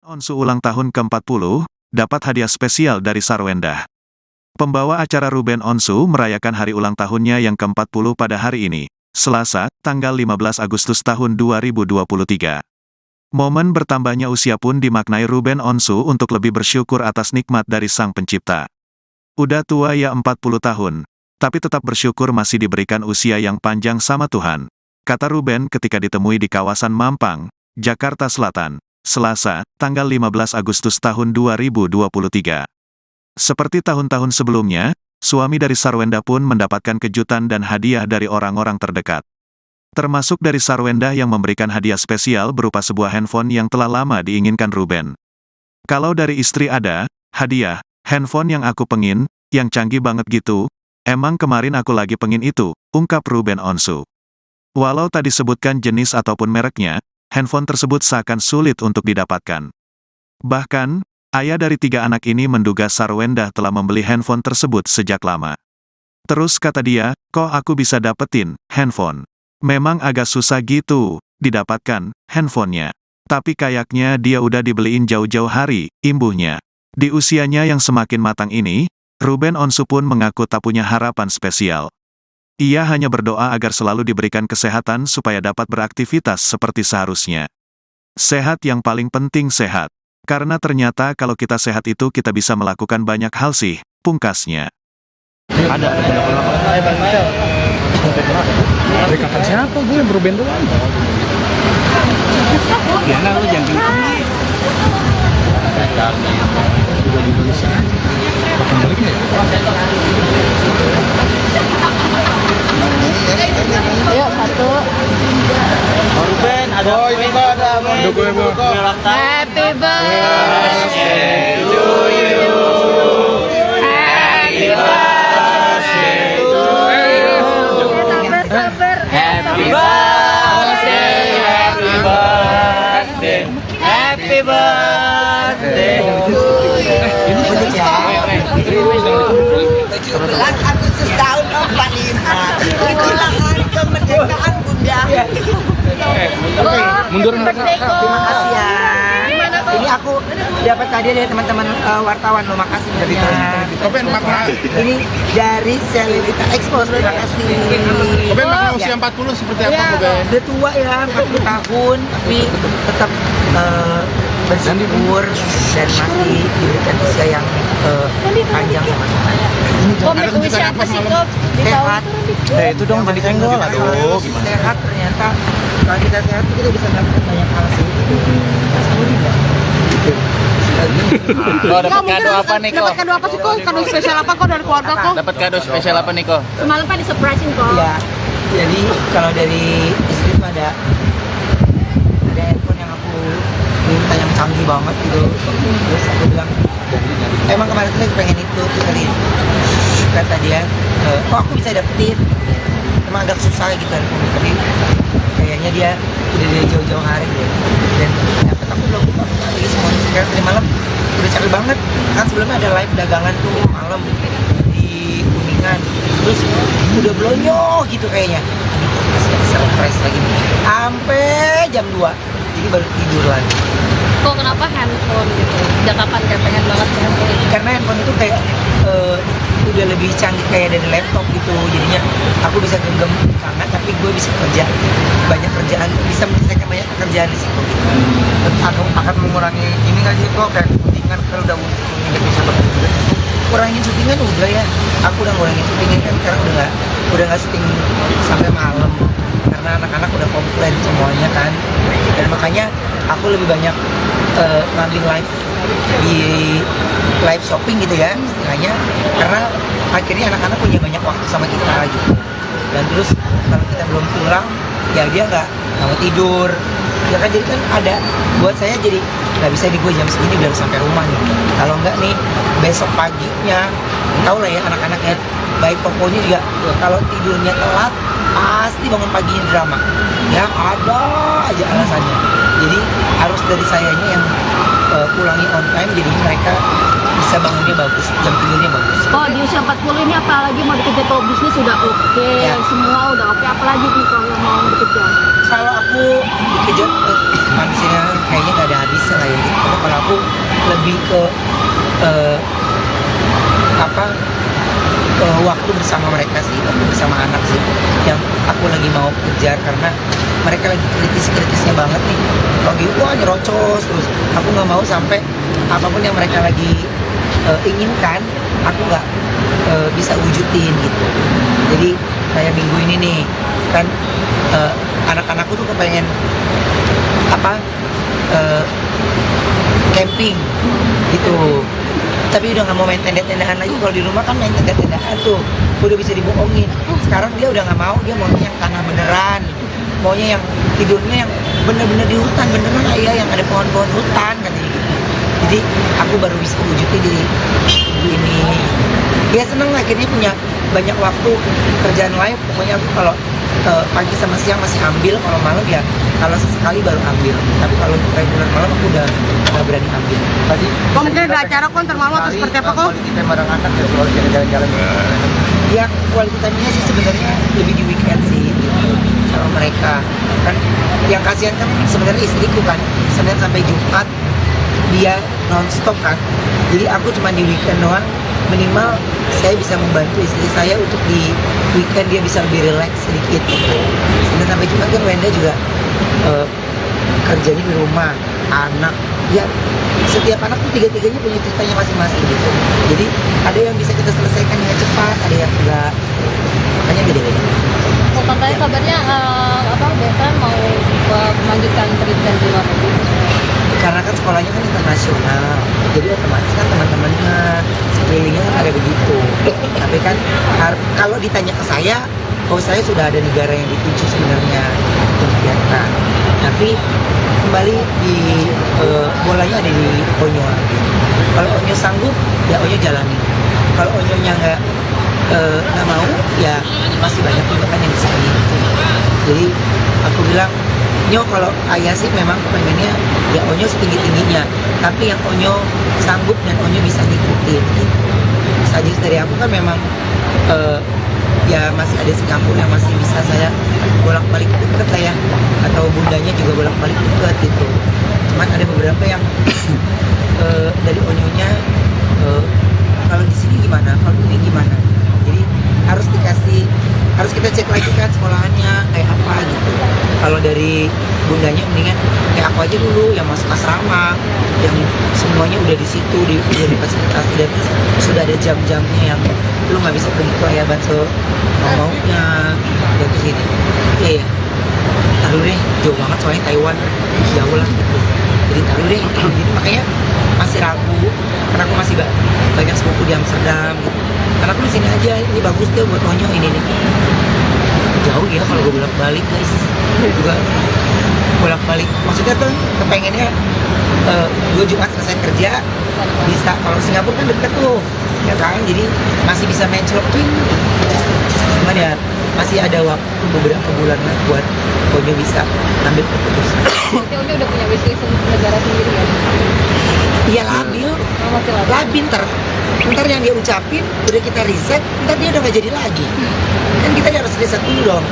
Onsu ulang tahun ke-40, dapat hadiah spesial dari Sarwenda. Pembawa acara Ruben Onsu merayakan hari ulang tahunnya yang ke-40 pada hari ini, Selasa, tanggal 15 Agustus tahun 2023. Momen bertambahnya usia pun dimaknai Ruben Onsu untuk lebih bersyukur atas nikmat dari Sang Pencipta. Udah tua ya 40 tahun, tapi tetap bersyukur masih diberikan usia yang panjang sama Tuhan, kata Ruben ketika ditemui di kawasan Mampang, Jakarta Selatan, Selasa, tanggal 15 Agustus tahun 2023. Seperti tahun-tahun sebelumnya, suami dari Sarwenda pun mendapatkan kejutan dan hadiah dari orang-orang terdekat. Termasuk dari Sarwenda yang memberikan hadiah spesial berupa sebuah handphone yang telah lama diinginkan Ruben. Kalau dari istri ada, hadiah, handphone yang aku pengin, yang canggih banget gitu, emang kemarin aku lagi pengin itu, ungkap Ruben Onsu. Walau tak disebutkan jenis ataupun mereknya, handphone tersebut seakan sulit untuk didapatkan. Bahkan, ayah dari 3 anak ini menduga Sarwenda telah membeli handphone tersebut sejak lama. Terus kata dia, kok aku bisa dapetin handphone? Memang agak susah gitu, didapatkan handphonenya. Tapi kayaknya dia udah dibeliin jauh-jauh hari, imbuhnya. Di usianya yang semakin matang ini, Ruben Onsu pun mengaku tak punya harapan spesial. Ia hanya berdoa agar selalu diberikan kesehatan supaya dapat beraktivitas seperti seharusnya. Sehat yang paling penting sehat. Karena ternyata kalau kita sehat itu kita bisa melakukan banyak hal sih, pungkasnya. Ada dari kakak siapa gue Ruben doang. Ya nah lu jangan tinggi. Udah ditulis. Kapan baliknya ya? Ayo satu. Ruben ada. Oh ini kok ada. Ada gue mau. Happy birthday to you. Happy birthday to you. Sabar. Happy birthday, happy birthday, happy birthday to you. Ini Bulan Agustus tahun 45. Itulah hari kemerdekaan Bunda. Mundur. Terima kasih ya. Ini aku dapat tadi dari teman-teman wartawan loh, makasih banyak. Ini dari Selelita Expo, terima kasih. Ruben makna usia 40 seperti apa Ruben? Udah tua ya, 40 tahun, tapi tetap bersyukur dan masih diberikan usia yang panjang sama Tuhan. Komik usia apa sih Kop? Sehat. Itu dong jadi senggol, aduh gimana? Sehat ternyata. Kalau kita sehat kita bisa melakukan banyak hal sih. Oh, dapat kado apa nih kok? Dapat kado apa sih Kok? Kado spesial apa kok dari keluarga kok? Dapat kado spesial apa nih kok? Semalam kan di-surprisein kok. Iya. Jadi kalau dari istri itu ada handphone yang aku minta yang canggih banget gitu. Terus aku bilang, emang kemarin tuh aku pengen itu, terus kata dia, kok aku bisa dapetin? Emang agak susah gitu, tapi kayaknya dia udah dari jauh-jauh hari deh. Dan dapet aku belum lagi semuanya. Sekarang tadi malam udah capek banget. Kan sebelumnya ada live dagangan tuh malam di Kuningan. Terus udah blonyo gitu kayaknya. Masih surprise lagi. Sampai jam 2. Jadi baru tidur lagi. Kok kenapa handphone gitu? Udah kapan kayak pengen banget handphone? Karena handphone itu kayak udah lebih canggih kayak dari laptop gitu, jadinya aku bisa genggam tangan tapi gue bisa kerja banyak kerjaan, bisa menyelesaikan banyak pekerjaan di situ gitu. Akan mengurangi ini nggak sih kok kayak syutingan kan udah nggak bisa bekerja. Kurangin syutingan udah ya, aku udah ngurangin syutingan kan sekarang udah nggak syuting sampai malam karena anak-anak udah komplain semuanya kan, dan makanya aku lebih banyak ngambil live di live shopping gitu ya istilahnya, karena akhirnya anak-anak punya banyak waktu sama kita gitu. Dan terus kalau kita belum pulang ya dia nggak mau tidur ya kan, jadi kan ada buat saya jadi nggak bisa di gue jam segini udah sampai rumah nih, kalau nggak nih besok paginya tau lah ya anak-anaknya baik pokoknya juga kalau tidurnya telat pasti bangun paginya drama ya, ada aja alasannya. Jadi harus dari sayanya yang pulangi on time, jadi mereka bisa bangunnya bagus, jam tidurnya bagus. Oh, di usia 40 ini apalagi mau dikejar kalau bisnis sudah oke, Ya. semua udah oke, apalagi nih kalau yang mau dikejar? Kalau aku dikejar manusia kayaknya nggak ada habisnya lah ya. Karena kalau aku lebih ke waktu bersama mereka sih, waktu bersama anak sih yang aku lagi mau kejar, karena mereka lagi kritis-kritisnya banget nih. Kalau gitu wah nyerocos terus. Aku nggak mau sampai apapun yang mereka lagi inginkan aku nggak bisa wujudin gitu. Jadi kayak minggu ini nih kan anak-anakku tuh kepengen camping gitu, tapi udah nggak mau main tenda-tendaan lagi. Kalau di rumah kan main tenda-tendaan tuh udah bisa dibohongin. Sekarang dia udah nggak mau, dia maunya yang tanah beneran, maunya yang tidurnya yang bener-bener di hutan beneran, ayah yang ada pohon-pohon hutan katanya gitu. Jadi aku baru bisa wujudnya di ini. Ya seneng akhirnya punya banyak waktu kerjaan lain. Pokoknya aku kalau pagi sama siang masih ambil, kalau malam ya kalau sesekali baru ambil. Tapi kalau reguler malam aku udah nggak berani ambil. Tadi Kok mungkin ada acara konter malam atau seperti apa kok? Quality time bareng anak ya, soal jalan-jalan. Ya quality time-nya sih sebenarnya lebih di weekend sih gitu sama mereka. Kan yang kasihan kan sebenarnya istriku kan, Senin sampai Jumat dia nonstop kan. Jadi aku cuma di weekend doang, minimal saya bisa membantu istri saya untuk di weekend dia bisa lebih relax sedikit gitu. Senin sampai Jumat kan Wenda juga kerjanya di rumah, anak ya setiap anak tuh tiga-tiganya punya ceritanya masing-masing gitu. Jadi ada yang bisa kita selesaikan dengan cepat, ada yang enggak, makanya beda-beda. Oh, katanya kabarnya Besan mau melanjutkan pendidikan di luar negeri. Karena kan sekolahnya kan internasional, jadi otomatis kan teman-temannya sekelilingnya kan ada begitu. Tapi kan kalau ditanya ke saya, oh saya sudah ada negara yang dituju sebenarnya untuk kegiatan. Tapi kembali di bolanya ada di Onyo lagi. Kalau Onyo sanggup, ya Onyo jalani. Kalau Onyonya nggak mau, ya masih banyak juga kan yang bisa gitu. Jadi aku bilang, Nyo kalau ayah sih memang pengennya ya Onyo setinggi-tingginya, tapi yang Onyo sanggup dan Onyo bisa ngikutin gitu. Saja dari aku kan memang ya masih ada Singapura yang masih bisa saya bolak-balik deket lah ya, atau bundanya juga bolak-balik deket gitu. Cuman ada beberapa yang dari Onyonya kalau di sini gimana, kalau ini gimana. Jadi harus kita cek lagi kan sekolahannya kayak apa gitu. Kalau dari bundanya mendingan kayak aku aja dulu yang masuk asrama, yang semuanya udah di situ, udah difasilitasi, dan terus sudah ada jam-jamnya yang lu nggak bisa pergi ke Ayaban maunya dan terus ini. Iya, taruh deh jauh banget soalnya Taiwan jauh lah gitu. Jadi taruh deh gitu, makanya masih ragu karena aku masih banyak sepupu di Amsterdam gitu. Karena aku di sini aja, ini bagus deh buat Onyo ini nih. Jauh ya kalau gue bolak-balik guys, juga bolak-balik. Maksudnya tuh kepengennya gue Jumat selesai kerja bisa, kalau Singapura kan deket tuh ya kan, jadi masih bisa main celokin. Cuman ya masih ada waktu beberapa bulan lah buat Onyo bisa ambil keputusan. Berarti Onyo udah punya wishlist untuk negara sendiri ya? Iya labil, Oh, masih lama. labil ntar yang dia ucapin udah kita riset, ntar dia udah gak jadi lagi. Kan kita harus riset dulu dong,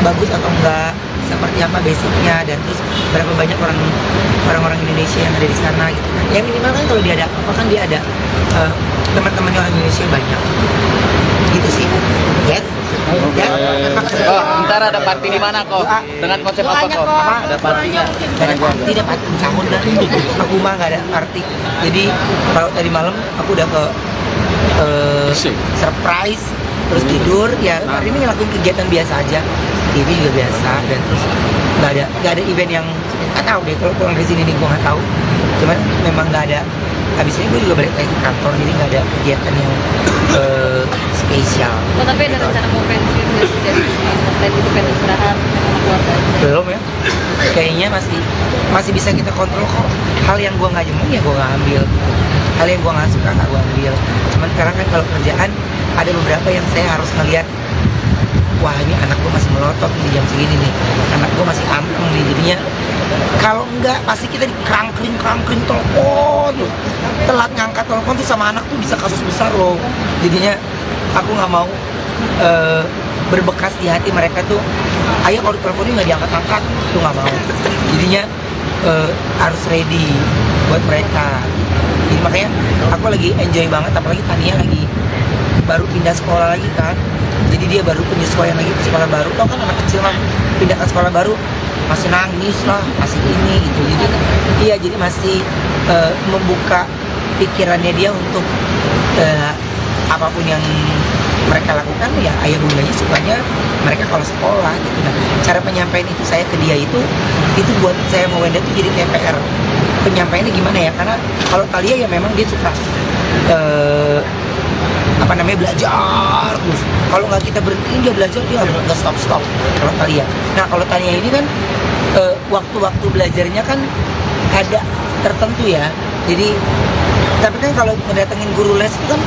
bagus atau enggak, seperti apa basicnya, dan terus berapa banyak orang-orang Indonesia yang ada di sana gitu kan. Ya minimal kan kalau dia ada apa kan dia ada teman-temannya orang Indonesia banyak gitu sih. Yes. Ya, Ntar ada party di mana kok? Dengan konsep apa Doanya kok? kok. Ada partinya. Gak ada party, ada party tahun dah. Aku mah gak ada party. Jadi kalau tadi malam aku udah ke surprise, terus tidur. Ya hari ini ngelakuin kegiatan biasa aja. TV juga biasa, dan terus gak ada event yang nggak tahu deh. Kalau pulang dari sini nih gue nggak tahu. Cuman memang nggak ada. Habis ini gue juga balik lagi ke kantor, jadi nggak ada kegiatan yang spesial. Oh, tapi ada rencana mau pensiun nggak sih dari dan itu kan istirahat sama keluarga? Belum ya, kayaknya masih bisa kita kontrol kok. Hal yang gue nggak jemuh ya gue nggak ambil, hal yang gue nggak suka nggak gue ambil. Cuman sekarang kan kalau kerjaan ada beberapa yang saya harus ngeliat wah ini anak gue masih melotot di jam segini nih, anak gue masih anteng nih, jadinya kalau enggak pasti kita dikerangkring telepon tuh. Telat ngangkat telepon tuh sama anak tuh bisa kasus besar loh. Jadinya aku nggak mau berbekas di hati mereka tuh, ayah kalau diteleponin nggak diangkat-angkat tuh nggak mau. Jadinya harus ready buat mereka. Jadi makanya aku lagi enjoy banget, apalagi Tania lagi baru pindah sekolah lagi kan, jadi dia baru penyesuaian lagi ke sekolah baru. Tau kan anak kecil mah pindah ke sekolah baru masih nangis lah, masih ini gitu. Jadi iya, jadi masih membuka pikirannya dia untuk apapun yang mereka lakukan, ya ayah bundanya sukanya mereka kalau sekolah gitu. Nah, cara penyampaian itu saya ke dia itu buat saya mau Wenda itu jadi kayak PR. Penyampaiannya gimana ya? Karena kalau Talia ya memang dia suka belajar terus. Kalau nggak kita berhentiin dia belajar, dia nggak stop. Kalau Talia. Nah kalau Tania ini kan waktu-waktu belajarnya kan ada tertentu ya. Jadi tapi kan kalau mendatengin guru les itu kan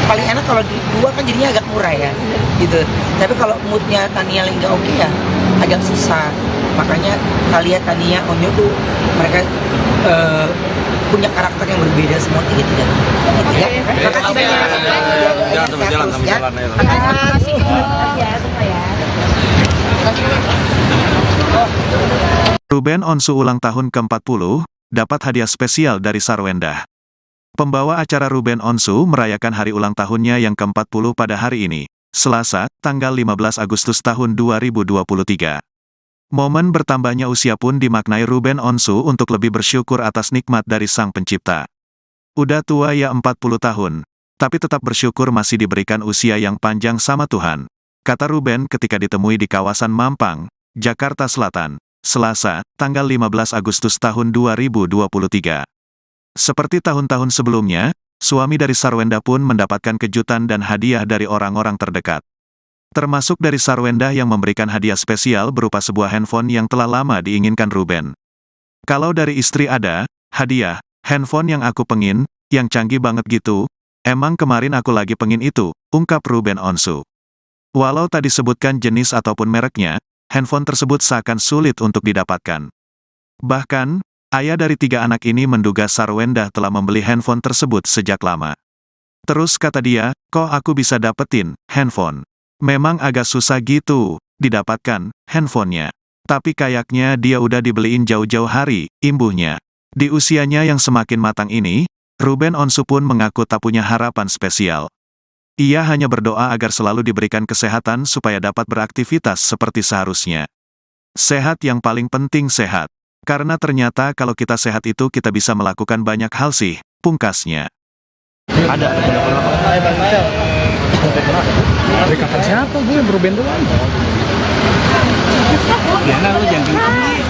paling enak kalau dua kan jadinya agak murah ya gitu. Tapi kalau moodnya Tania lagi nggak oke ya agak susah. Makanya Talia, Tania, Onyo tuh mereka punya karakter yang berbeda semua tiga-tiga. Gitu ya. Makasih banyak. Jalan sambil jalan sambil jalan aja. Makasih ya semua ya. Ruben Onsu ulang tahun ke-40, dapat hadiah spesial dari Sarwenda. Pembawa acara Ruben Onsu merayakan hari ulang tahunnya yang ke-40 pada hari ini, Selasa, tanggal 15 Agustus tahun 2023. Momen bertambahnya usia pun dimaknai Ruben Onsu untuk lebih bersyukur atas nikmat dari Sang Pencipta. Udah tua ya 40 tahun, tapi tetap bersyukur masih diberikan usia yang panjang sama Tuhan, kata Ruben ketika ditemui di kawasan Mampang, Jakarta Selatan, Selasa, tanggal 15 Agustus tahun 2023. Seperti tahun-tahun sebelumnya, suami dari Sarwenda pun mendapatkan kejutan dan hadiah dari orang-orang terdekat. Termasuk dari Sarwenda yang memberikan hadiah spesial berupa sebuah handphone yang telah lama diinginkan Ruben. Kalau dari istri ada, hadiah, handphone yang aku pengin, yang canggih banget gitu, emang kemarin aku lagi pengin itu, ungkap Ruben Onsu. Walau tak disebutkan jenis ataupun mereknya, handphone tersebut seakan sulit untuk didapatkan. Bahkan, ayah dari 3 anak ini menduga Sarwenda telah membeli handphone tersebut sejak lama. Terus kata dia, kok aku bisa dapetin handphone? Memang agak susah gitu, didapatkan handphonenya. Tapi kayaknya dia udah dibeliin jauh-jauh hari, imbuhnya. Di usianya yang semakin matang ini, Ruben Onsu pun mengaku tak punya harapan spesial. Ia hanya berdoa agar selalu diberikan kesehatan supaya dapat beraktivitas seperti seharusnya. Sehat yang paling penting sehat. Karena ternyata kalau kita sehat itu kita bisa melakukan banyak hal sih, pungkasnya. Ada. Dari kapan siapa gue Ruben doang? Ya nah lu jangan tinggi.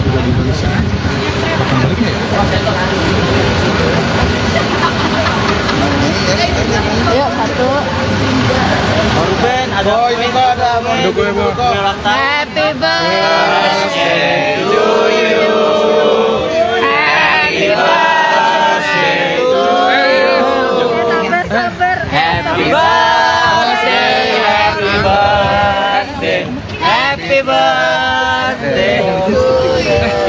Udah di Indonesia. Kapan baliknya ya? Ayo satu. Ruben ada. Oh ini kok ada. Ada gue mau. Happy birthday to you. Happy birthday to you. Sabar. Happy birthday, happy birthday, happy birthday to you.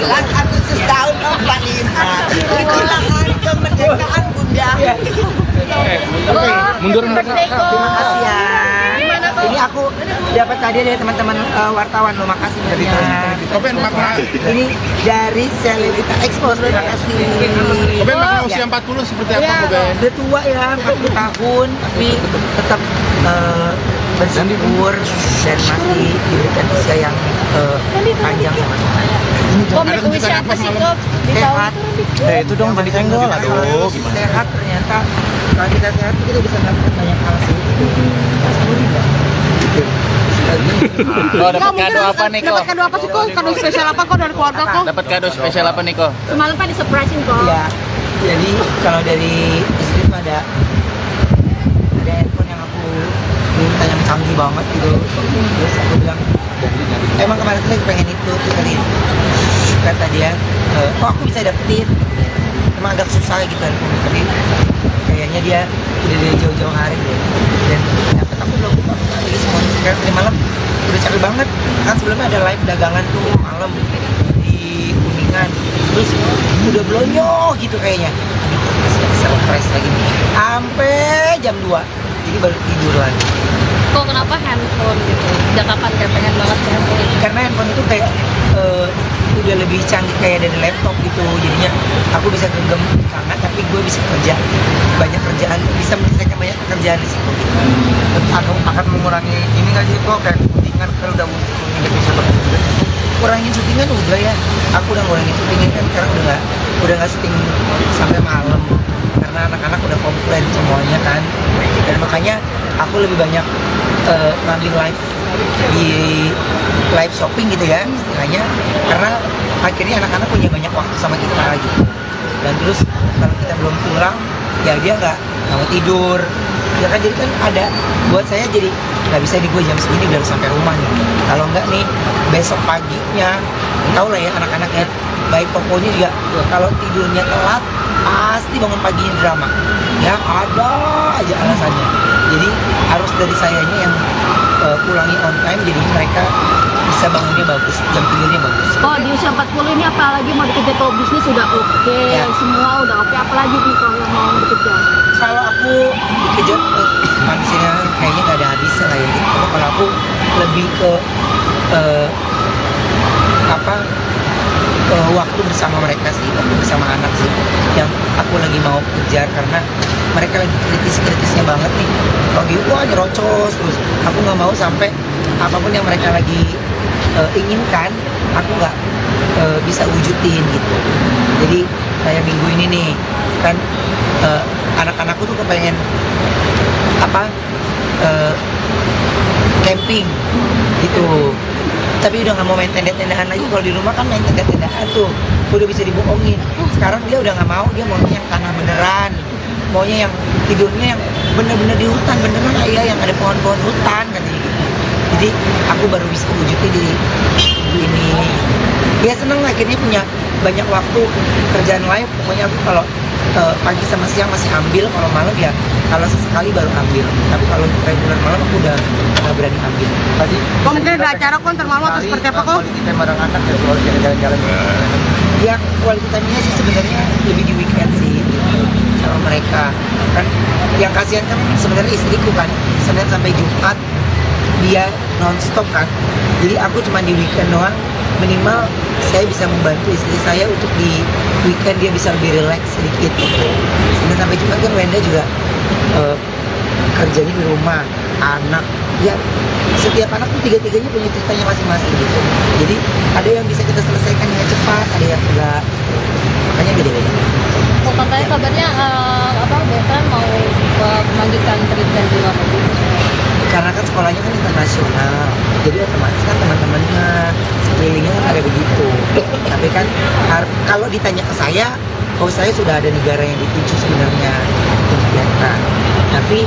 Agustus tahun 45. Itulah kemerdekaan Bunda. Mundur. Terima kasih ya. Ini aku dapat tadi dari teman-teman wartawan loh, makasih banyak. Ini dari Selebrita Expo, terima kasih. Ruben makna usia 40 seperti apa Ruben? Udah tua ya, 40 tahun, tapi tetap bersyukur dan masih diberikan usia yang panjang sama Tuhan. Kok mau siapa sih kok? Sehat. Itu dong jadi senggol. Aduh, gimana? Sehat ternyata. Kalau kita sehat kita bisa melakukan banyak hal sih. Kok dapat kado apa nih kok? Dapat kado apa sih kok? Kado spesial apa kok dari keluarga kok? Dapat kado spesial apa nih kok? Semalam kan di-surprisein kok. Iya. Jadi kalau dari istri tuh ada handphone yang aku minta yang canggih banget gitu. Terus aku bilang, emang kemarin tuh pengen itu tadi. Kata dia, oh aku bisa dapetin. Emang agak susah gitu, tapi kayaknya kayaknya dia udah dari jauh-jauh hari deh. Dan ternyata aku belum buka lagi semuanya. Sekarang tadi malam udah capek banget. Kan sebelumnya ada live dagangan tuh malam di Kuningan. Terus udah blonyo gitu kayaknya. Aduh, masih surprise lagi nih. Sampai jam 2. Jadi baru tidur lagi. Kok kenapa handphone gitu? Udah kapan kayak pengen banget ke handphone? Karena handphone itu kayak udah lebih canggih kayak dari laptop gitu, jadinya aku bisa genggam tangan tapi gue bisa kerja banyak kerjaan, bisa menyelesaikan banyak pekerjaan di situ. Akan mengurangi ini nggak sih kok kayak kepentingan kalau udah nggak bisa bekerja. Kurangin syutingan udah ya, aku udah ngurangin syutingan kan sekarang udah nggak syuting sampai malam karena anak-anak udah komplain semuanya kan, dan makanya aku lebih banyak ngambil live di live shopping gitu ya istilahnya, karena akhirnya anak-anak punya banyak waktu sama kita gitu. Dan terus kalau kita belum pulang ya dia nggak mau tidur ya kan, jadi kan ada buat saya jadi nggak bisa nih gue jam segini udah harus sampai rumah nih, kalau nggak nih besok paginya tau lah ya anak-anaknya baik pokoknya juga kalau tidurnya telat pasti bangun paginya drama ya, ada aja alasannya. Jadi harus dari sayanya yang pulangi on time, jadi mereka bisa bangunnya bagus, jam tidurnya bagus. Oh, di usia 40 ini apalagi mau dikejar kalau bisnis sudah oke, Ya. semua udah oke, apalagi nih kalau yang mau dikejar? Kalau aku dikejar manusianya kayaknya nggak ada habisnya lah ya gitu. Kalau aku lebih ke waktu bersama mereka sih, waktu bersama anak sih yang aku lagi mau kejar, karena mereka lagi kritis-kritisnya banget nih. Kalau gitu wah nyerocos terus, aku nggak mau sampai apapun yang mereka lagi inginkan aku nggak bisa wujudin gitu. Jadi kayak minggu ini nih kan anak-anakku tuh kepengen camping gitu, tapi udah nggak mau main tenda-tendaan lagi. Kalau di rumah kan main tenda-tendaan tuh udah bisa dibohongin. Sekarang dia udah nggak mau, dia maunya yang tanah beneran, maunya yang tidurnya yang bener-bener di hutan beneran ayah, yang ada pohon-pohon hutan katanya gitu. Jadi aku baru bisa wujudin di ini. Dia seneng akhirnya punya banyak waktu kerjaan live. Pokoknya aku kalau pagi sama siang masih ambil, kalau malam ya kalau sesekali baru ambil. Tapi kalau regular malam aku udah nggak berani ambil. Tadi Kok mungkin ada acara konter malam atau seperti apa kok? Quality time bareng anak ya, kalau jalan-jalan. Ya quality time-nya sih sebenarnya lebih di weekend sih gitu, sama mereka. Kan yang kasihan kan sebenarnya istriku kan, Senin sampai Jumat dia non-stop kan. Jadi aku cuma di weekend doang, minimal saya bisa membantu istri saya untuk di weekend dia bisa lebih relax sedikit gitu. Senin sampai Jumat kan Wenda juga kerjanya di rumah, anak ya, setiap anak tuh tiga-tiganya punya ceritanya masing-masing gitu. Jadi ada yang bisa kita selesaikan dengan cepat, ada yang enggak, makanya beda-beda. Oh, katanya kabarnya Betran mau melanjutkan pendidikan di luar negeri. Karena kan sekolahnya kan internasional, jadi otomatis kan teman-temannya sekelilingnya kan ada begitu. Tapi kan kalau ditanya ke saya, oh saya sudah ada negara yang dituju sebenarnya untuk Betran. Tapi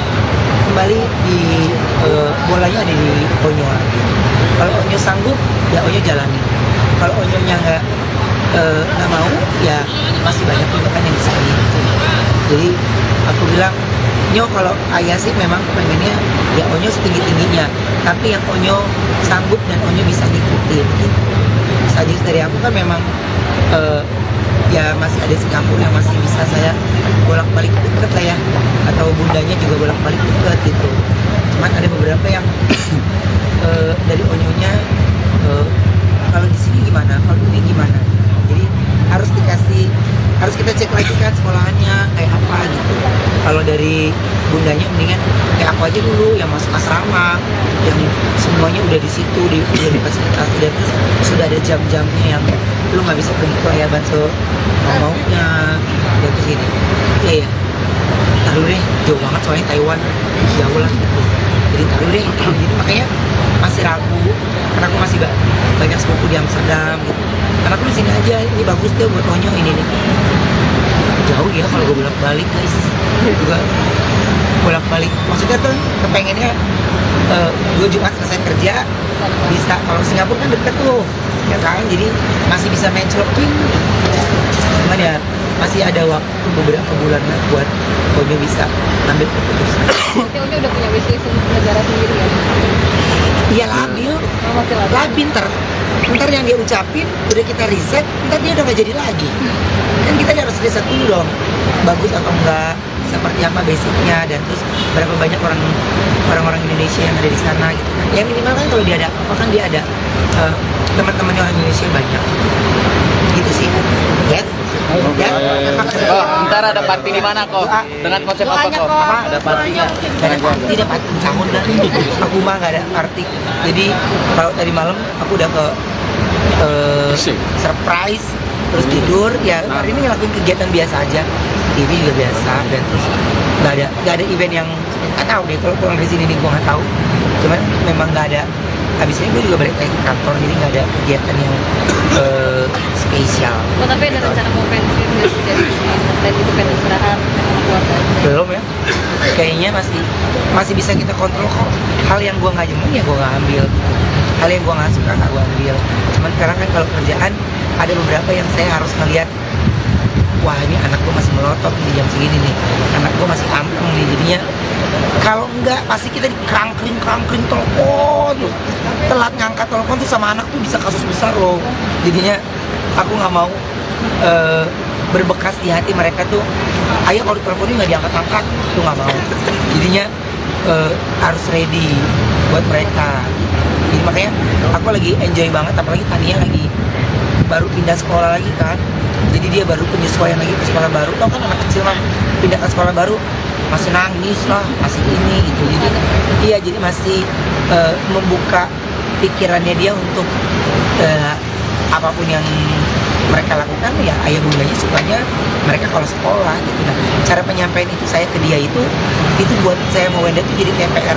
kembali di bolanya ada di Onyo lagi. Kalau Onyo sanggup, ya Onyo jalani. Kalau Onyonya nggak mau, ya masih banyak juga kan yang bisa gitu. Jadi aku bilang, Nyo kalau ayah sih memang pengennya ya Onyo setinggi-tingginya, tapi yang Onyo sanggup dan Onyo bisa ngikutin gitu. Saja dari aku kan memang ya masih ada Singapura yang masih bisa saya bolak-balik deket lah ya, atau bundanya juga bolak-balik deket gitu. Cuman ada beberapa yang dari Onyonya kalau di sini gimana, kalau ini gimana. Jadi harus kita cek lagi kan sekolahannya kayak apa gitu. Kalau dari bundanya mendingan kayak aku aja dulu yang masuk asrama, yang semuanya udah di situ, udah difasilitasi, dan terus sudah ada jam-jamnya yang lu nggak bisa pergi ke Ayaban maunya dan terus gini. Iya, taruh deh, jauh banget soalnya Taiwan jauh lah gitu. Jadi taruh deh, gitu. Makanya masih ragu karena aku masih banyak sepupu di Amsterdam gitu. Karena aku di sini aja, ini bagus deh buat Onyo ini nih. Jauh ya kalau gue bolak-balik guys, juga bolak-balik. Maksudnya tuh kepengennya gue Jumat selesai kerja bisa, kalau Singapura kan deket tuh ya kan, jadi masih bisa main shopping. Cuman ya masih ada waktu beberapa bulan buat Onyo udah bisa ambil keputusan. Berarti Umi udah punya wishlist untuk negara sendiri ya? Iya labil, Oh, masih labil. labil ntar yang dia ucapin udah kita riset, ntar dia udah nggak jadi lagi. Kan kita harus riset dulu dong, bagus atau enggak, seperti apa basicnya, dan terus berapa banyak orang-orang Indonesia yang ada di sana gitu kan. Ya minimal kan kalau dia ada apa kan dia ada teman-temannya orang Indonesia banyak gitu sih. Yes. Ya, makasih. Oh, ntar ada party di mana kok? Dengan konsep apa kok? Ada partinya. Ada party, ada party tahun dah. Aku mah nggak ada party. Jadi kalau tadi malam aku udah ke surprise, terus tidur. Ya hari ini ngelakuin kegiatan biasa aja. TV juga biasa, dan terus nggak ada event yang nggak tahu deh. Kalau pulang dari sini nih gua nggak tahu. Cuman memang nggak ada. Habis ini gue juga balik lagi ke kantor, jadi nggak ada kegiatan yang spesial. Oh, tapi ada rencana mau pensiun nggak sih dari sini? Dan itu pengen istirahat sama keluarga aja? Belum ya, kayaknya masih bisa kita kontrol kok. Hal yang gua nggak nyaman ya gua nggak ambil, hal yang gua nggak suka nggak gua ambil. Cuman sekarang kan kalau kerjaan ada beberapa yang saya harus ngeliat, wah ini anak gua masih melotot di jam segini nih, anak gua masih anteng nih, jadinya kalau enggak pasti kita dikrangkring telepon, telat ngangkat telepon tuh sama anak tuh bisa kasus besar loh. Jadinya aku nggak mau berbekas di hati mereka tuh, ayo kalau diteleponin nggak diangkat-angkat, tuh nggak mau. Jadinya harus ready buat mereka. Jadi makanya aku lagi enjoy banget, apalagi Tania lagi baru pindah sekolah lagi kan. Jadi dia baru penyesuaian lagi ke sekolah baru. Tau kan anak kecil mah pindah ke sekolah baru masih nangis lah, masih ini gitu. Jadi iya, jadi masih membuka pikirannya dia untuk apapun yang mereka lakukan, ya ayah bundanya sukanya mereka kalau sekolah gitu. Nah, cara penyampaian itu saya ke dia itu buat saya mau Wenda itu jadi TPR.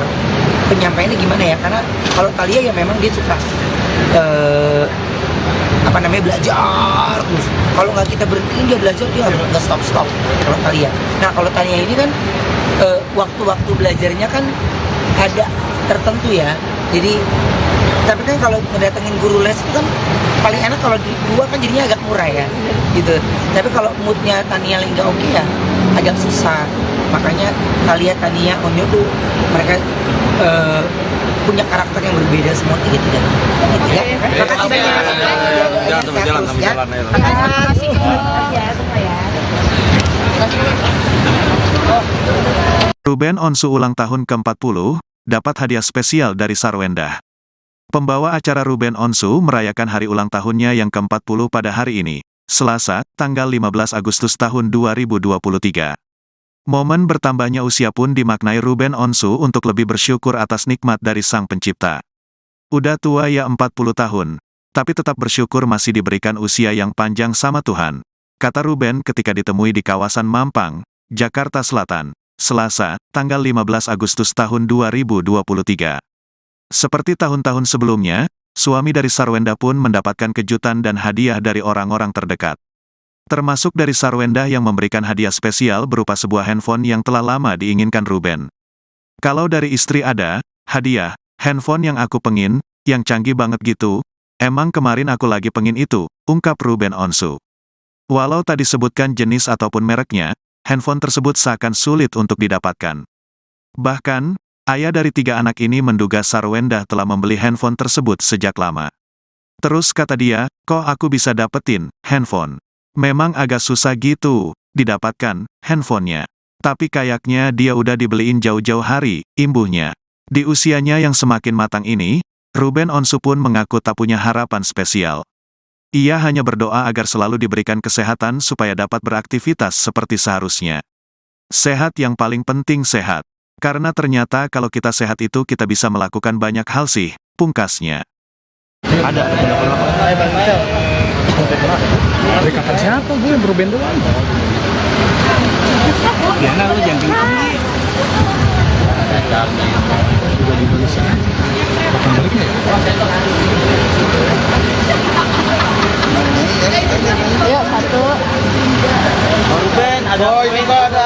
Penyampaiannya gimana ya? Karena kalau Talia ya memang dia suka belajar terus. Kalau nggak kita berhentiin dia belajar, dia harus nggak stop. Kalau Talia. Nah kalau Tania ini kan waktu-waktu belajarnya kan ada tertentu ya. Jadi tapi kan kalau mendatengin guru les itu kan paling enak kalau dua kan jadinya agak murah ya gitu. Tapi kalau moodnya Tania lagi nggak oke ya agak susah. Makanya Tania, Onyo tuh mereka punya karakter yang berbeda semua tiga-tiga. Ya, makasih banyak. Jangan sampai jalan, Terus, sampai ya. jalan aja. Makasih ya semua ya. Ruben Onsu ulang tahun ke-40, dapat hadiah spesial dari Sarwenda. Pembawa acara Ruben Onsu merayakan hari ulang tahunnya yang ke-40 pada hari ini, Selasa, tanggal 15 Agustus tahun 2023. Momen bertambahnya usia pun dimaknai Ruben Onsu untuk lebih bersyukur atas nikmat dari Sang Pencipta. Udah tua ya 40 tahun, tapi tetap bersyukur masih diberikan usia yang panjang sama Tuhan, kata Ruben ketika ditemui di kawasan Mampang, Jakarta Selatan, Selasa, tanggal 15 Agustus tahun 2023. Seperti tahun-tahun sebelumnya, suami dari Sarwenda pun mendapatkan kejutan dan hadiah dari orang-orang terdekat. Termasuk dari Sarwenda yang memberikan hadiah spesial berupa sebuah handphone yang telah lama diinginkan Ruben. Kalau dari istri ada, hadiah, handphone yang aku pengin, yang canggih banget gitu, emang kemarin aku lagi pengin itu, ungkap Ruben Onsu. Walau tak disebutkan jenis ataupun mereknya, handphone tersebut seakan sulit untuk didapatkan. Bahkan, ayah dari 3 anak ini menduga Sarwenda telah membeli handphone tersebut sejak lama. Terus kata dia, kok aku bisa dapetin handphone? Memang agak susah gitu didapatkan handphonenya. Tapi kayaknya dia udah dibeliin jauh-jauh hari, imbuhnya. Di usianya yang semakin matang ini, Ruben Onsu pun mengaku tak punya harapan spesial. Ia hanya berdoa agar selalu diberikan kesehatan supaya dapat beraktivitas seperti seharusnya. Sehat yang paling penting sehat. Karena ternyata kalau kita sehat itu kita bisa melakukan banyak hal sih, pungkasnya. Ada. Rekatan siapa gue? Ruben doang. Ya nah lu jangan kenceng nih. Udah dibeli sana. Kapan baliknya ya? Ayo, satu. Ruben, ada ini kok ada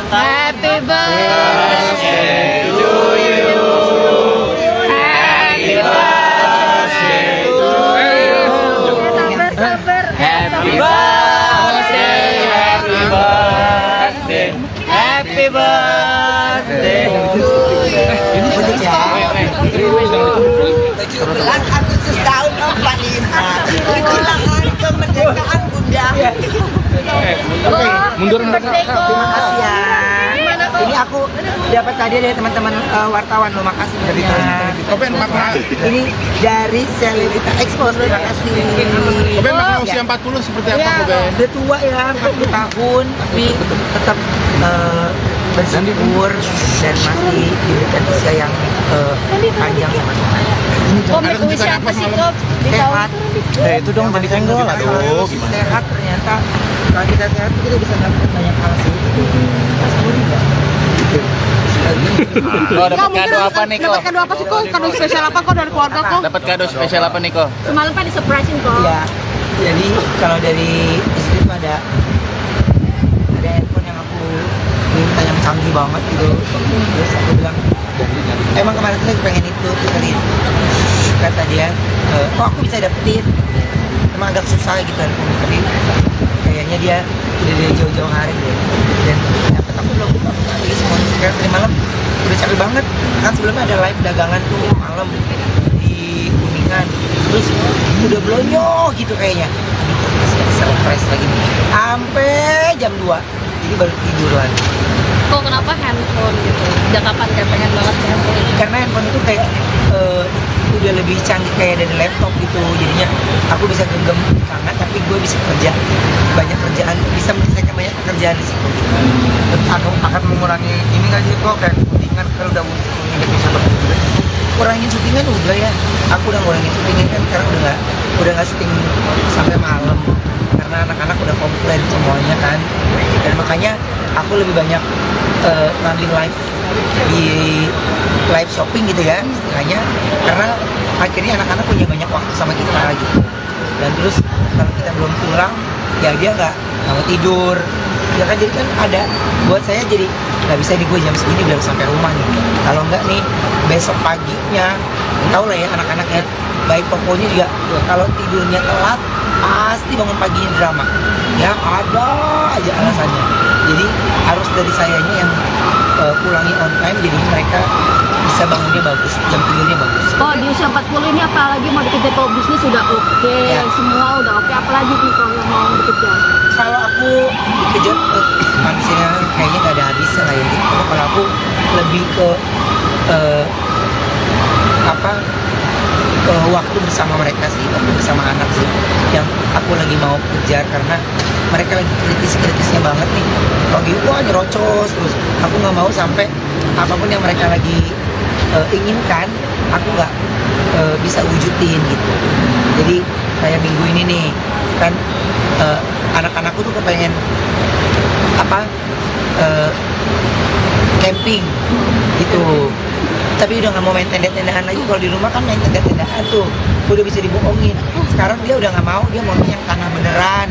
Happy birthday to you. Happy birthday to you. Sabar. Happy birthday, happy birthday. birthday to you. Ini betul ya. 17 Agustus tahun 45. Itulah hari kemerdekaan Bunda. Mundur Terima kasih ya. Ini aku dapat hadiah dari teman-teman wartawan loh, makasih banyak. Ini dari Selebrita Expo, terima kasih. Koben makna usia 40 seperti apa Koben? Udah tua ya, 40 tahun, tapi tetap bersyukur dan masih diberikan usia yang panjang sama Tuhan. Kok make wish apa sih kok di Sehat. tahun Itu dong jadi senggol. Aduh, gimana? Sehat ternyata. Kalau kita sehat kita bisa dapat banyak hal sih. Kok dapat kado apa nih kok? Dapat kado apa sih kok? Kado spesial apa kok dari keluarga kok? Dapat kado spesial apa nih kok? Semalam kan di-surprisein kok. Iya. Jadi kalau dari istri tuh ada handphone yang aku minta yang canggih banget gitu. Terus aku bilang, emang kemarin tuh lagi pengen itu tuh tadi. Kata dia, oh aku bisa dapetin. Emang agak susah gitu handphone, tapi kayaknya dia udah dari jauh-jauh hari deh. Dan dapet aku belum lagi semuanya sekarang tadi malam udah capek banget. Kan sebelumnya ada live dagangan tuh malam di Kuningan. Terus udah blonyo gitu kayaknya. Masih ada surprise lagi nih. Sampai jam 2. Jadi baru tidur lagi. kok kenapa handphone gitu? Udah kapan kayak pengen banget handphone? Karena handphone itu kayak udah lebih canggih kayak dari laptop gitu. Jadinya aku bisa genggam tangan tapi gue bisa kerja banyak kerjaan, bisa menyelesaikan banyak pekerjaan di situ. Aku akan mengurangi ini nggak sih kok kayak kepentingan kalau udah nggak bisa bekerja. Kurangin syutingan udah ya. Aku udah ngurangin syutingan kan sekarang udah nggak syuting sampai malam karena anak-anak udah komplain semuanya kan. Dan makanya aku lebih banyak ngambil live shopping gitu ya istilahnya, karena akhirnya anak-anak punya banyak waktu sama kita gitu. Dan terus kalau kita belum pulang ya dia nggak mau tidur ya kan, jadi kan ada buat saya jadi nggak bisa nih gue jam segini udah sampai rumah nih. Kalau nggak nih besok paginya tau lah ya anak-anaknya baik pokoknya juga kalau tidurnya telat pasti bangun paginya drama ya, ada aja alasannya. Jadi harus dari sayanya yang pulangi on time, jadi mereka bisa bangunnya bagus, jam tidurnya bagus. Oh, di usia 40 ini apalagi mau dikejar kalau bisnis sudah oke, Ya. semua udah oke, apalagi nih kalau yang mau dikejar? Kalau aku dikejar manusia kayaknya nggak ada habisnya lah ya gitu. Kalau aku lebih ke waktu bersama mereka sih, waktu bersama anak sih yang aku lagi mau kejar, karena mereka lagi kritis-kritisnya banget nih. Lagi wah nyerocos terus, aku nggak mau sampai apapun yang mereka lagi inginkan aku nggak bisa wujudin gitu. Jadi kayak minggu ini nih kan anak-anakku tuh kepengen camping gitu, tapi udah nggak mau main tenda-tendaan lagi. Kalau di rumah kan main tenda-tendaan tuh udah bisa dibohongin. Sekarang dia udah nggak mau, dia maunya yang tanah beneran,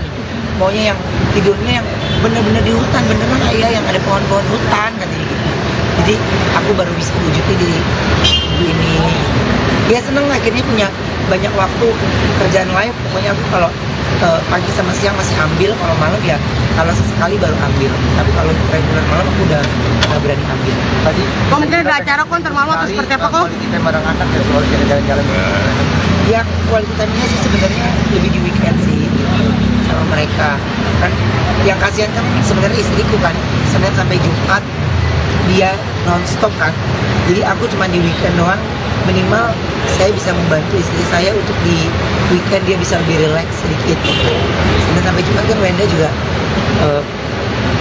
maunya yang tidurnya yang bener-bener di hutan beneran ayah, yang ada pohon-pohon hutan katanya gitu. Jadi aku baru bisa wujudin di minggu ini. Dia seneng akhirnya punya banyak waktu kerjaan live. Pokoknya aku kalau pagi sama siang masih ambil, kalau malam ya kalau sesekali baru ambil. Tapi kalau reguler malam aku udah nggak berani ambil. Tadi Kok mungkin ada acara kok ntar malam atau seperti apa kok? kita bareng anak ya soal jalan-jalan. Ya quality time-nya sih sebenarnya lebih di weekend sih gitu, sama mereka kan. Yang kasihan kan sebenarnya istriku kan, Senin sampai Jumat dia nonstop kan, jadi aku cuma di weekend doang. Minimal saya bisa membantu istri saya untuk di weekend dia bisa lebih relax sedikit. Senin sampai Jumat kan Wenda juga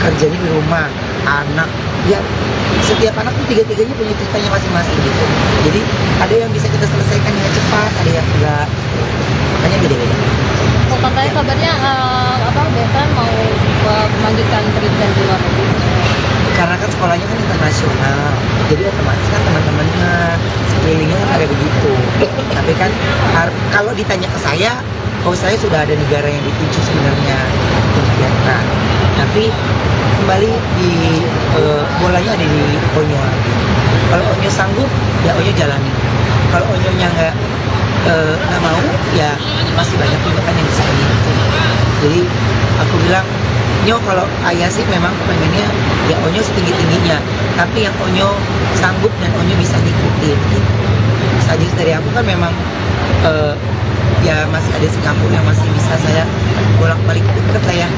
kerjanya di rumah, anak ya, setiap anak tuh tiga-tiganya punya ceritanya masing-masing gitu. Jadi ada yang bisa kita selesaikan dengan cepat, ada yang enggak, makanya beda-beda. Kok katanya kabarnya Bevan mau melanjutkan pendidikan di luar negeri? Karena kan sekolahnya kan internasional, jadi otomatis kan teman-temannya sekelilingnya kan ada begitu. Tapi kan kalau ditanya ke saya, oh saya sudah ada negara yang dituju sebenarnya untuk Vietnam. Tapi kembali di bolanya ada di Onyo lagi. Kalau Onyo sanggup, ya Onyo jalani. Kalau Onyonya nggak mau, ya masih banyak juga kan yang bisa gitu. Jadi aku bilang, Nyo kalau ayah sih memang pengennya ya Onyo setinggi-tingginya, tapi yang Onyo sanggup dan Onyo bisa ngikutin gitu. Suggest dari aku kan memang ya masih ada Singapura yang masih bisa saya bolak-balik deket lah ya,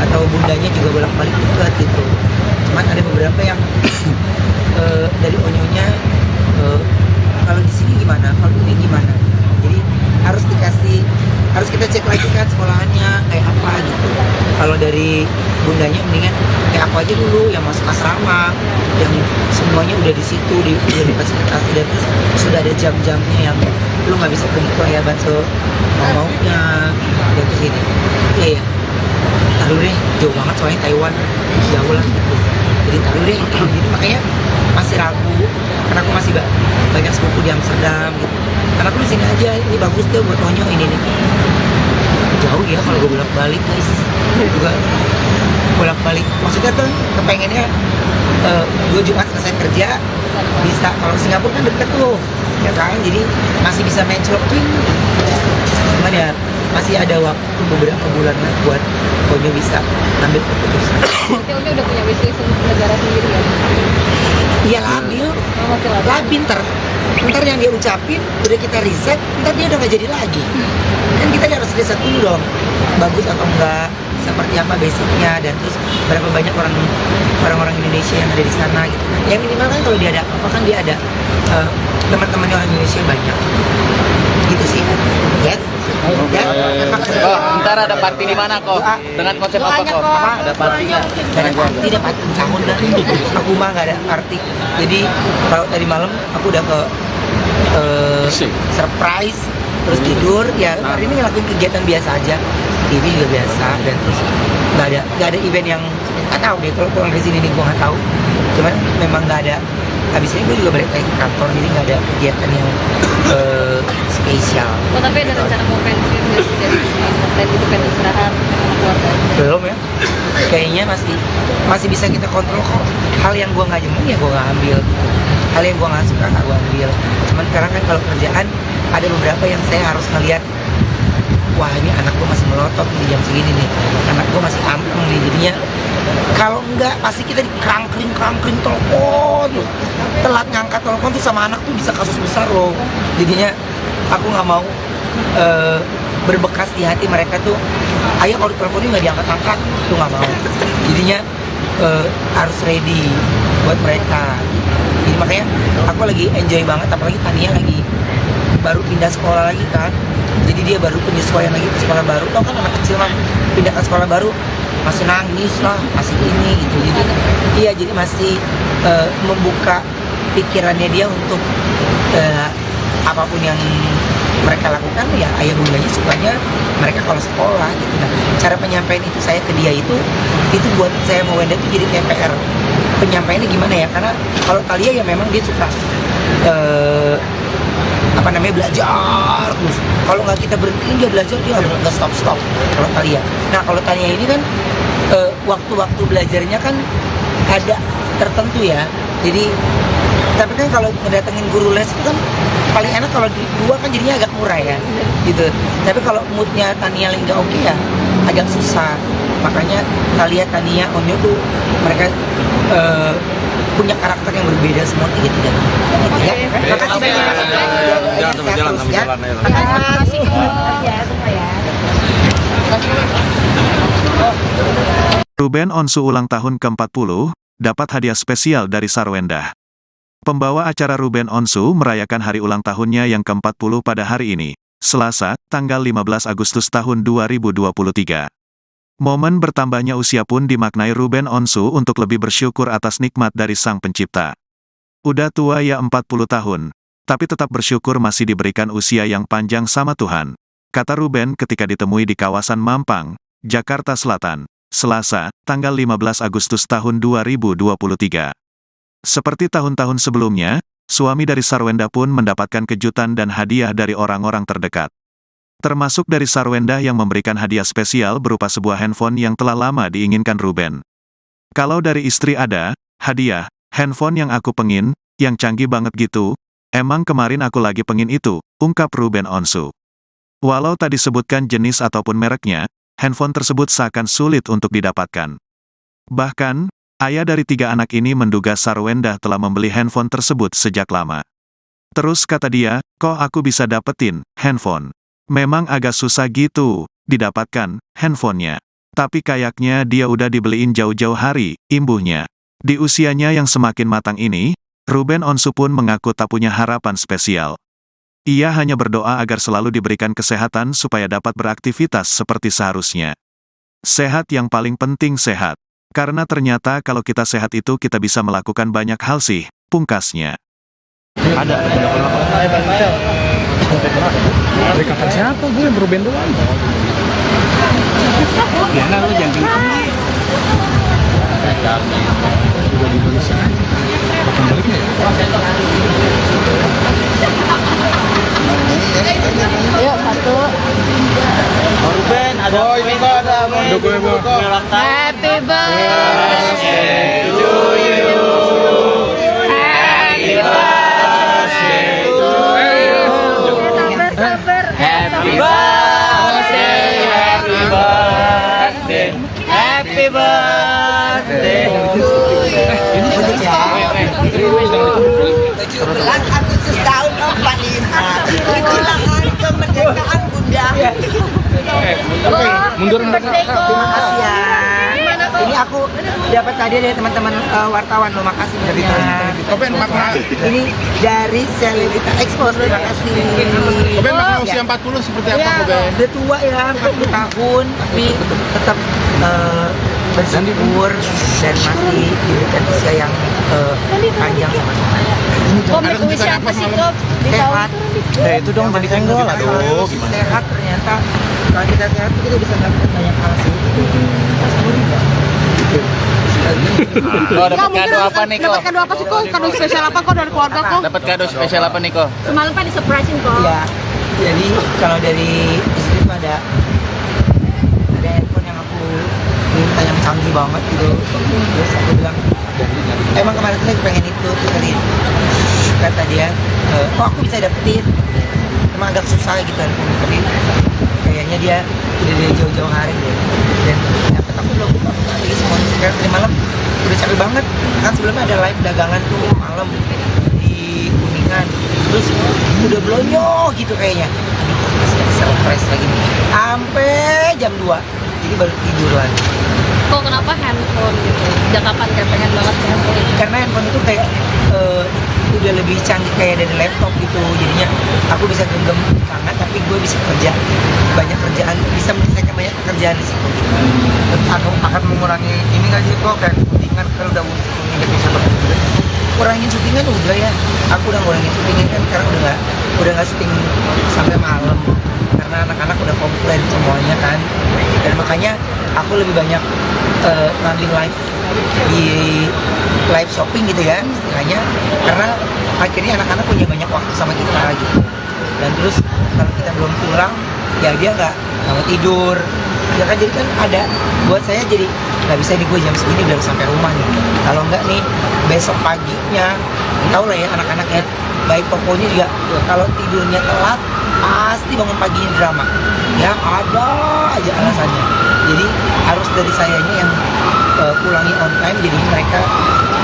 atau bundanya juga bolak-balik deket gitu. Cuman ada beberapa yang dari Onyonya kalau di sini gimana, kalau ini gimana. Jadi harus kita cek lagi kan sekolahannya kayak apa gitu. Kalau dari bundanya mendingan kayak aku aja dulu yang masuk asrama, yang semuanya udah di situ, udah difasilitasi, dan terus sudah ada jam-jamnya yang lu nggak bisa pergi ke ya bakso maunya, dan terus gini. Iya, taruh deh, jauh banget soalnya Taiwan, jauh lah gitu. Jadi taruh deh, gitu. Makanya masih ragu, karena aku masih banyak sepupu di Amsterdam gitu. Karena aku di sini aja, ini bagus tuh buat Onyo ini nih. Jauh ya kalau gue bolak-balik guys, juga bolak-balik. Maksudnya tuh kepengennya gue Jumat selesai kerja bisa, kalau Singapura kan deket tuh, ya kan, jadi masih bisa main shopping. Cuman ya masih ada waktu beberapa bulan lah buat Onyo bisa ambil keputusan. Berarti Onyo udah punya wishlist untuk negara sendiri ya? Iya labil, Masih labil. labil ntar yang dia ucapin udah kita riset, ntar dia udah nggak jadi lagi. Kan kita harus riset dulu dong, bagus atau enggak, seperti apa basicnya, dan terus berapa banyak orang-orang Indonesia yang ada di sana gitu. Ya minimal kan kalau dia ada apa kan dia ada teman-temannya orang Indonesia banyak. Gitu sih. Yes. Ya. Ntar ada party di mana kok? Dengan konsep apa kok? Ada party nggak? Ada party, ada party tahun dah. Aku mah nggak ada party. Jadi kalau tadi malam aku udah ke surprise, terus tidur. Ya hari ini ngelakuin kegiatan biasa aja. TV juga biasa, dan terus nggak ada event yang nggak tahu deh. Kalau pulang dari sini nih gue nggak tahu. Cuman memang nggak ada. Habis ini gue juga balik lagi ke kantor, jadi nggak ada kegiatan yang spesial. Oh, tapi ada rencana mau pensiun nggak sih dari konten itu, pengen istirahat sama keluarga aja? Belum ya, kayaknya masih bisa kita kontrol kok. Hal yang gua nggak nyaman ya gua nggak ambil, hal yang gua nggak suka nggak gua ambil. Cuman sekarang kan kalau kerjaan ada beberapa yang saya harus ngeliat, wah ini anak gua masih melotot di jam segini nih, anak gua masih ampung nih, jadinya kalau enggak pasti kita dikerangkring telepon, telat ngangkat telepon tuh sama anak tuh bisa kasus besar loh. Jadinya aku nggak mau berbekas di hati mereka tuh, ayah kalau teleponnya nggak diangkat-angkat tuh nggak mau. Jadinya harus ready buat mereka gitu. Jadi makanya aku lagi enjoy banget, apalagi Tania lagi baru pindah sekolah lagi kan, jadi dia baru penyesuaian lagi ke sekolah baru. Tau kan anak kecil mah pindah ke sekolah baru masih nangis lah, masih ini gitu. Jadi iya, jadi masih membuka pikirannya dia untuk apapun yang mereka lakukan, ya ayah bundanya sukanya mereka kalau sekolah gitu. Nah, cara penyampaian itu saya ke dia itu buat saya mau Wenda itu jadi kayak PR. Penyampaiannya gimana ya? Karena kalau Talia ya memang dia suka belajar terus. Kalau nggak kita berhentiin dia belajar, dia nggak stop. Kalau Talia. Nah kalau Tania ini kan waktu-waktu belajarnya kan ada tertentu ya. Jadi tapi kan kalau ngedatengin guru les itu kan paling enak kalau dua kan jadinya agak murah ya gitu. Tapi kalau moodnya Tania lagi nggak oke ya agak susah. Makanya Talia, Tania, Onyo tuh mereka punya karakter yang berbeda semua tiga-tiga. Ya. Makasih banyak. Jalan terus ya. Makasih. Ruben Onsu ulang tahun ke-40, dapat hadiah spesial dari Sarwenda. Pembawa acara Ruben Onsu merayakan hari ulang tahunnya yang ke-40 pada hari ini, Selasa, tanggal 15 Agustus tahun 2023. Momen bertambahnya usia pun dimaknai Ruben Onsu untuk lebih bersyukur atas nikmat dari Sang Pencipta. Udah tua ya 40 tahun, tapi tetap bersyukur masih diberikan usia yang panjang sama Tuhan, kata Ruben ketika ditemui di kawasan Mampang, Jakarta Selatan, Selasa, tanggal 15 Agustus tahun 2023. Seperti tahun-tahun sebelumnya, suami dari Sarwenda pun mendapatkan kejutan dan hadiah dari orang-orang terdekat. Termasuk dari Sarwenda yang memberikan hadiah spesial berupa sebuah handphone yang telah lama diinginkan Ruben. Kalau dari istri ada, hadiah, handphone yang aku pengin, yang canggih banget gitu, emang kemarin aku lagi pengin itu, ungkap Ruben Onsu. Walau tak disebutkan jenis ataupun mereknya, handphone tersebut seakan sulit untuk didapatkan. Bahkan, Ayah dari 3 anak ini menduga Sarwenda telah membeli handphone tersebut sejak lama. Terus kata dia, kok aku bisa dapetin handphone? Memang agak susah gitu didapatkan handphonenya. Tapi kayaknya dia udah dibeliin jauh-jauh hari, imbuhnya. Di usianya yang semakin matang ini, Ruben Onsu pun mengaku tak punya harapan spesial. Ia hanya berdoa agar selalu diberikan kesehatan supaya dapat beraktivitas seperti seharusnya. Sehat yang paling penting sehat. Karena ternyata kalau kita sehat itu kita bisa melakukan banyak hal sih, pungkasnya. Dari kapan siapa gue Ruben doang? Ya nah lu jangan kenceng. Udah di Indonesia aja. Kapan baliknya ya? Ayo, 1. Ruben ada ini kok ada Happy birthday to you. Happy birthday to you. Sabar. Happy birthday, happy birthday, happy birthday. Ini betul ya. 17 Agustus tahun 45. Itulah hari kemerdekaan Bunda. Mundur Terima kasih ya. Ini aku dapat hadiah dari teman-teman wartawan loh, makasih banyak. Ruben makna Ini dari Selebrita Expo, terima kasih. Ruben makna usia Ya. 40 seperti apa Ya, Ruben? udah tua ya, 40 tahun, tapi tetap bersyukur dan masih diberikan usia yang panjang sama Tuhan. Kok mikuisi apa sih, Kok? Di tahun Sehat. Ya itu dong jadi senggol aduh gimana? Sehat ternyata. Kalau kita sehat kita bisa melakukan banyak hal sih. Kok dapat kado apa nih kok? Dapat kado apa sih kok? Kado spesial apa kok dari keluarga kok? Dapat kado spesial apa nih kok? Semalam kan di-surprisein kok. Iya. Jadi kalau dari istri tuh ada handphone yang aku minta yang canggih banget gitu. Terus aku bilang, emang kemarin tuh lagi pengen itu tuh tadi. Kata dia, oh aku bisa dapetin. Emang agak susah gitu handphone, tapi kayaknya dia udah dari jauh-jauh hari deh. Dan dapet aku belum lagi semuanya sekarang tadi malam udah capek banget. Kan sebelumnya ada live dagangan tuh malam di Kuningan. Terus udah blonyo gitu kayaknya. Aduh, masih ada surprise lagi nih. Sampai jam 2. Jadi baru tidur lagi. Kok kenapa handphone gitu? Sejak kapan kayak pengen banget handphone? Karena handphone itu kayak udah lebih canggih kayak dari laptop gitu. Jadinya aku bisa genggam tangan tapi gue bisa kerja banyak kerjaan, bisa menyelesaikan banyak pekerjaan di situ. Akan mengurangi ini nggak sih kok kayak kepentingan kalau udah nggak bisa bekerja. Kurangin syutingan udah ya. Aku udah ngurangin syutingan kan sekarang udah nggak syuting sampai malam karena anak-anak udah komplain semuanya kan. Dan makanya aku lebih banyak ngambil live di live shopping gitu ya istilahnya, karena akhirnya anak-anak punya banyak waktu sama kita gitu. Dan terus kalau kita belum pulang ya dia nggak mau tidur ya kan, jadi kan ada buat saya jadi nggak bisa nih gue jam segini udah sampai rumah nih, kalau nggak nih besok paginya tau lah ya anak-anaknya baik pokoknya juga kalau tidurnya telat pasti bangun paginya drama ya, ada aja alasannya. Jadi harus dari sayanya yang pulangi on time, jadi mereka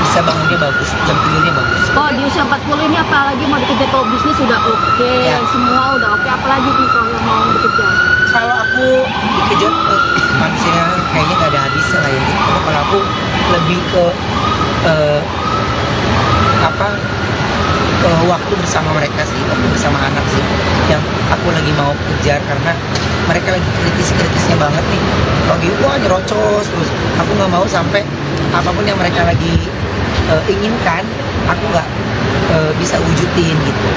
bisa bangunnya bagus, jam tidurnya bagus. Oh, di usia 40 ini apalagi mau dikejar kalau bisnis sudah oke, Ya. semua udah oke, apalagi nih kalau yang mau dikejar? Kalau aku dikejar manusia kayaknya nggak ada habisnya lah ya gitu. Kalau aku lebih ke waktu bersama mereka sih, waktu bersama anak sih yang aku lagi mau kejar, karena mereka lagi kritis-kritisnya banget nih. Lagi wah nyerocos terus, aku nggak mau sampai apapun yang mereka lagi inginkan aku nggak bisa wujudin gitu.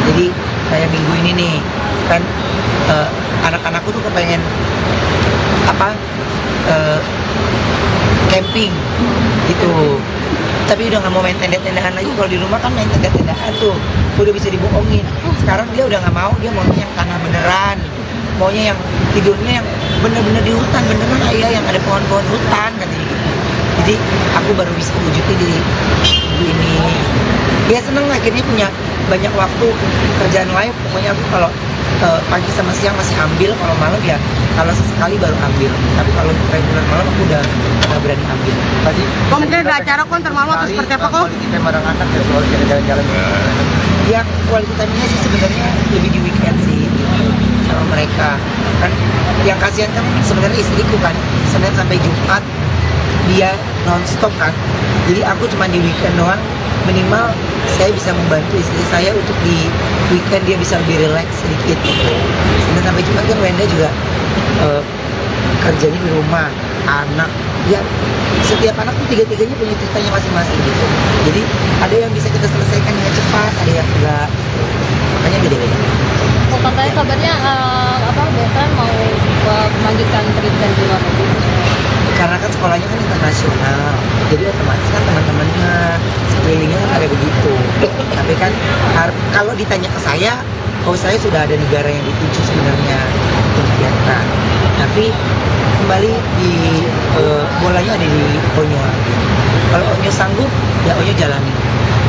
Jadi kayak minggu ini nih kan anak-anakku tuh kepengen camping gitu, tapi udah nggak mau main tenda-tendaan lagi. Kalau di rumah kan main tenda-tendaan tuh udah bisa dibohongin. Sekarang dia udah nggak mau, dia maunya yang tanah beneran, maunya yang tidurnya yang bener-bener di hutan beneran, ayah yang ada pohon-pohon hutan katanya gitu. Jadi aku baru bisa wujudin di ini. Dia seneng akhirnya punya banyak waktu kerjaan live. Pokoknya aku kalau pagi sama siang masih ambil, kalau malam ya kalau sesekali baru ambil. Tapi kalau reguler malam aku udah nggak berani ambil. Tadi Kok mungkin ada acara kon termalu atau seperti apa kok? Quality time bareng anak ya, soal jalan-jalan. Ya quality time-nya sih sebenarnya lebih di weekend sih gitu, sama mereka. Kan yang kasihan kan sebenarnya istriku kan, Senin sampai Jumat dia non-stop kan. Jadi aku cuma di weekend doang, minimal saya bisa membantu istri saya untuk di weekend dia bisa lebih relax sedikit gitu. Senin sampai Jumat kan Wenda juga kerjanya di rumah, anak ya, setiap anak tuh tiga-tiganya punya ceritanya masing-masing gitu. Jadi ada yang bisa kita selesaikan dengan cepat, ada yang enggak, makanya beda-beda. Oh, katanya kabarnya Betran mau melanjutkan pendidikan di luar negeri. Karena kan sekolahnya kan internasional, jadi otomatis kan teman-temannya sekelilingnya kan ada begitu. Tapi kan kalau ditanya ke saya, oh saya sudah ada negara yang dituju sebenarnya untuk kegiatan. Tapi kembali di bolanya ada di Onyo lagi. Kalau Onyo sanggup, ya Onyo jalani.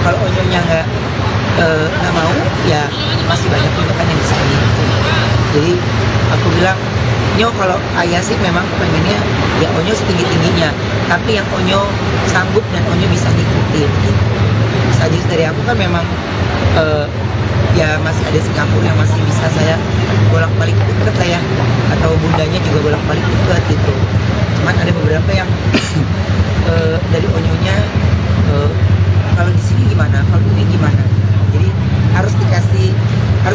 Kalau Onyonya nggak mau, ya masih banyak juga kan yang bisa gitu. Jadi aku bilang, Nyo kalau ayah sih memang pengennya ya Onyo setinggi-tingginya, tapi yang Onyo sanggup dan Onyo bisa ngikutin gitu. Sadis dari aku kan memang ya masih ada Singapura yang masih bisa saya bolak-balik deket lah ya, atau bundanya juga bolak-balik deket gitu. Cuman ada beberapa yang dari Onyonya kalau di sini gimana, kalau ini gimana. Jadi harus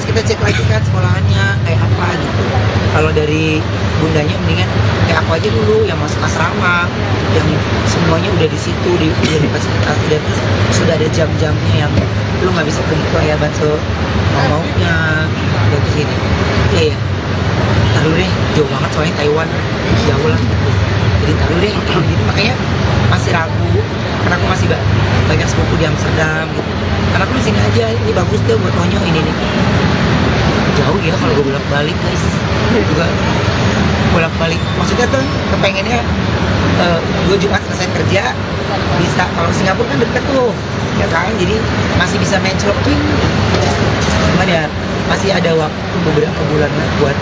kita cek lagi kan sekolahannya kayak apa gitu. Kalau dari bundanya mendingan kayak aku aja dulu yang masuk asrama, yang semuanya udah di situ, udah difasilitasi, dan terus sudah ada jam-jamnya yang lu nggak bisa pergi ke layar banso maunya dan terus gini. Iya, taruh deh, jauh banget soalnya Taiwan jauh lah gitu. Jadi taruh deh gitu. Makanya masih ragu, karena aku masih banyak sepupu di Amsterdam gitu. Karena aku di sini aja, ini bagus tuh buat Onyo ini nih. Jauh ya kalau gue bolak-balik guys, juga bolak-balik. Maksudnya tuh kepengennya gue Jumat selesai kerja bisa, kalau Singapura kan deket tuh ya kan, jadi masih bisa menclokin. Cuman ya masih ada waktu beberapa bulan lah buat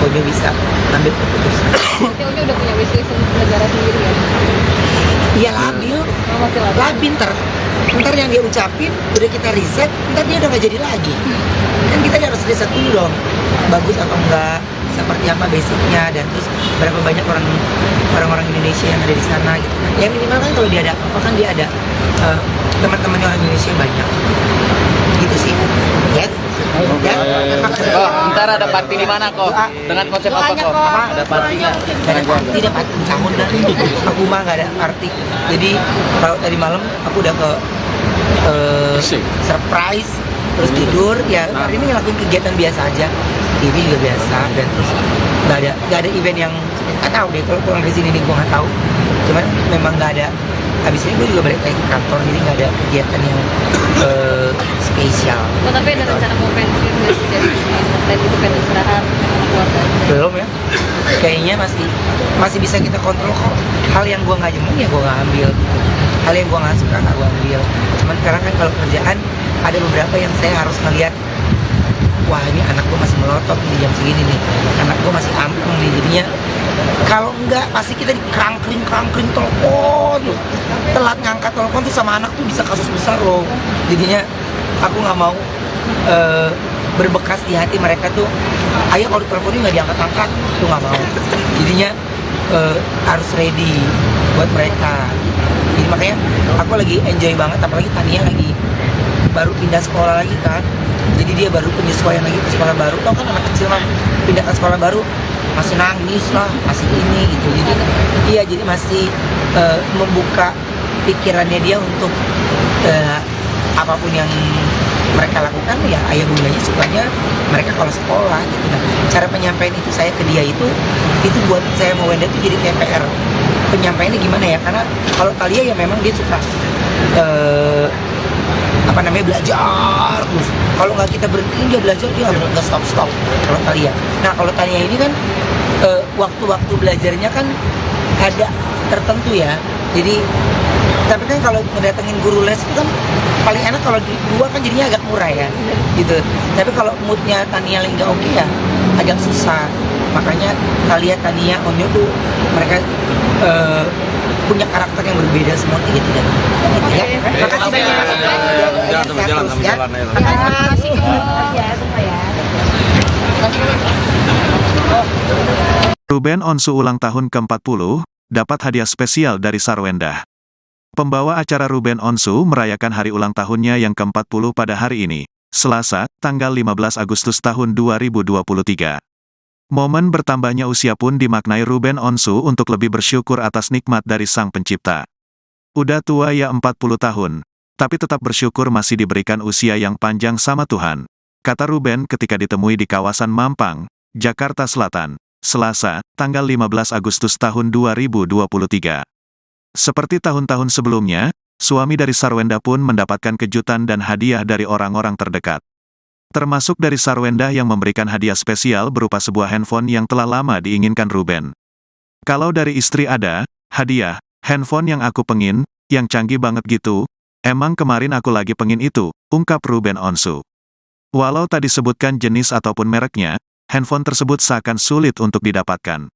Onyo bisa ambil keputusan. Berarti Onyo udah punya wishlist untuk negara sendiri ya? Iya labil, Oh, masih labil. labil ntar yang dia ucapin udah kita riset, ntar dia udah nggak jadi lagi. Kan kita harus riset dulu dong, bagus atau enggak, seperti apa basicnya, dan terus berapa banyak orang-orang Indonesia yang ada di sana gitu. Ya minimal kan kalau dia ada apa kan dia ada teman-temannya orang Indonesia banyak gitu sih. Yes. Ya, makasih. Oh, ntar ada party di mana kok? Dengan konsep apa kok? Ada party nggak? Gak ada party, ada party tahun dah. Aku mah gak ada party. Jadi kalau tadi malam aku udah ke surprise, terus tidur. Ya hari ini ngelakuin kegiatan biasa aja. TV juga biasa, dan terus gak ada event yang nggak tahu deh. Kalau pulang dari sini nih gue nggak tahu. Cuman memang nggak ada. Habis ini gue juga balik lagi ke kantor, jadi nggak ada kegiatan yang spesial. Oh, tapi ada rencana mau pensiun nggak sih dari selain itu pengen istirahat sama keluarga? Belum ya, kayaknya masih bisa kita kontrol kok. Hal yang gua nggak nyaman ya gua nggak ambil gitu. Hal yang gua nggak suka nggak gua ambil. Cuman sekarang kan kalau kerjaan ada beberapa yang saya harus ngeliat, wah ini anak gua masih melotot di jam segini nih, anak gua masih ampung nih, jadinya kalau enggak pasti kita dikerangkring telepon, telat ngangkat telepon tuh sama anak tuh bisa kasus besar loh. Jadinya aku nggak mau berbekas di hati mereka tuh, ayah kalau teleponnya nggak diangkat-angkat tuh nggak mau. Jadinya harus ready buat mereka gitu. Jadi makanya aku lagi enjoy banget, apalagi Tania lagi baru pindah sekolah lagi kan, jadi dia baru penyesuaian lagi ke sekolah baru. Tau kan anak kecil mah pindah ke sekolah baru masih nangis lah, masih ini gitu. Jadi iya, jadi masih membuka pikirannya dia untuk apapun yang mereka lakukan, ya ayah bundanya sukanya mereka kalau sekolah gitu. Nah, cara penyampaian itu saya ke dia itu buat saya mau Wenda itu jadi kayak PR. Penyampaiannya gimana ya? Karena kalau Talia ya memang dia suka belajar terus. Kalau nggak kita berhentiin dia belajar, dia nggak stop. Kalau Talia. Nah kalau Talia ini kan waktu-waktu belajarnya kan ada tertentu ya. Jadi Tapi kan kalau ngedatengin guru les itu kan paling enak kalau dua kan jadinya agak murah ya gitu. Tapi kalau moodnya Tania lagi nggak oke ya agak susah. Makanya kalian Tania Onyo tuh mereka punya karakter yang berbeda semua gitu kan. Gitu ya. Makasih banyak. Jalan Terus ya. Makasih ya semua ya. Ruben Onsu ulang tahun ke-40, dapat hadiah spesial dari Sarwenda. Pembawa acara Ruben Onsu merayakan hari ulang tahunnya yang ke-40 pada hari ini, Selasa, tanggal 15 Agustus tahun 2023. Momen bertambahnya usia pun dimaknai Ruben Onsu untuk lebih bersyukur atas nikmat dari Sang Pencipta. Udah tua ya 40 tahun, tapi tetap bersyukur masih diberikan usia yang panjang sama Tuhan, kata Ruben ketika ditemui di kawasan Mampang, Jakarta Selatan, Selasa, tanggal 15 Agustus tahun 2023. Seperti tahun-tahun sebelumnya, suami dari Sarwenda pun mendapatkan kejutan dan hadiah dari orang-orang terdekat. Termasuk dari Sarwenda yang memberikan hadiah spesial berupa sebuah handphone yang telah lama diinginkan Ruben. Kalau dari istri ada, hadiah, handphone yang aku pengin, yang canggih banget gitu, emang kemarin aku lagi pengin itu, ungkap Ruben Onsu. Walau tak disebutkan jenis ataupun mereknya, handphone tersebut seakan sulit untuk didapatkan.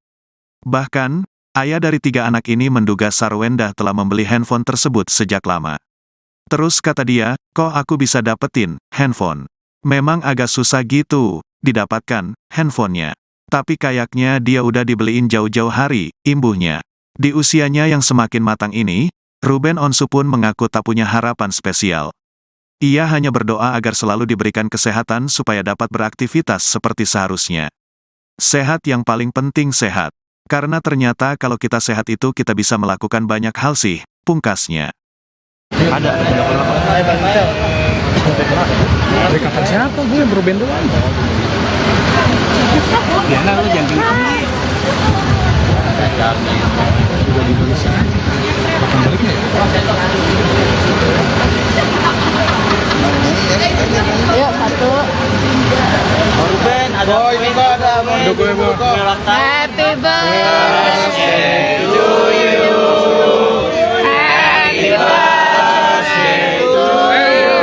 Bahkan, ayah dari 3 anak ini menduga Sarwenda telah membeli handphone tersebut sejak lama. Terus kata dia, kok aku bisa dapetin handphone? Memang agak susah gitu, didapatkan handphonenya. Tapi kayaknya dia udah dibeliin jauh-jauh hari, imbuhnya. Di usianya yang semakin matang ini, Ruben Onsu pun mengaku tak punya harapan spesial. Ia hanya berdoa agar selalu diberikan kesehatan supaya dapat beraktivitas seperti seharusnya. Sehat yang paling penting sehat. Karena ternyata kalau kita sehat itu kita bisa melakukan banyak hal sih, pungkasnya. Dari kapan siapa gue berband doang? Ya nah lu jangan gitu. Udah di Indonesia. Kapan baliknya ya? Ayo, satu. Ruben ada ini kok ada Happy birthday to you. Happy birthday to you.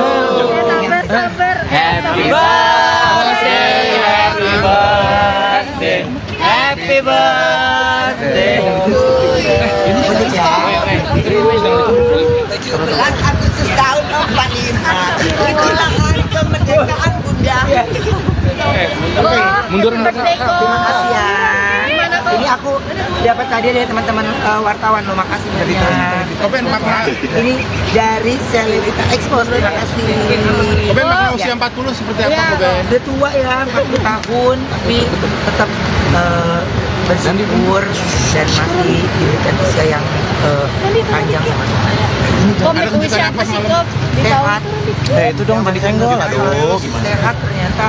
Happy birthday, happy birthday, happy birthday. Ini ya. 17 Agustus tahun 45. Itulah hari kemerdekaan Bunda. Mundur Terima kasih ya. Ini aku dapat hadiah dari teman-teman wartawan loh, makasih banyak. Kopen makna. Ini dari Selebrita Expo, terima kasih. Kopen makna usia 40 seperti apa Ya, Kopen? udah tua ya, 40 tahun, tapi tetap bersyukur dan masih diberikan usia yang panjang sama Tuhan. Komik usia apa sih, Kop? Di tahun Sehat. Itu dong jadi senggol. Aduh, gimana? Sehat ternyata.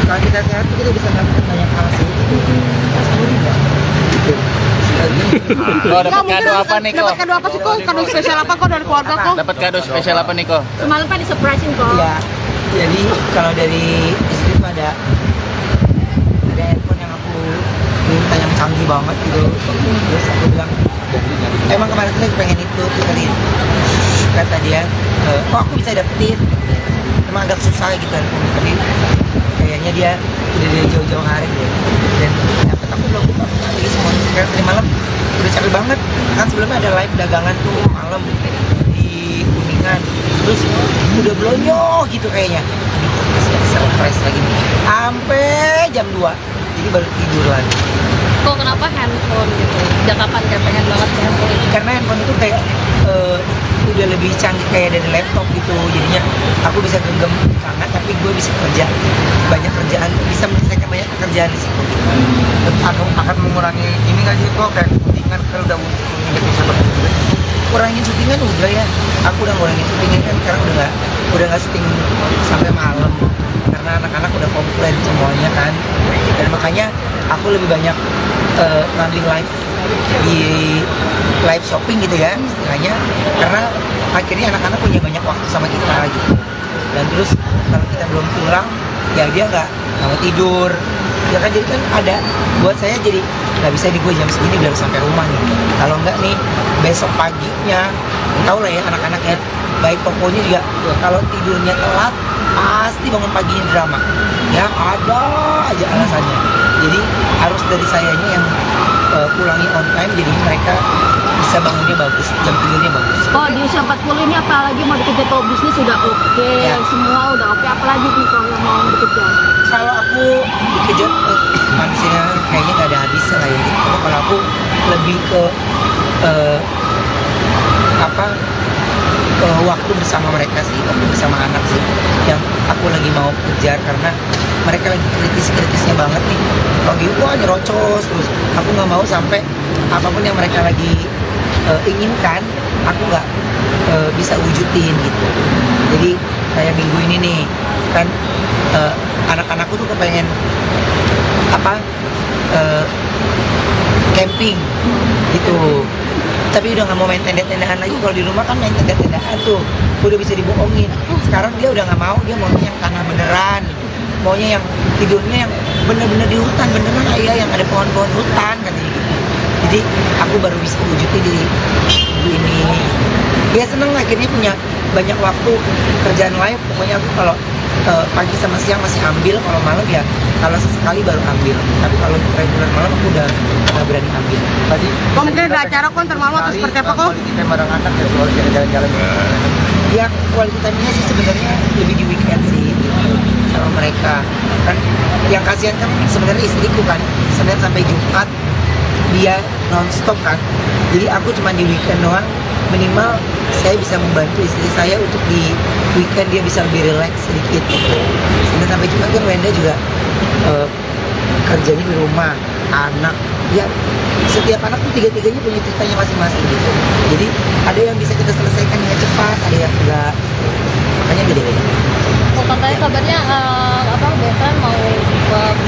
Kalau kita sehat tuh kita bisa melakukan banyak hal sih. Kok dapat kado apa nih kok? Dapat kado apa sih kok? Kado spesial apa kok dari keluarga kok? Dapat kado spesial apa nih kok? Semalam kan disurprisein kok. Iya. Jadi kalau dari istri tuh ada handphone yang aku minta yang canggih banget gitu. Terus aku bilang, emang kemarin tuh pengen itu tuh tadi. Kata dia, kok aku bisa dapetin? Emang agak susah gitu kan, tapi kayaknya dia udah dari jauh-jauh hari deh. Dan dapet aku belum lagi semuanya sekarang tadi malam udah capek banget. Kan sebelumnya ada live dagangan tuh malam di Kuningan. Terus udah blonyo gitu kayaknya. Masih ada surprise lagi nih. Sampai jam 2. Jadi baru tidur lagi. Kok kenapa handphone gitu? Udah kapan kayak pengen banget handphone? Karena handphone itu kayak udah lebih canggih kayak dari laptop gitu, jadinya aku bisa genggam tangan tapi gue bisa kerja banyak kerjaan, bisa menyelesaikan banyak pekerjaan di situ. Aku akan mengurangi ini nggak sih kok kayak syutingan kalau udah nggak bisa bekerja. Kurangin syutingan udah ya, aku udah ngurangin syutingan kan sekarang udah nggak syuting sampai malam karena anak-anak udah komplain semuanya kan, dan makanya aku lebih banyak ngambil live di live shopping gitu ya istilahnya, karena akhirnya anak-anak punya banyak waktu sama kita gitu. Dan terus kalau kita belum pulang ya dia nggak mau tidur, ya kan, jadi kan ada buat saya, jadi nggak bisa nih gue jam segini udah harus sampai rumah nih, kalau enggak nih besok paginya tau lah ya anak-anaknya, baik pokoknya juga kalau tidurnya telat pasti bangun paginya drama ya, ada aja alasannya. Jadi harus dari sayanya yang pulangnya on time, jadi mereka bisa bangunnya bagus, jam tidurnya bagus. Oh, di usia 40 ini apalagi mau dikejar kalau bisnis sudah oke, Ya. semua udah oke, apalagi nih kalau yang mau dikejar? Kalau aku dikejar manusia kayaknya nggak ada habisnya lah ya gitu. Kalau aku lebih ke waktu bersama mereka sih, waktu bersama anak sih yang aku lagi mau kejar, karena mereka lagi kritis-kritisnya banget nih, lagi wah nyerocos terus. Aku nggak mau sampai apapun yang mereka lagi inginkan aku nggak bisa wujudin gitu. Jadi kayak minggu ini nih kan anak-anakku tuh kepengen camping gitu, tapi udah nggak mau main tenda-tendaan lagi. Kalau di rumah kan main tenda-tendaan tuh udah bisa dibohongin. Sekarang dia udah nggak mau, dia maunya yang tanah beneran, maunya yang tidurnya yang bener-bener di hutan beneran, ayah yang ada pohon-pohon hutan katanya gitu. Jadi aku baru bisa wujudin di minggu ini. Ya seneng akhirnya punya banyak waktu, kerjaan lain pokoknya aku kalau pagi sama siang masih ambil, kalau malam ya kalau sesekali baru ambil, tapi kalau reguler malam aku udah nggak berani ambil. Tadi Kok mungkin ada acara konter malam atau seperti apa kok? Quality time bareng anak ya, kalau jalan-jalan. Ya quality time-nya sih sebenarnya lebih di weekend sih gitu, sama mereka kan. Yang kasihan kan sebenarnya istriku kan, Senin sampai Jumat dia nonstop kan, jadi aku cuma di weekend doang. Minimal saya bisa membantu istri saya untuk di weekend dia bisa lebih relax sedikit gitu. Senin sampai Jumat kan Wenda juga kerjanya di rumah, anak ya, setiap anak tuh tiga-tiganya punya ceritanya masing-masing gitu. Jadi ada yang bisa kita selesaikan dengan cepat, ada yang enggak, makanya beda-beda. Oh, katanya kabarnya Bevan mau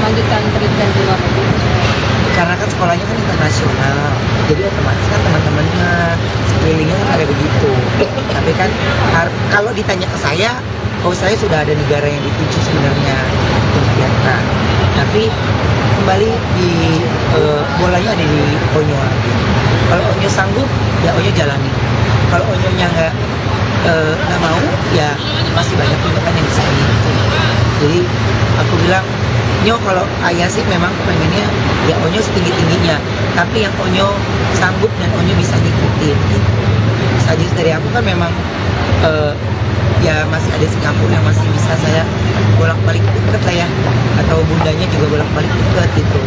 melanjutkan pendidikan di luar negeri. Karena kan sekolahnya kan internasional, jadi otomatis kan teman-temannya sekelilingnya kan ada begitu. Tapi kan kalau ditanya ke saya, oh saya sudah ada negara yang dituju sebenarnya untuk kegiatan. Tapi kembali di bolanya ada di Onyo lagi. Kalau Onyo sanggup, ya Onyo jalani. Kalau Onyonya nggak mau, ya masih banyak juga kan yang bisa gitu. Jadi aku bilang, Nyo kalau ayah sih memang pengennya ya Onyo setinggi-tingginya, tapi yang Onyo sanggup dan Onyo bisa ngikutin gitu. Saja dari aku kan memang ya masih ada Singapura yang masih bisa saya bolak-balik deket lah ya, atau bundanya juga bolak-balik deket gitu.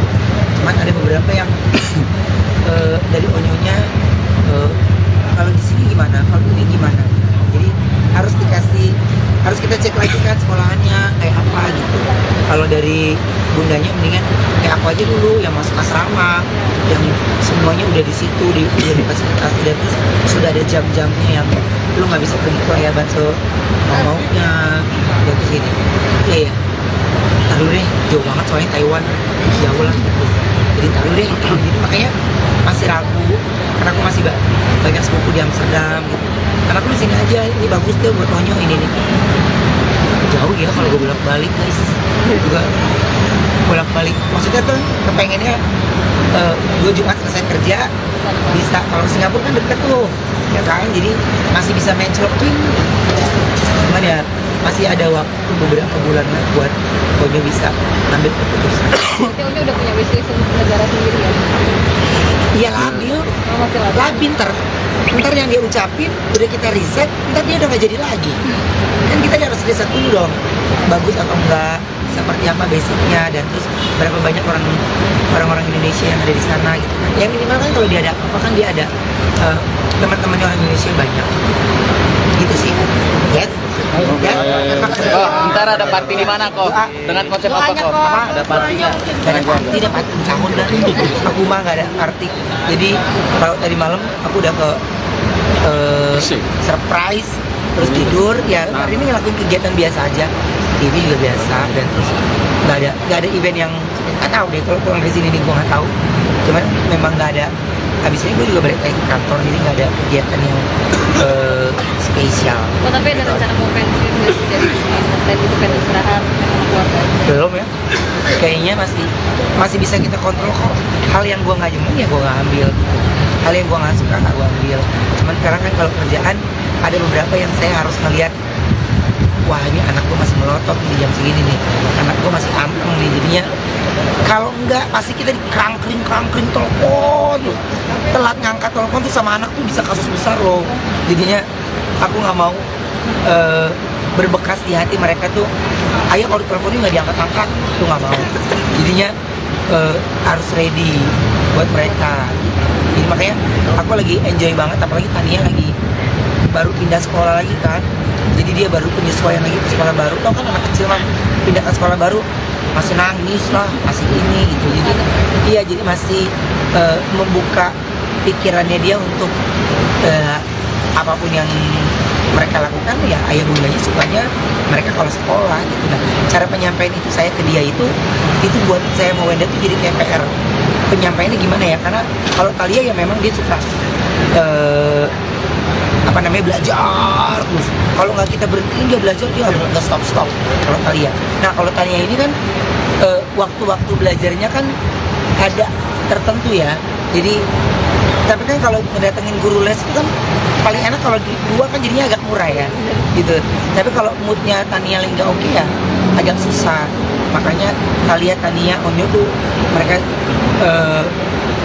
Cuman ada beberapa yang dari Onyonya kalau di sini gimana, kalau ini gimana. Jadi harus kita cek lagi kan sekolahannya kayak apa gitu. Kalau dari bundanya mendingan kayak aku aja dulu yang masuk asrama, yang semuanya udah di situ, udah difasilitasi, dan terus sudah ada jam-jamnya yang lu nggak bisa pergi ke layar bakso maunya dan terus gini. Iya, tahu deh, jauh banget soalnya Taiwan jauh lah gitu. Jadi tahu deh gitu. Makanya masih ragu karena aku masih banyak sepupu di Amsterdam gitu. Karena aku di sini aja, ini bagus tuh buat Onyo ini nih. Jauh ya kalau gue bolak-balik guys, juga bolak-balik. Maksudnya tuh kepengennya gue Jumat selesai kerja bisa, kalau Singapura kan deket tuh ya kan, jadi masih bisa main shopping. Cuman ya masih ada waktu beberapa bulan lah buat Onyo bisa ambil keputusan. Berarti Onyo udah punya wishlist untuk negara sendiri ya? Iya labil, Oh, masih labil. labil ntar yang dia ucapin udah kita riset, ntar dia udah nggak jadi lagi. Kan kita harus riset dulu dong, bagus atau enggak, seperti apa basicnya, dan terus berapa banyak orang-orang Indonesia yang ada di sana gitu kan. Yang minimal kan kalau dia ada apa kan dia ada teman-temannya orang Indonesia banyak gitu sih. Yes. Ya, terima kasih. Oh, ntar ada party di mana kok? Dengan konsep apa kok? Ada party nggak? Ada party, ada party tahun dah. Aku mah nggak ada party. Jadi kalau tadi malam aku udah ke surprise, terus tidur. Ya hari ini ngelakuin kegiatan biasa aja. TV juga biasa, dan terus nggak ada event yang nggak tahu deh. Kalau pulang dari sini nih gue nggak tahu. Cuman memang nggak ada. Habis ini gue juga balik lagi ke kantor, jadi nggak ada kegiatan yang spesial. Oh, tapi ada rencana mau pensiun nggak sih dari atlet itu, pengen istirahat sama keluarga aja? Belum ya, kayaknya masih bisa kita kontrol kok. Hal yang gua nggak nyaman ya gua nggak ambil gitu. Hal yang gua nggak suka nggak gua ambil. Cuman sekarang kan kalau kerjaan ada beberapa yang saya harus ngeliat, wah ini anak gua masih melotot di jam segini nih, anak gua masih anteng nih, jadinya kalau enggak pasti kita dikrangkring telepon, telat ngangkat telepon tuh sama anak tuh bisa kasus besar loh. Jadinya aku nggak mau berbekas di hati mereka tuh, ayo kalau teleponnya nggak diangkat-angkat tuh nggak mau. Jadinya harus ready buat mereka gitu. Jadi makanya aku lagi enjoy banget, apalagi Tania lagi baru pindah sekolah lagi kan, jadi dia baru penyesuaian lagi ke sekolah baru. Tau kan anak kecil mah pindah ke sekolah baru masih nangis lah, masih ini gitu. Jadi iya, jadi masih membuka pikirannya dia untuk apapun yang mereka lakukan ya ayah bundanya sukanya mereka kalau sekolah gitu. Nah, cara penyampaian itu saya ke dia itu buat saya mau Wenda tuh jadi kayak PR. Penyampaiannya gimana ya? Karena kalau Talia ya memang dia suka belajar terus. Kalau nggak kita berhentiin dia belajar, dia nggak stop. Kalau Talia. Nah, kalau Tania ini kan waktu-waktu belajarnya kan ada tertentu ya. Jadi tapi kan kalau mendatengin guru les itu kan paling enak kalau dua kan jadinya agak murah ya gitu. Tapi kalau moodnya Tania lagi nggak oke ya agak susah. Makanya Talia, Tania, Onyo tuh mereka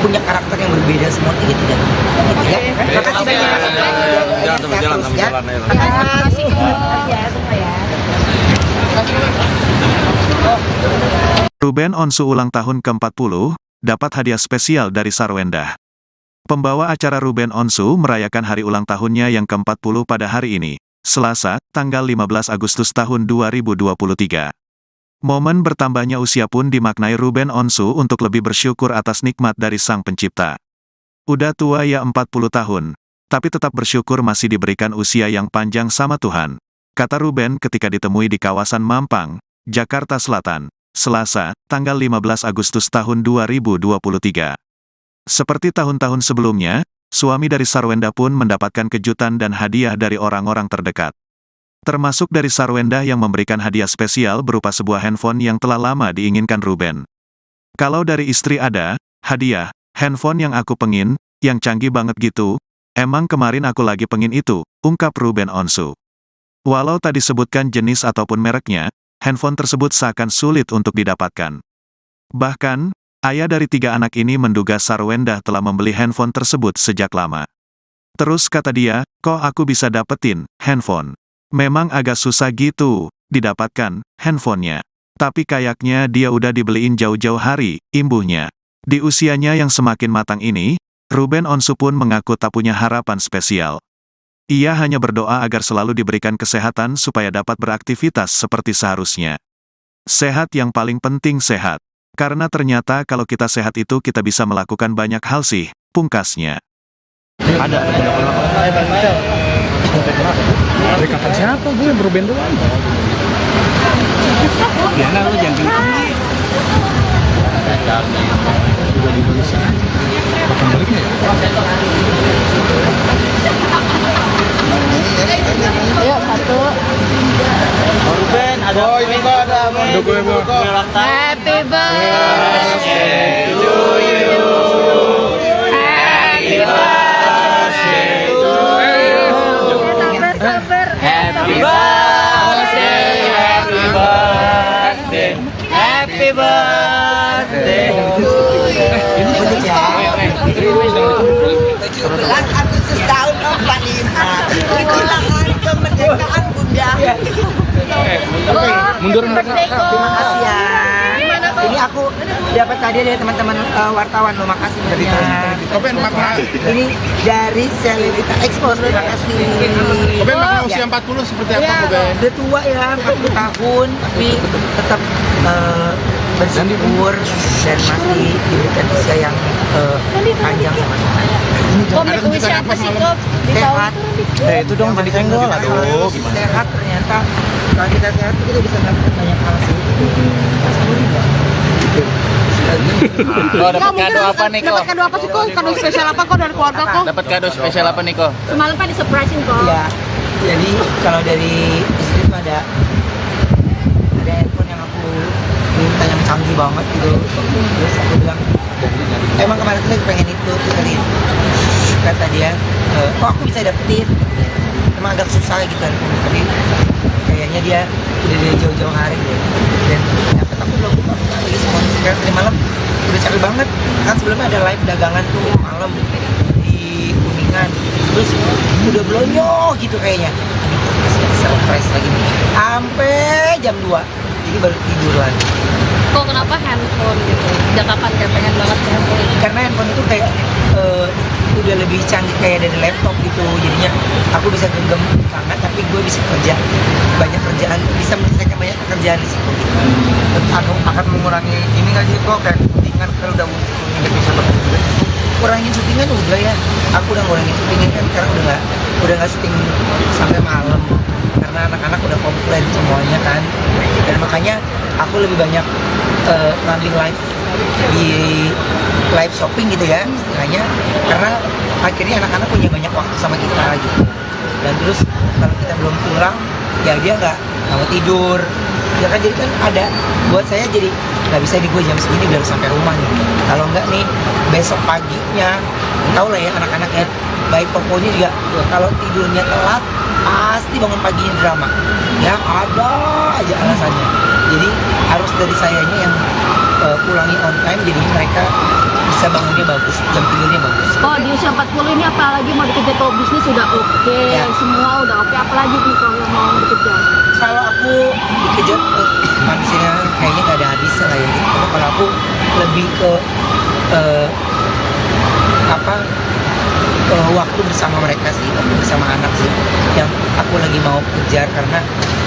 punya karakter yang berbeda semua gitu kan. Ya. Makasih banyak. Jalan Terus ya. Ruben Onsu ulang tahun ke-40, dapat hadiah spesial dari Sarwenda. Pembawa acara Ruben Onsu merayakan hari ulang tahunnya yang ke-40 pada hari ini, Selasa, tanggal 15 Agustus tahun 2023. Momen bertambahnya usia pun dimaknai Ruben Onsu untuk lebih bersyukur atas nikmat dari Sang Pencipta. Udah tua ya 40 tahun, tapi tetap bersyukur masih diberikan usia yang panjang sama Tuhan, kata Ruben ketika ditemui di kawasan Mampang, Jakarta Selatan, Selasa, tanggal 15 Agustus tahun 2023. Seperti tahun-tahun sebelumnya, suami dari Sarwenda pun mendapatkan kejutan dan hadiah dari orang-orang terdekat. Termasuk dari Sarwenda yang memberikan hadiah spesial berupa sebuah handphone yang telah lama diinginkan Ruben. Kalau dari istri ada, hadiah, handphone yang aku pengin, yang canggih banget gitu, emang kemarin aku lagi pengin itu, ungkap Ruben Onsu. Walau tak disebutkan jenis ataupun mereknya, handphone tersebut seakan sulit untuk didapatkan. Bahkan, ayah dari 3 anak ini menduga Sarwenda telah membeli handphone tersebut sejak lama. Terus kata dia, kok aku bisa dapetin handphone? Memang agak susah gitu, didapatkan handphonenya. Tapi kayaknya dia udah dibeliin jauh-jauh hari, imbuhnya. Di usianya yang semakin matang ini, Ruben Onsu pun mengaku tak punya harapan spesial. Ia hanya berdoa agar selalu diberikan kesehatan supaya dapat beraktivitas seperti seharusnya. Sehat yang paling penting sehat. Karena ternyata kalau kita sehat itu kita bisa melakukan banyak hal sih, pungkasnya. Dari kapan siapa gue Ruben doang? Ya nah lu jangan tinggi. Udah di Indonesia. Kapan baliknya ya? Ayo, satu. Ruben ada ini kok ada gue kok. Happy birthday to you. Happy birthday to you. Sabar. Happy birthday, happy birthday, happy birthday. Ini ya. 17 Agustus tahun 45. Itulah hari kemerdekaan Bunda. Mundur Terima kasih ya. Ini aku dapat hadiah dari teman-teman wartawan loh, makasih banyak. Ruben makna. Ini dari Selebrita Expose, terima kasih. Ruben makna usia 40 seperti apa Ruben? Udah tua ya, 40 tahun, tapi tetap bersyukur dan masih diberikan usia yang panjang sama Tuhan. Kok mau usia apa sih, Kok? Di Sehat. tahun Itu dong jadi senggol aduh gimana? Sehat ternyata. Kalau kita sehat kita bisa melakukan banyak hal sih. Oh, dapat kado apa nih kok? Dapat kado apa sih kok? Kado spesial apa kok dari keluarga kok? Dapat kado spesial apa nih kok? Semalam kan di surprisein kok. Iya. Jadi kalau dari istri tuh ada handphone yang aku minta yang canggih banget gitu. Terus aku bilang, emang kemarin tuh saya pengen itu tadi. Kata dia, kok aku bisa dapetin? Emang agak susah gitu kan, tapi kayaknya dia udah dari jauh-jauh hari deh. Dan dapat aku belum buka lagi semua. Sekarang tadi malam udah capek banget. Kan sebelumnya ada live dagangan tuh malam di Kuningan. Terus udah belonyo gitu kayaknya. Masih surprise lagi nih. Sampai jam 2. Jadi baru tidur lagi. Kok kenapa handphone gitu? Sejak kapan kayak pengen banget ke handphone? Karena handphone itu kayak udah lebih canggih kayak dari laptop gitu, jadinya aku bisa genggam tangan tapi gue bisa kerja banyak kerjaan, bisa menyelesaikan banyak pekerjaan di situ gitu. Akan mengurangi ini nggak sih kok kayak kepentingan kalau udah nggak bisa bekerja. Kurangin syutingan udah ya, aku udah ngurangin syutingan kan sekarang udah nggak syuting sampai malam karena anak-anak udah komplain semuanya kan, dan makanya aku lebih banyak ngambil live di live shopping gitu ya istilahnya, karena akhirnya anak-anak punya banyak waktu sama kita gitu. Dan terus kalau kita belum pulang ya dia nggak mau tidur ya kan, jadi kan ada buat saya jadi nggak bisa nih gue jam segini udah harus sampai rumah nih, kalau nggak nih besok paginya tau lah ya anak-anak ya, baik pokoknya juga kalau tidurnya telat pasti bangun paginya drama ya, ada aja alasannya. Jadi harus dari sayanya yang pulangi on time, jadi mereka bisa bangunnya bagus, jam tidurnya bagus. Oh, di usia 40 ini apalagi mau dikejar kalau bisnis sudah oke, Ya. semua udah oke, apalagi nih kalau yang mau dikejar? Kalau aku dikejar manusia kayaknya nggak ada habisnya lah ya gitu. Kalau aku lebih ke waktu bersama mereka sih, waktu bersama anak sih yang aku lagi mau kejar, karena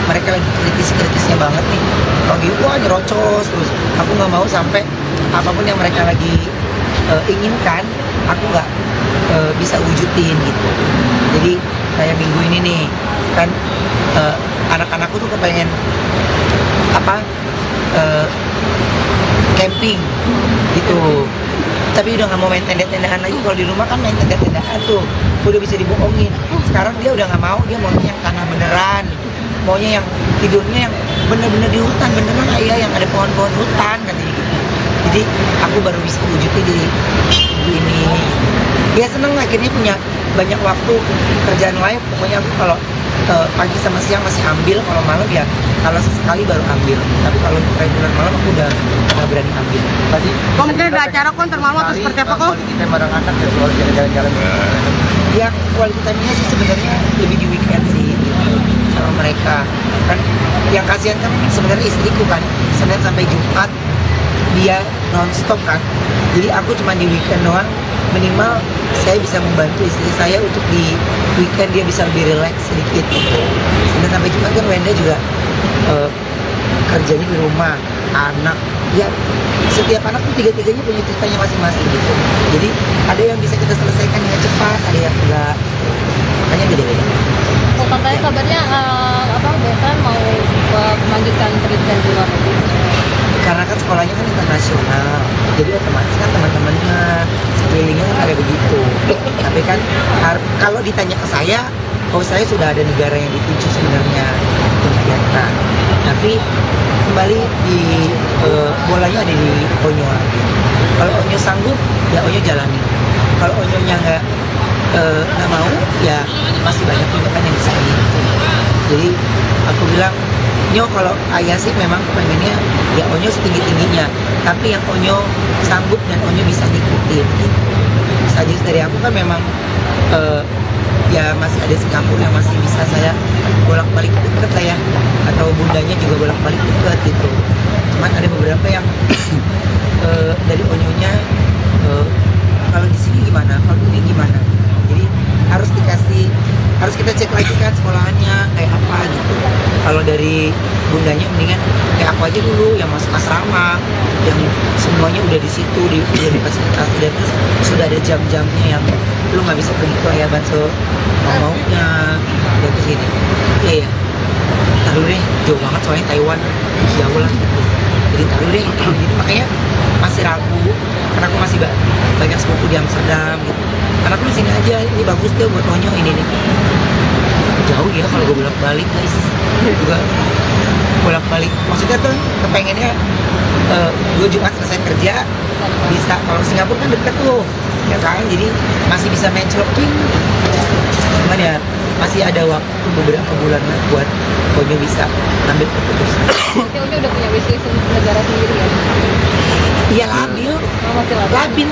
mereka lagi kritis-kritisnya banget nih. Kalau gitu wah nyerocos terus, aku nggak mau sampai apapun yang mereka lagi inginkan aku nggak bisa wujudin gitu. Jadi kayak minggu ini nih kan anak-anakku tuh kepengen camping gitu, tapi udah nggak mau main tenda-tendaan lagi. Kalau di rumah kan main tenda-tendaan tuh udah bisa dibohongin. Sekarang dia udah nggak mau, dia maunya yang tanah beneran, maunya yang tidurnya yang bener-bener di hutan beneran ayah, yang ada pohon-pohon hutan katanya gitu. Jadi aku baru bisa wujudin di ini. Ya seneng akhirnya punya banyak waktu kerjaan lain. Pokoknya aku kalau pagi sama siang masih ambil, kalau malam ya kalau sesekali baru ambil. Tapi kalau regular malam aku udah nggak berani ambil. Tadi Kok mungkin ada acara konter malam atau seperti apa kok? Kita bareng anak ya kalau jalan-jalan. Ya quality time-nya sih sebenarnya lebih di weekend sih gitu, sama mereka. Kan yang kasihan kan sebenarnya istriku kan, Senin sampai Jumat dia non-stop kan. Jadi aku cuma di weekend doang, minimal saya bisa membantu istri saya untuk di weekend dia bisa lebih relax sedikit gitu. Senin sampai Jumat kan Wenda juga kerjanya di rumah, anak ya, setiap anak tuh tiga-tiganya punya ceritanya masing-masing gitu. Jadi ada yang bisa kita selesaikan dengan cepat, ada yang enggak, makanya beda-beda. Oh, katanya kabarnya Betan mau melanjutkan pendidikan di luar negeri. Karena kan sekolahnya kan internasional, jadi otomatis kan teman-temannya sekelilingnya kan ada begitu. Tapi kan kalau ditanya ke saya, saya sudah ada negara yang dituju sebenarnya untuk kegiatan. Tapi kembali di bolanya ada di Onyo lagi. Kalau Onyo sanggup, ya Onyo jalani. Kalau Onyonya nggak mau, ya masih banyak juga kan yang bisa gitu. Jadi aku bilang, Nyo kalau ayah sih memang pengennya ya Onyo setinggi-tingginya, tapi yang Onyo sanggup dan Onyo bisa ngikutin gitu. Saja dari aku kan memang ya masih ada Singapura yang masih bisa saya bolak-balik deket lah ya, atau bundanya juga bolak-balik deket gitu. Cuman ada beberapa yang dari Onyonya kalau di sini gimana, kalau ini gimana. Jadi harus kita cek lagi kan sekolahannya kayak apa gitu. Kalau dari bundanya mendingan kayak aku aja dulu yang masuk asrama, yang semuanya udah di situ, udah difasilitasi, dan terus sudah ada jam-jamnya yang lu nggak bisa pergi ke ayah banso maunya dan terus gini. Iya, taruh deh, jauh banget soalnya Taiwan jauh lah gitu. Jadi taruh deh gitu. Makanya masih ragu karena aku masih banyak sepupu di Amsterdam gitu. Karena aku di sini aja, ini bagus deh buat Onyo ini nih. jauh ya kalau gue bolak-balik guys. Juga bolak-balik. Maksudnya tuh kepengennya gue Jumat selesai kerja bisa, kalau Singapura kan deket tuh ya kan, jadi masih bisa mencelokin. Cuman ya masih ada waktu beberapa bulan lah buat gue bisa ambil keputusan. Berarti Umi udah punya wishlist untuk negara sendiri ya? Iya labil, Oh, masih lama. labil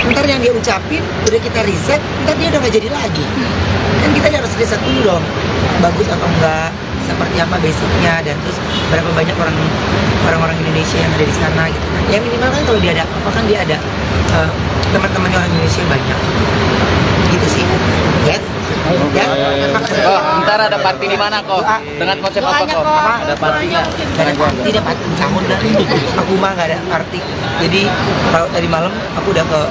ntar yang dia ucapin udah kita riset, ntar dia udah nggak jadi lagi. Kan kita harus riset dulu dong, bagus atau enggak, seperti apa basicnya, dan terus berapa banyak orang-orang Indonesia yang ada di sana gitu kan. Ya minimal kan kalau dia ada apa kan dia ada teman-temannya orang Indonesia banyak gitu sih. Yes. Ya. Ntar ada party di mana kok? Dengan konsep apa kok? Ada partinya. Gak ada party, ada party tahun dah. Aku mah gak ada party. Jadi kalau tadi malam aku udah ke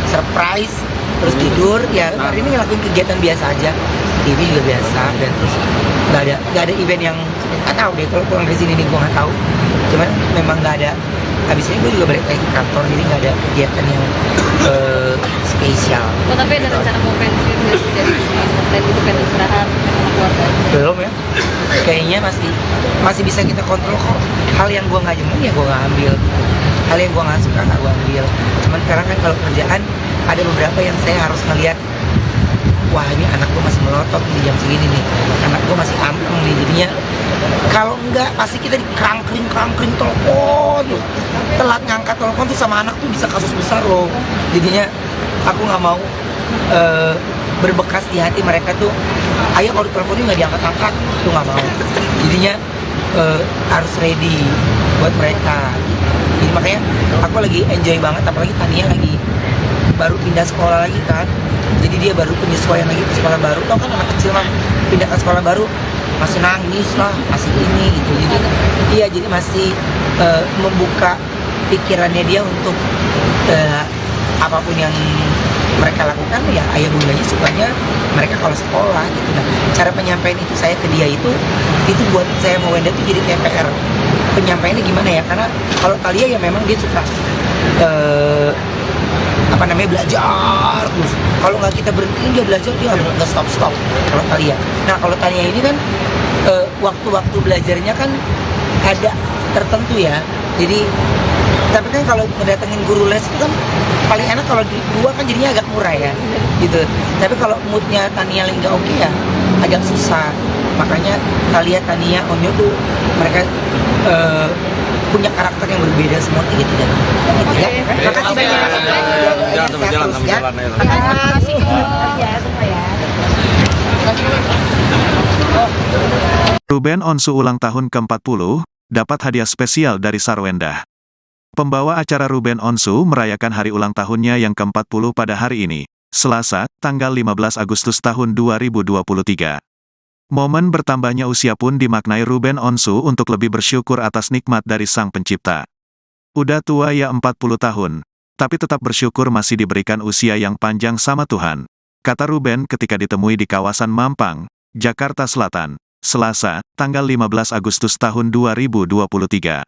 surprise, terus tidur. Ya hari ini ngelakuin kegiatan biasa aja. TV juga biasa, dan terus gak ada event yang nggak tahu deh kalau pulang dari sini nih gue nggak tahu. Cuman memang nggak ada. Habis ini gue juga balik lagi ke kantor, jadi nggak ada kegiatan yang spesial. Oh, tapi ada rencana mau pensiun nggak sih dari konten itu, pengen istirahat sama keluarga? Belum ya, kayaknya masih bisa kita kontrol kok. Hal yang gue nggak jemen ya gue nggak ambil, hal yang gue nggak suka nggak gue ambil. Cuman sekarang kan kalau kerjaan ada beberapa yang saya harus ngeliat, wah ini anak gue masih melotot di jam segini nih, anak gue masih anteng nih, jadinya kalau enggak pasti kita dikrangkring telepon, telat ngangkat telepon tuh sama anak tuh bisa kasus besar loh. Jadinya aku nggak mau berbekas di hati mereka tuh, ayah kalau diteleponin nggak diangkat-angkat, tuh nggak mau. Jadinya harus ready buat mereka gitu. Jadi makanya aku lagi enjoy banget, apalagi Tania lagi baru pindah sekolah lagi kan, jadi dia baru penyesuaian lagi ke sekolah baru. Tau kan anak kecil mah pindah ke sekolah baru masih nangis lah, masih ini gitu. Jadi iya, jadi masih membuka pikirannya dia untuk apapun yang mereka lakukan, ya ayah bundanya sukanya mereka kalau sekolah gitu. Nah, cara penyampaian itu saya ke dia itu buat saya mau Wenda itu jadi TPR. Penyampaiannya gimana ya? Karena kalau Talia ya memang dia suka belajar terus. Kalau nggak kita berhentiin dia belajar, dia nggak stop. Kalau Talia. Nah kalau Talia ini kan waktu-waktu belajarnya kan ada tertentu ya. Jadi tapi kan kalau mendatengin guru les itu kan paling enak kalau dua kan jadinya agak murah ya gitu. Tapi kalau moodnya Tania lagi nggak oke ya agak susah. Makanya Talia, Tania, Onyo tuh mereka punya karakter yang berbeda semua gitu ya. Makasih banyak. Jangan sampai jalan, sampai jalan. Kasih kerja supaya. Ruben Onsu ulang tahun ke-40, dapat hadiah spesial dari Sarwenda. Pembawa acara Ruben Onsu merayakan hari ulang tahunnya yang ke-40 pada hari ini, Selasa, tanggal 15 Agustus tahun 2023. Momen bertambahnya usia pun dimaknai Ruben Onsu untuk lebih bersyukur atas nikmat dari Sang Pencipta. Udah tua ya 40 tahun, tapi tetap bersyukur masih diberikan usia yang panjang sama Tuhan, kata Ruben ketika ditemui di kawasan Mampang, Jakarta Selatan, Selasa, tanggal 15 Agustus tahun 2023.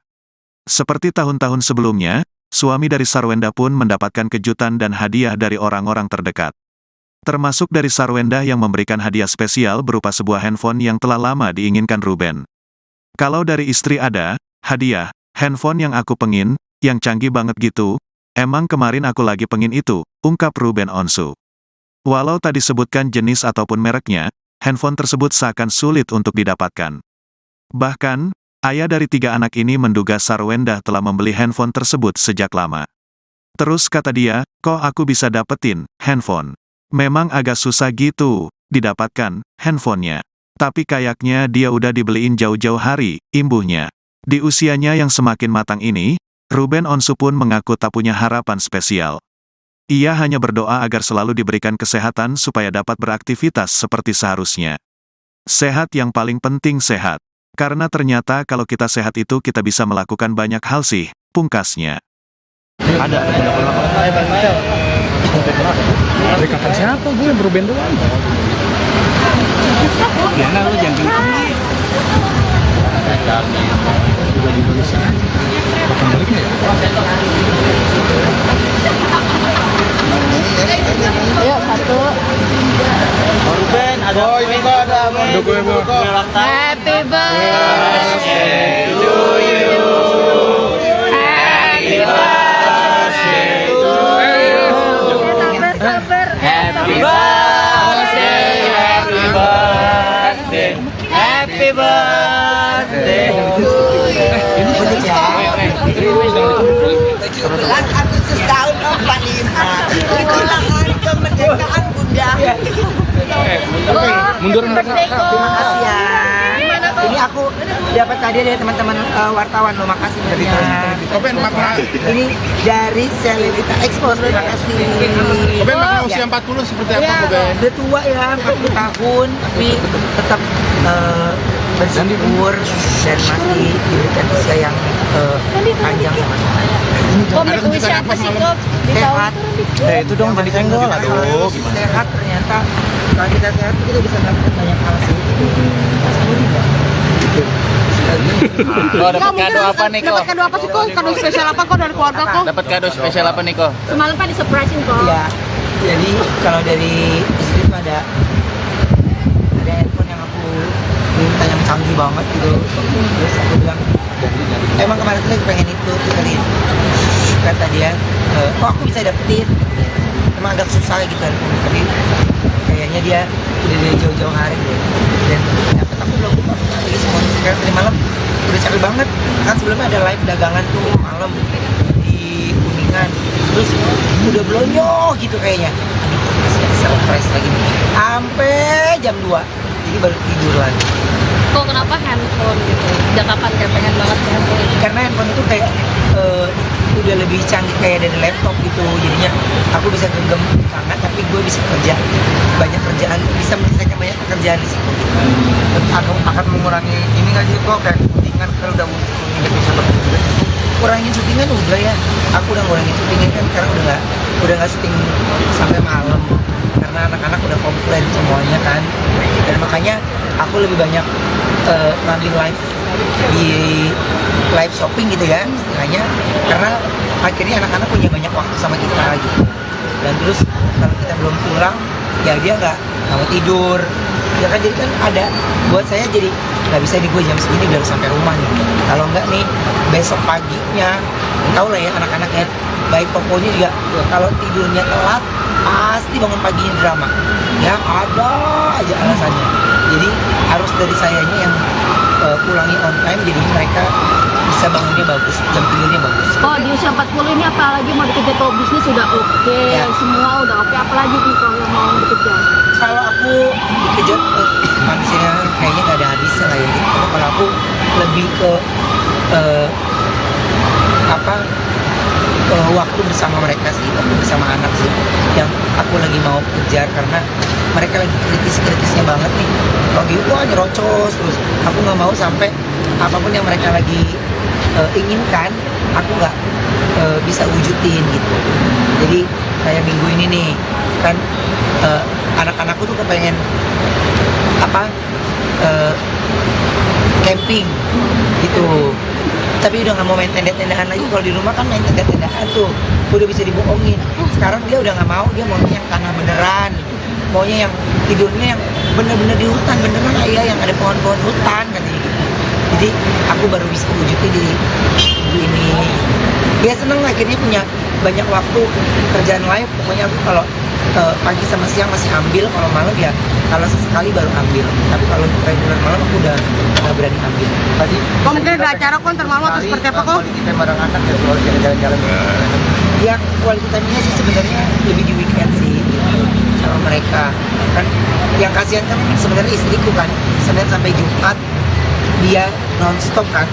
Seperti tahun-tahun sebelumnya, suami dari Sarwenda pun mendapatkan kejutan dan hadiah dari orang-orang terdekat. Termasuk dari Sarwenda yang memberikan hadiah spesial berupa sebuah handphone yang telah lama diinginkan Ruben. Kalau dari istri ada, hadiah, handphone yang aku pengin, yang canggih banget gitu, emang kemarin aku lagi pengin itu, ungkap Ruben Onsu. Walau tak disebutkan jenis ataupun mereknya, handphone tersebut seakan sulit untuk didapatkan. Bahkan, ayah dari 3 anak ini menduga Sarwenda telah membeli handphone tersebut sejak lama. Terus kata dia, kok aku bisa dapetin handphone? Memang agak susah gitu didapatkan handphonenya. Tapi kayaknya dia udah dibeliin jauh-jauh hari, imbuhnya. Di usianya yang semakin matang ini, Ruben Onsu pun mengaku tak punya harapan spesial. Ia hanya berdoa agar selalu diberikan kesehatan supaya dapat beraktivitas seperti seharusnya. Sehat yang paling penting sehat. Karena ternyata kalau kita sehat itu kita bisa melakukan banyak hal sih, pungkasnya. Ada. Dari kakak siapa gue Ruben doang? Ya nah, lu jangan gitu. Udah di Indonesia. Kapan baliknya ya? Ayo, 1. Dukung Ibu. Happy birthday to you. Happy birthday to you. Sabar. Happy birthday, happy birthday, happy birthday. Untuk ya. Bulan Agustus tahun 45 itulah hari kemerdekaan Bunda. Mundur. Terima kasih ya. Ini aku dapat tadi dari teman-teman wartawan loh, makasih banyak. Kopen makna. Ini dari Selebrita Expose, terima kasih. Kopen makna usia 40 seperti apa Kopen? Udah tua ya, 40 tahun, tapi tetap bersyukur dan masih diberikan usia yang panjang sama Tuhan. Komik usia apa sih kok? Sehat. Itu dong jadi senggol. Aduh, gimana? Sehat ternyata. Kalau kita sehat kita bisa melakukan banyak hal sih. Oh, dapat kado apa nih kok? Dapat kado apa sih kok? Kado spesial apa kok dari keluarga kok? Dapat kado spesial apa nih kok? Semalam kan disurprisein kok. Iya. Jadi kalau dari istri itu ada handphone yang aku minta yang canggih banget gitu. Terus aku bilang, emang kemarin tuh lagi pengen itu, terus kata dia, kok aku bisa dapetin? Emang agak susah gitu, tapi kayaknya dia udah dari jauh-jauh hari deh. Dan dapet aku belum lagi semua sekarang tadi malam udah capek banget. Kan sebelumnya ada live dagangan tuh malam di Kuningan. Terus udah belonyo gitu kayaknya. Aduh, masih ada surprise lagi nih. Sampai jam 2. Jadi baru tidur lagi. Kok kenapa handphone gitu? Udah kapan kayak pengen banget handphone? Karena handphone itu kayak udah lebih canggih kayak dari laptop gitu, jadinya aku bisa genggam tangan tapi gue bisa kerja banyak kerjaan, bisa menyelesaikan banyak pekerjaan di situ. akan mengurangi ini nggak sih kok kayak syutingan kalau udah nggak bisa bekerja. Kurangin syutingan udah ya, aku udah ngurangin syutingan kan sekarang udah nggak syuting sampai malam karena anak-anak udah komplain semuanya kan, dan makanya aku lebih banyak ngambil live di live shopping gitu ya istilahnya, karena akhirnya anak-anak punya banyak waktu sama kita gitu. Dan terus kalau kita belum pulang ya dia nggak mau tidur ya kan, jadi kan ada buat saya jadi nggak bisa nih gue jam segini udah harus sampai rumah nih, kalau nggak nih besok paginya tau lah ya anak-anak ya, baik pokoknya juga kalau tidurnya telat pasti bangun paginya drama ya, ada aja alasannya. Jadi harus dari sayanya yang pulangi on time, jadi mereka bisa bangunnya bagus, jam tidurnya bagus. Oh, di usia 40 ini apalagi mau dikejar ke bisnis sudah oke, Ya. semua udah oke, apalagi nih kalau yang mau dikejar? Kalau aku dikejar manusia kayaknya nggak ada habisnya lah ya. Cuma kalau aku lebih ke waktu bersama mereka sih, waktu bersama anak sih yang aku lagi mau kejar, karena mereka lagi kritis-kritisnya banget nih. Kalau gitu wah nyerocos terus, aku nggak mau sampai apapun yang mereka lagi inginkan aku nggak bisa wujudin gitu. Jadi kayak minggu ini nih kan anak-anakku tuh kepengen camping gitu, tapi udah nggak mau main tenda-tendaan lagi. Kalau di rumah kan main tenda-tendaan tuh udah bisa dibohongin. Sekarang dia udah nggak mau, dia maunya yang tanah beneran, maunya yang tidurnya yang bener-bener di hutan beneran, ayah yang ada pohon-pohon hutan katanya gitu. Jadi aku baru bisa wujudin di ini. Dia seneng akhirnya punya banyak waktu kerjaan lain. Pokoknya aku kalau pagi sama siang masih ambil, kalau malam ya kalau sesekali baru ambil. Tapi kalau reguler malam aku udah nggak berani ambil. Tadi Kok mungkin ada acara kok ntar malam atau seperti apa kok? kita bareng anak ya kalau jalan-jalan. Ya quality time-nya sih sebenarnya lebih di weekend sih gitu, sama mereka kan. Yang kasihan kan sebenarnya istriku kan, Senin sampai Jumat dia nonstop kan,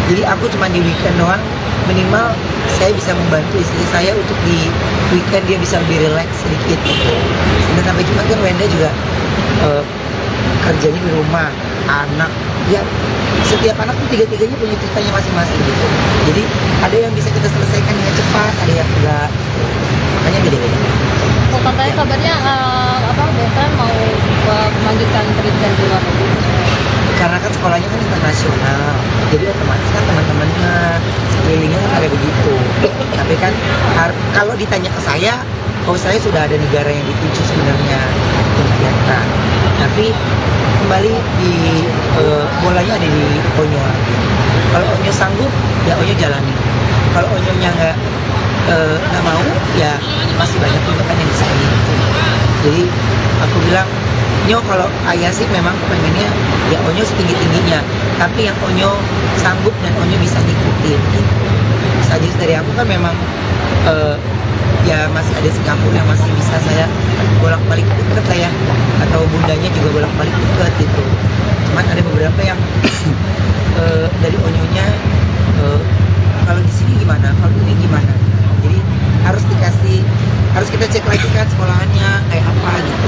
jadi aku cuma di weekend doang. Minimal saya bisa membantu istri saya untuk di weekend dia bisa lebih relax sedikit gitu. Senin sampai Jumat kan Wenda juga kerjanya di rumah, anak ya, setiap anak tuh tiga-tiganya punya ceritanya masing-masing gitu. Jadi ada yang bisa kita selesaikan dengan cepat, ada yang enggak, makanya beda-beda. Kok katanya kabarnya Betran mau melanjutkan pendidikan di luar negeri? Karena kan sekolahnya kan internasional, jadi otomatis kan teman-temannya sekelilingnya kan ada begitu. Tapi kan kalau ditanya ke saya, oh saya sudah ada negara yang dituju sebenarnya untuk kegiatan. Tapi kembali di bolanya ada di Onyo lagi. Kalau Onyo sanggup, ya Onyo jalani. Kalau Onyonya nggak mau, ya masih banyak juga kan yang bisa gitu. Jadi aku bilang, Nyo kalau ayah sih memang pengennya ya Onyo setinggi-tingginya, tapi yang Onyo sanggup dan Onyo bisa ngikutin gitu. Saja dari aku kan memang ya masih ada Singapura yang masih bisa saya bolak-balik deket lah ya, atau bundanya juga bolak-balik deket gitu. Cuman ada beberapa yang dari Onyonya kalau di sini gimana, kalau ini gimana. Jadi harus kita cek lagi kan sekolahannya kayak apa gitu.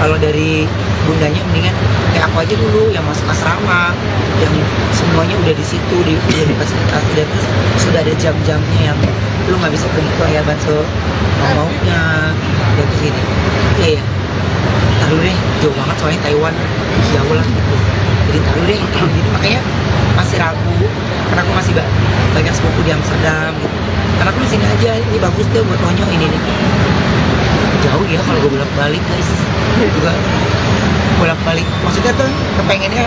Kalau dari bundanya mendingan kayak aku aja dulu yang masuk asrama, yang semuanya udah di situ, udah difasilitasi, dan terus sudah ada jam-jamnya yang lu nggak bisa pergi ke layaban maunya dan terus ini. Iya, taruh deh jauh banget soalnya Taiwan jauh lah gitu. Jadi taruh deh, jadi makanya masih ragu karena aku masih banyak sepupu di Amsterdam gitu. Karena aku di sini aja, ini bagus deh buat Onyo ini nih. Jauh ya kalau gue bolak-balik guys, juga bolak-balik. Maksudnya tuh kepengennya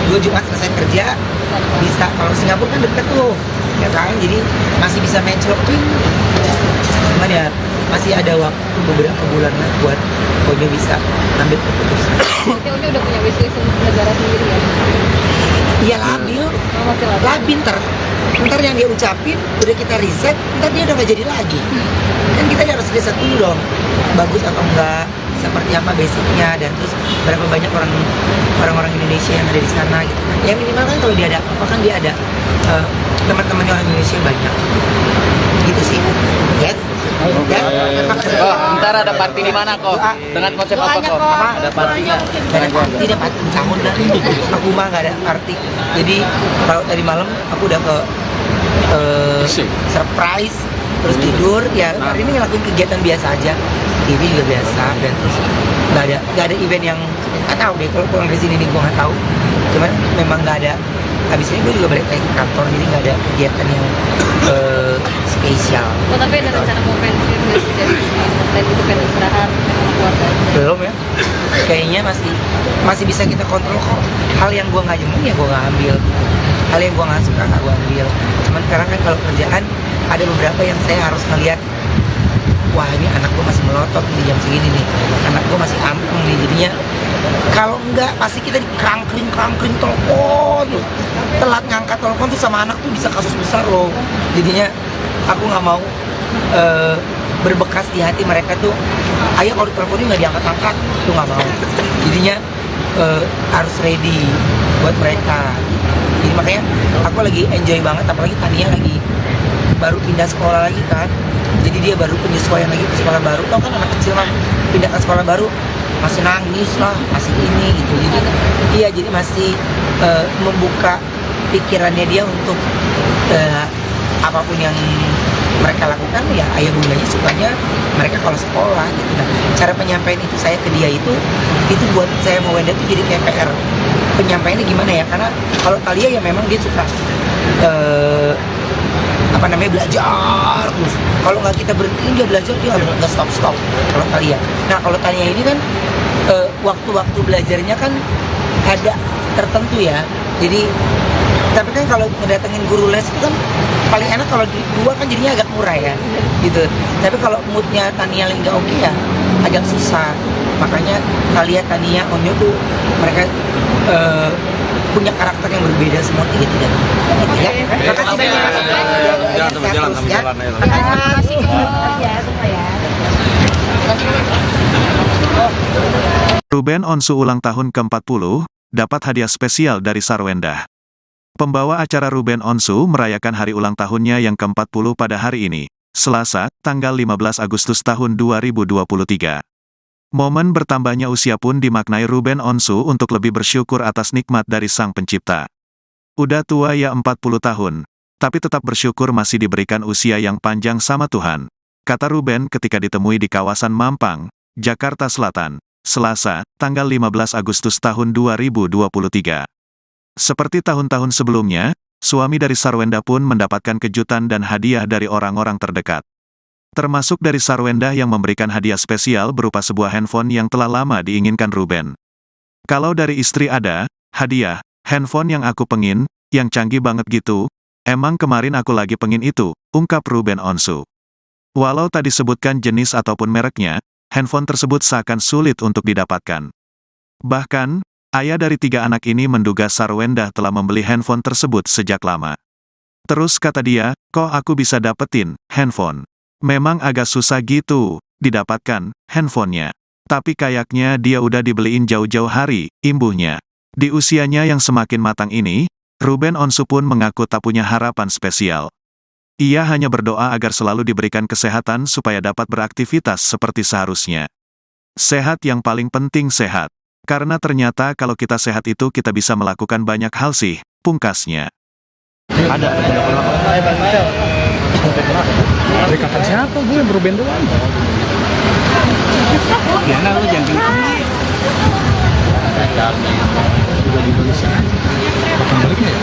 gue Jumat selesai kerja bisa, kalau Singapura kan deket tuh, ya kan, jadi masih bisa main shopping. Cuman ya masih ada waktu beberapa bulan lah buat Onyo bisa ambil keputusan. Berarti Onyo udah punya wishlist untuk negara sendiri ya? Iya labil, Oh, masih labil. labil ntar yang dia ucapin udah kita riset, ntar dia udah gak jadi lagi. Kan kita harus riset dulu dong, bagus atau enggak, seperti apa basicnya, dan terus berapa banyak orang-orang Indonesia yang ada di sana gitu. Ya minimal kan kalau dia ada apa kan dia ada teman-temannya orang Indonesia banyak gitu sih. Yes. Ya, Oh, ntar ada party di mana kok? Dengan konsep apa kok? Ada partinya. tidak party tahun dah. Aku mah nggak ada party. Jadi kalau tadi malam aku udah ke surprise, terus tidur. Ya hari ini ngelakuin kegiatan biasa aja. TV juga biasa, dan terus nggak ada event yang nggak tahu deh. Kalau pulang dari sini nih gue nggak tahu. Cuman memang nggak ada. Habis ini gue juga balik lagi ke kantor, jadi nggak ada kegiatan yang spesial. Oh, tapi ada rencana mau pensiun nggak sih dari sini? Dan itu kan istirahat sama keluarga? Belum ya, kayaknya masih bisa kita kontrol kok. Hal yang gue nggak jemuh ya gue nggak ambil, hal yang gue nggak suka nggak gue ambil. Cuman sekarang kan kalau kerjaan ada beberapa yang saya harus ngeliat, wah ini anak gue masih melotot di jam segini nih, anak gue masih anteng nih, jadinya kalau enggak pasti kita dikerangkring telepon, telat ngangkat telepon tuh sama anak tuh bisa kasus besar loh. Jadinya aku nggak mau berbekas di hati mereka tuh, ayah kalau diteleponin nggak diangkat-angkat, tuh nggak mau. Jadinya harus ready buat mereka. Jadi makanya aku lagi enjoy banget, apalagi Tania lagi baru pindah sekolah lagi kan, jadi dia baru penyesuaian lagi ke sekolah baru. Tau kan anak kecil kan pindah ke sekolah baru masih nangis lah, masih ini gitu. Jadi iya, jadi masih membuka pikirannya dia untuk apapun yang mereka lakukan, ya ayah bundanya sukanya mereka kalau sekolah gitu. Nah, cara penyampaian itu saya ke dia itu buat saya mau Wenda itu jadi kayak PR. Penyampaiannya gimana ya? Karena kalau Talia ya memang dia suka belajar terus. Kalau nggak kita berhentiin dia belajar, dia nggak stop. Kalau Talia. Nah kalau Tania ini kan waktu-waktu belajarnya kan ada tertentu ya. Jadi tapi kan kalau ngedatengin guru les itu kan paling enak kalau dua kan jadinya agak murah ya gitu. Tapi kalau moodnya Tania lagi nggak oke ya agak susah. Makanya Talia, Tania, Onyo tuh mereka punya karakter yang berbeda semua tiga-tiga gitu ya. Makasih banyak. Jangan sampai jalan Terus, ya. Makasih ya semua ya. Ruben Onsu ulang tahun ke-40, dapat hadiah spesial dari Sarwenda. Pembawa acara Ruben Onsu merayakan hari ulang tahunnya yang ke-40 pada hari ini, Selasa, tanggal 15 Agustus tahun 2023. Momen bertambahnya usia pun dimaknai Ruben Onsu untuk lebih bersyukur atas nikmat dari Sang Pencipta. Udah tua ya 40 tahun, tapi tetap bersyukur masih diberikan usia yang panjang sama Tuhan, kata Ruben ketika ditemui di kawasan Mampang, Jakarta Selatan, Selasa, tanggal 15 Agustus tahun 2023. Seperti tahun-tahun sebelumnya, suami dari Sarwenda pun mendapatkan kejutan dan hadiah dari orang-orang terdekat. Termasuk dari Sarwenda yang memberikan hadiah spesial berupa sebuah handphone yang telah lama diinginkan Ruben. Kalau dari istri ada, hadiah, handphone yang aku pengin, yang canggih banget gitu. Emang kemarin aku lagi pengin itu, ungkap Ruben Onsu. Walau tak disebutkan jenis ataupun mereknya, handphone tersebut seakan sulit untuk didapatkan. Bahkan, ayah dari 3 anak ini menduga Sarwendah telah membeli handphone tersebut sejak lama. Terus kata dia, kok aku bisa dapetin handphone? Memang agak susah gitu, didapatkan handphonenya. Tapi kayaknya dia udah dibeliin jauh-jauh hari, imbuhnya. Di usianya yang semakin matang ini, Ruben Onsu pun mengaku tak punya harapan spesial. Ia hanya berdoa agar selalu diberikan kesehatan supaya dapat beraktivitas seperti seharusnya. Sehat yang paling penting sehat. Karena ternyata kalau kita sehat itu kita bisa melakukan banyak hal sih, pungkasnya. Dari kapan siapa gue beruben doang? Ya nah lu jangan tinggi. Udah dibeli sana. Kapan baliknya ya?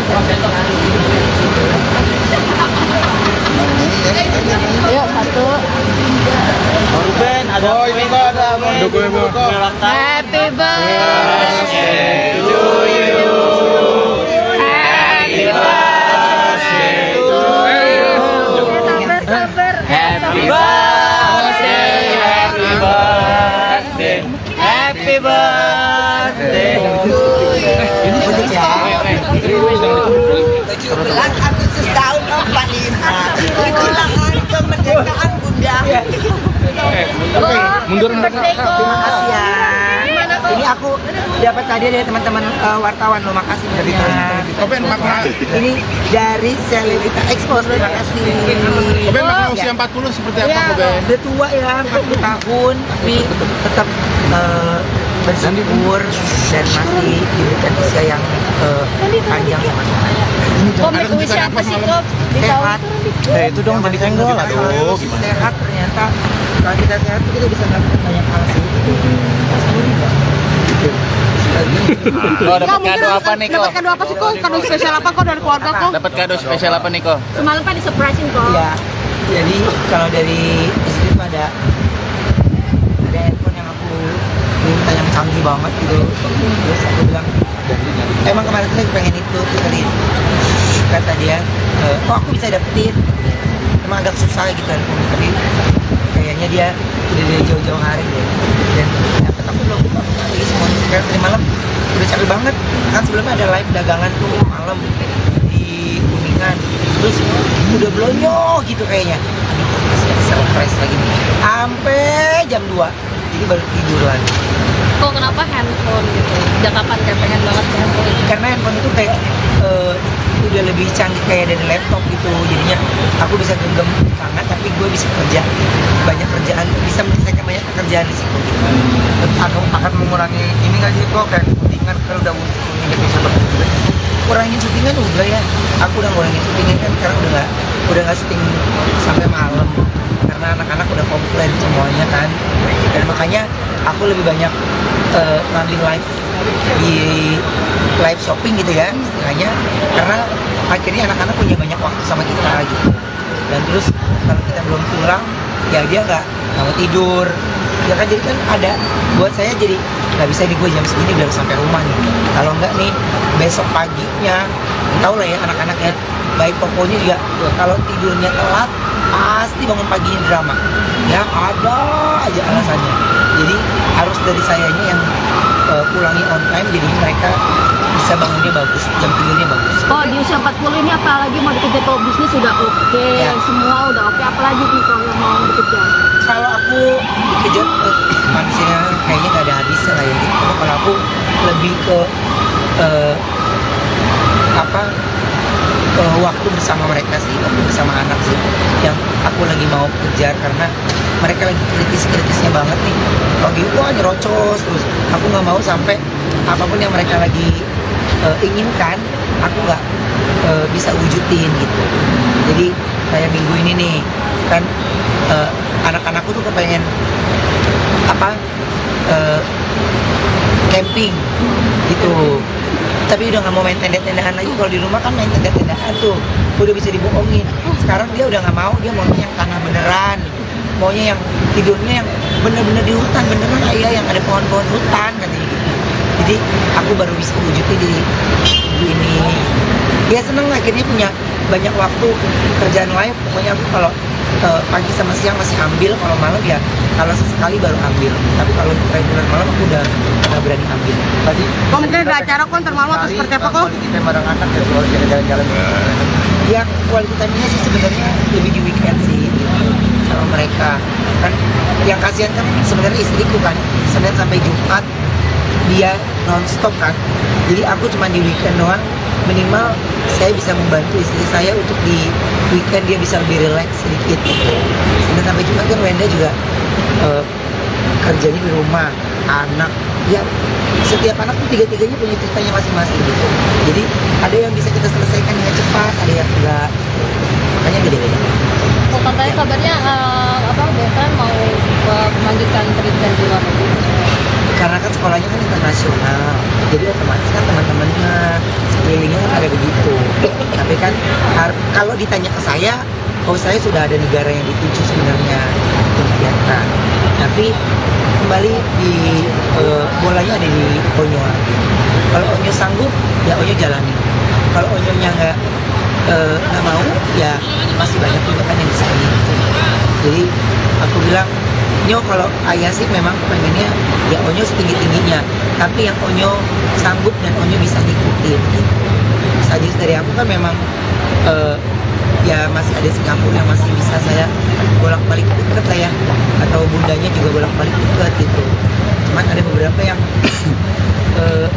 Ayo, 1. Ruben ada ini kok ada Happy birthday to you. Happy birthday to you. Sabar. Happy birthday, happy birthday, happy birthday. Ini betul ya. 17 Agustus tahun 45. Itulah hari kemerdekaan Bunda. Mundur Terima kasih ya. Ini aku dapat tadi dari teman-teman wartawan loh, makasih banyak. Ini dari Selebrita Expose, terima kasih. Koben makna usia 40 seperti apa Koben? Udah tua ya, 40 tahun, tapi tetap bersyukur dan masih diberikan usia yang panjang ya mas. Kok make wish apa sih kok? Sehat. Itu dong jadi senggol. Aduh, gimana? Sehat ternyata. Kalau kita sehat tuh kita bisa melakukan banyak hal sih. Kok dapat kado apa nih kok? Dapat kado apa sih kok? Kado spesial apa kok dari keluarga kok? Dapat kado spesial apa nih kok? Semalam kan di-surprisein kok. Iya. Jadi kalau dari istri tuh ada handphone yang aku minta yang canggih banget gitu. Terus aku bilang, emang kemarin tuh saya pengen itu tadi. Kata dia, oh aku bisa dapetin. Emang agak susah gitu handphone, tapi kayaknya dia udah dari jauh-jauh hari deh. Dan dapet aku belum lagi semuanya sekarang tadi malam udah capek banget. Kan sebelumnya ada live dagangan tuh malam di Kuningan. Terus udah blonyo gitu kayaknya. Aduh, masih ada surprise lagi nih. Sampai jam 2. Jadi baru tidur lagi. Kok kenapa handphone gitu? Udah kapan kayak pengen banget handphone? Karena handphone itu kayak udah lebih canggih kayak dari laptop gitu. Jadinya aku bisa genggam tangan tapi gue bisa kerja banyak kerjaan, bisa menyelesaikan banyak pekerjaan di situ gitu. Akan mengurangi ini nggak sih kok kayak kepentingan kalau udah nggak bisa bekerja. Kurangin syutingan udah ya. Aku udah ngurangin syutingan kan sekarang udah nggak syuting sampai malam karena anak-anak udah komplain semuanya kan. Dan makanya aku lebih banyak ngambil live di live shopping gitu ya istilahnya, karena akhirnya anak-anak punya banyak waktu sama kita gitu. Dan terus kalau kita belum pulang ya dia nggak mau tidur ya kan, jadi kan ada buat saya jadi nggak bisa nih gue jam segini udah sampai rumah nih, kalau nggak nih besok paginya tau lah ya anak-anaknya baik pokoknya juga kalau tidurnya telat pasti bangun paginya drama ya, ada aja alasannya. Jadi harus dari sayanya yang pulangi on time, jadi mereka bisa bangunnya bagus, jam tidurnya bagus. Oh, di usia 40 ini apalagi mau dikejar kalau bisnis sudah oke, Ya. semua udah oke, apalagi nih kalau yang mau dikejar? Kalau aku dikejar manusia kayaknya nggak ada habisnya lah ya gitu. Kalau aku lebih ke waktu bersama mereka sih, waktu bersama anak sih yang aku lagi mau kejar, karena mereka lagi kritis-kritisnya banget nih, lagi wah nyerocos terus. Aku nggak mau sampai apapun yang mereka lagi inginkan aku nggak bisa wujudin gitu. Jadi kayak minggu ini nih kan anak-anakku tuh kepengen camping gitu, tapi udah nggak mau main tenda-tendaan lagi. Kalau di rumah kan main tenda-tendaan tuh udah bisa dibohongin. Sekarang dia udah nggak mau, dia maunya yang tanah beneran, maunya yang tidurnya yang bener-bener di hutan beneran, ayah yang ada pohon-pohon hutan katanya gitu. Itu Jadi aku baru bisa wujudnya di ini. Ya seneng akhirnya punya banyak waktu kerjaan lain. Pokoknya aku kalau pagi sama siang masih ambil, kalau malam ya kalau sesekali baru ambil. Tapi kalau reguler malam aku udah nggak berani ambil. Tadi Kok mungkin ada acara kon termalu atau seperti apa kok? Quality time bareng anak ya kalau jalan-jalan. Ya quality time-nya sih sebenarnya lebih di weekend sih gitu, sama mereka. Kan yang kasihan kan sebenarnya istriku kan, Senin sampai Jumat dia nonstop kan. Jadi aku cuma di weekend doang, minimal saya bisa membantu istri saya untuk di weekend dia bisa lebih relax sedikit gitu. Senin sampai Jumat kan Wenda juga kerjanya di rumah, anak ya setiap anak tuh tiga-tiganya punya ceritanya masing-masing gitu. Jadi ada yang bisa kita selesaikan dengan cepat, ada yang enggak, makanya beda-beda. Oh, katanya kabarnya Betran mau melanjutkan pendidikan di luar negeri. Karena kan sekolahnya kan internasional, jadi otomatis kan teman-temannya sekelilingnya kan ada begitu. Tapi kan kalau ditanya ke saya, oh saya sudah ada negara yang dituju sebenarnya untuk kegiatan. Tapi kembali di bolanya ada di Onyo lagi. Kalau Onyo sanggup, ya Onyo jalani. Kalau Onyonya nggak mau, ya masih banyak juga kan yang bisa gitu. Jadi aku bilang, Nyo kalau ayah sih memang pengennya ya Onyo setinggi-tingginya, tapi yang Onyo sanggup dan Onyo bisa ngikutin gitu. Sadis dari aku kan memang ya masih ada Singapura yang masih bisa saya bolak-balik deket lah ya, atau bundanya juga bolak-balik deket gitu. Cuman ada beberapa yang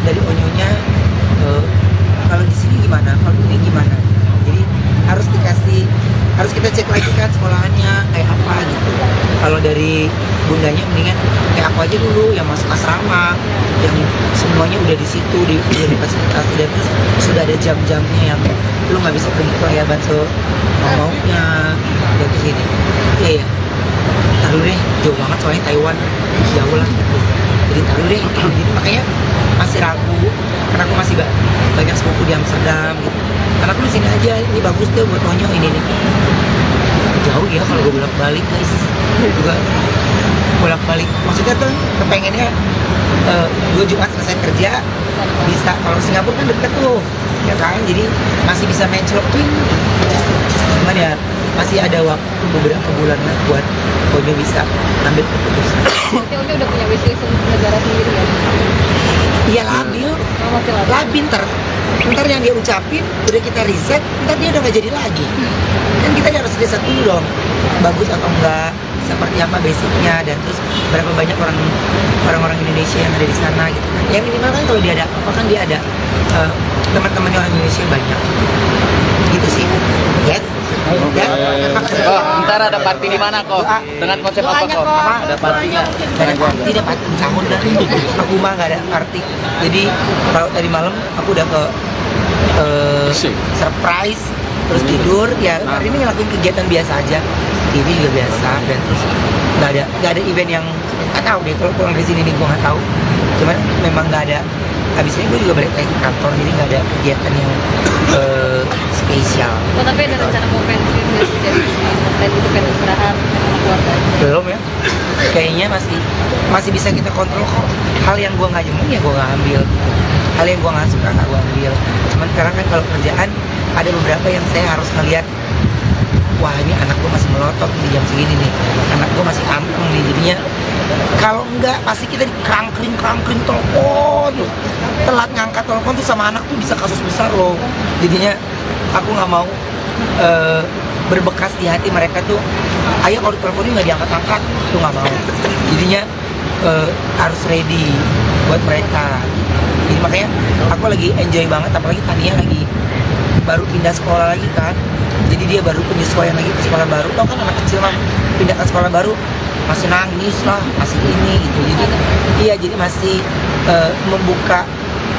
dari Onyonya kalau di sini gimana, kalau ini gimana. Jadi harus kita cek lagi kan sekolahannya kayak apa gitu. Kalau dari bundanya mendingan kayak aku aja dulu yang masuk asrama, yang semuanya udah di situ, udah difasilitasi, dan terus sudah ada jam-jamnya yang lu nggak bisa pergi ke ya banso maunya dan terus ini. Iya, taruh deh jauh banget soalnya Taiwan jauh lah gitu. Jadi taruh deh gitu. Makanya masih ragu karena aku masih banyak sepupu di Amsterdam gitu. Karena aku di sini aja, ini bagus tuh buat Onyo ini nih. Jauh ya kalau gue bolak-balik guys, juga bolak-balik. Maksudnya tuh kepengennya gue Jumat selesai kerja bisa, kalau Singapura kan deket tuh, ya kan, jadi masih bisa main celok-celok. Cuman ya masih ada waktu beberapa bulan lah buat Onyo bisa ambil keputusan. Berarti Onyo udah punya wishlist untuk negara sendiri ya? Iya labil, Oh, masih labil. labil ntar yang dia ucapin udah kita riset, ntar dia udah nggak jadi lagi. Kan kita harus riset dulu dong, bagus atau enggak, seperti apa basicnya, dan terus berapa banyak orang-orang Indonesia yang ada di sana gitu kan. Yang minimal kan kalau dia ada apa kan dia ada teman-temannya orang Indonesia banyak gitu sih. Yes. Ya, Oh, ntar ada party di mana kok? Dengan konsep apa kok? Ada partinya. Ada party, ada party tahun dah. Aku mah nggak ada party. Jadi kalau tadi malam aku udah ke surprise, terus tidur. Ya hari ini ngelakuin kegiatan biasa aja. TV juga biasa, dan terus nggak ada event yang nggak tahu deh. Kalau pulang dari sini nih gue nggak tahu. Cuman memang nggak ada. Habis ini gue juga balik lagi ke kantor, jadi nggak ada kegiatan yang spesial. Oh, tapi ada rencana mau pensiun nggak sih dari konten itu, pengen istirahat sama keluarga aja? Belum ya, kayaknya masih bisa kita kontrol kok. Hal yang gua nggak nyaman ya gua nggak ambil gitu. Hal yang gua nggak suka nggak gua ambil. Cuman sekarang kan kalau kerjaan ada beberapa yang saya harus ngeliat, wah ini anak gua masih melotot di jam segini nih, anak gua masih anteng nih, jadinya kalau enggak pasti kita dikrangkring telepon, telat ngangkat telepon tuh sama anak tuh bisa kasus besar loh. Jadinya aku nggak mau berbekas di hati mereka tuh, ayah kalau teleponnya nggak diangkat-angkat tuh nggak mau. Jadinya harus ready buat mereka. Jadi makanya aku lagi enjoy banget, apalagi Tania lagi baru pindah sekolah lagi kan. Jadi dia baru penyesuaian lagi ke sekolah baru. Tau kan anak kecil mah pindah ke sekolah baru masih nangis lah, masih ini gitu. Jadi iya, jadi masih membuka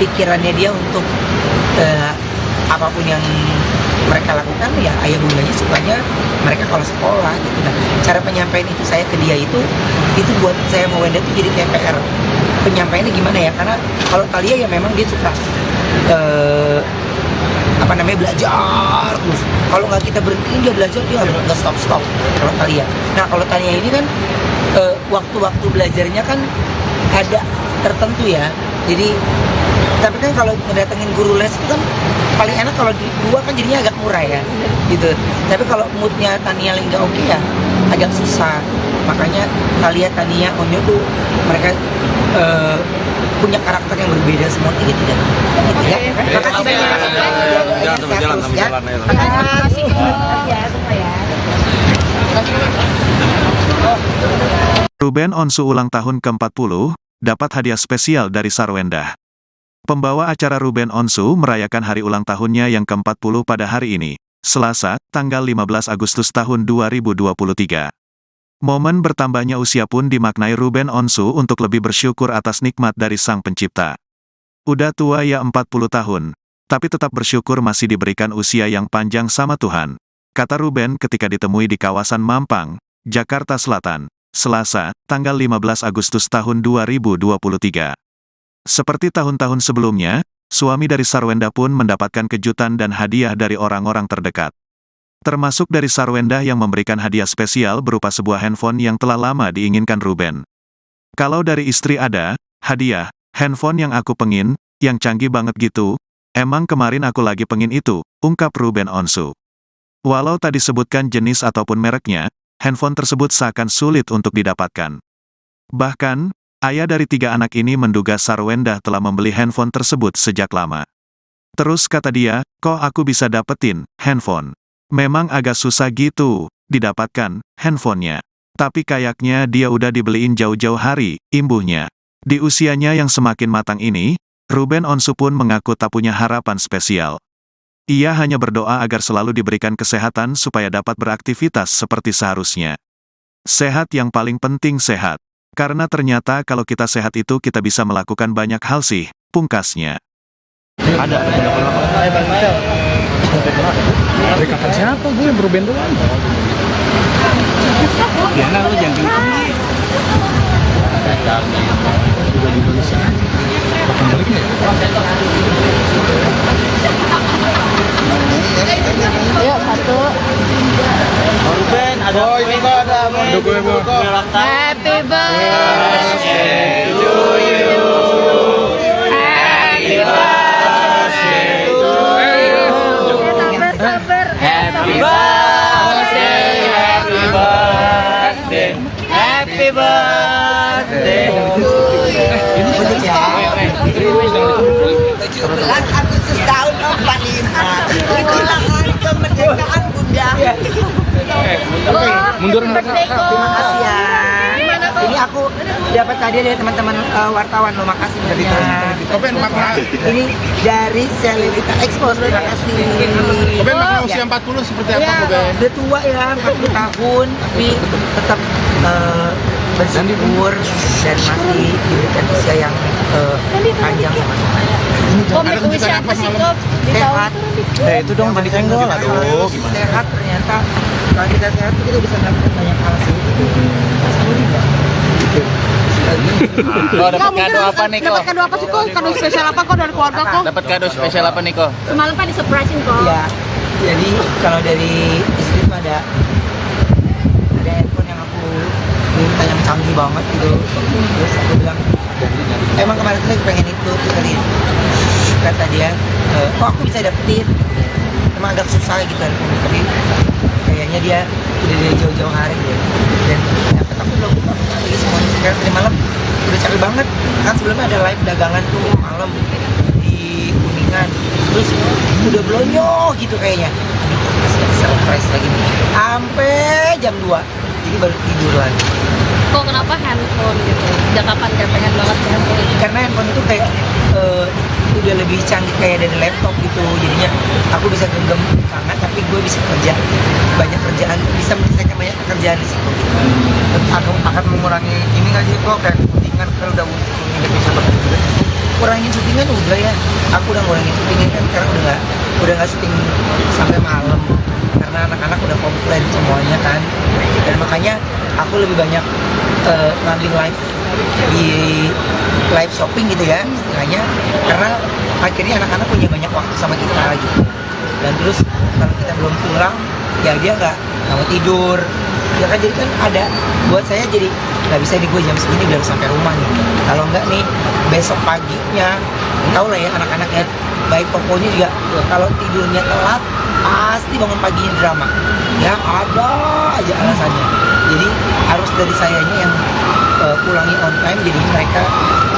pikirannya dia untuk apapun yang mereka lakukan, ya ayah bundanya sukanya mereka kalau sekolah gitu. Nah, cara penyampaian itu saya ke dia itu buat saya mau Wenda itu jadi TPR. Penyampaiannya gimana ya? Karena kalau Talia ya memang dia suka belajar terus. Kalau nggak kita berhentiin dia belajar, dia nggak stop. Kalau Talia. Nah kalau Talia ini kan waktu-waktu belajarnya kan ada tertentu ya. Jadi tapi kan kalau ngedatengin guru les itu kan paling enak kalau dua kan jadinya agak murah ya gitu. Tapi kalau moodnya Tania lagi nggak oke ya agak susah. Makanya Thalia, Tania, Onyo tuh mereka punya karakter yang berbeda semua gitu deh. Gitu ya. Makasih banyak. Sehat terus ya. Makasih. Ruben Onsu ulang tahun ke-40, dapat hadiah spesial dari Sarwenda. Pembawa acara Ruben Onsu merayakan hari ulang tahunnya yang ke-40 pada hari ini, Selasa, tanggal 15 Agustus tahun 2023. Momen bertambahnya usia pun dimaknai Ruben Onsu untuk lebih bersyukur atas nikmat dari Sang Pencipta. Udah tua ya 40 tahun, tapi tetap bersyukur masih diberikan usia yang panjang sama Tuhan, kata Ruben ketika ditemui di kawasan Mampang, Jakarta Selatan, Selasa, tanggal 15 Agustus tahun 2023. Seperti tahun-tahun sebelumnya, suami dari Sarwenda pun mendapatkan kejutan dan hadiah dari orang-orang terdekat. Termasuk dari Sarwenda yang memberikan hadiah spesial berupa sebuah handphone yang telah lama diinginkan Ruben. Kalau dari istri ada, hadiah, handphone yang aku pengin, yang canggih banget gitu, emang kemarin aku lagi pengin itu, ungkap Ruben Onsu. Walau tak disebutkan jenis ataupun mereknya, handphone tersebut seakan sulit untuk didapatkan. Bahkan, ayah dari 3 anak ini menduga Sarwenda telah membeli handphone tersebut sejak lama. Terus kata dia, kok aku bisa dapetin handphone? Memang agak susah gitu, didapatkan handphonenya. Tapi kayaknya dia udah dibeliin jauh-jauh hari, imbuhnya. Di usianya yang semakin matang ini, Ruben Onsu pun mengaku tak punya harapan spesial. Ia hanya berdoa agar selalu diberikan kesehatan supaya dapat beraktivitas seperti seharusnya. Sehat yang paling penting sehat. Karena ternyata kalau kita sehat itu kita bisa melakukan banyak hal sih, pungkasnya. Dari kapan siapa gue yang Ruben doang? Ya nah lu jangan tinggi. Udah di Indonesia. Kapan baliknya ya? Ayo, satu. Ruben ada ini kok ada gue Happy birthday to you. Happy birthday to you. Sabar. Happy birthday, happy birthday, happy birthday to you. Belas Agustus tahun 45. Itulah hari kemerdekaan Bunda. Mundur Terima kasih ya. Ini aku dapat hadiah dari teman-teman wartawan lo, makasih banyak. Ini dari Selelita Expos, terima kasih. Ruben makna usia 40 seperti apa Ruben? Udah tua ya, 40 tahun, tapi tetap bersyukur dan masih diberikan usia yang panjang sama Tuhan. Kok mau usia apa sih, Kok? Sehat. Ya itu dong tadi senggol. Aduh, gimana? Sehat ternyata. Kalau kita sehat kita bisa melakukan banyak hal sih. Kok dapat kado apa nih kok? Dapat kado apa sih kok? Kado spesial apa kok dari keluarga kok? Dapat kado spesial apa nih kok? Semalam kan disurprisein kok. Iya. Jadi kalau dari istri itu ada handphone yang aku minta yang canggih banget gitu. Terus aku bilang, emang kemarin tuh saya pengen itu tadi. Kata dia, kok aku bisa dapetin? Emang agak susah gitu handphone, tapi kayaknya dia udah dari jauh-jauh hari gitu. Dan dapet aku belum lagi semuanya. Sekarang tadi malam udah capek banget. Kan sebelumnya ada live dagangan tuh malam di Kuningan. Terus udah blonyoh gitu kayaknya. Masih ada surprise lagi nih. Sampai jam 2. Jadi baru tidur lagi. Kok kenapa handphone gitu? Sejak kapan kayak pengen banget ke handphone ini? Karena handphone itu kayak udah lebih canggih kayak dari laptop gitu. Jadinya aku bisa genggam tangan tapi gue bisa kerja banyak kerjaan, bisa menyelesaikan banyak pekerjaan di situ gitu. Akan mengurangi ini nggak sih kok kayak syutingan kalau udah nggak bisa bekerja. Kurangin syutingan udah ya. Aku udah ngurangin syutingan kan sekarang udah nggak syuting sampai malam karena anak-anak udah komplain semuanya kan. Dan makanya aku lebih banyak ngambil live di live shopping gitu ya istilahnya, karena akhirnya anak-anak punya banyak waktu sama kita gitu. Dan terus kalau kita belum pulang ya dia nggak mau tidur ya kan, jadi kan ada buat saya, jadi nggak bisa nih gue jam segini udah harus sampai rumah nih, kalau nggak nih besok paginya tau lah ya anak-anak ya, baik pokoknya juga kalau tidurnya telat pasti bangun paginya drama ya, ada aja alasannya. Jadi harus dari sayanya yang pulangi on time, jadi mereka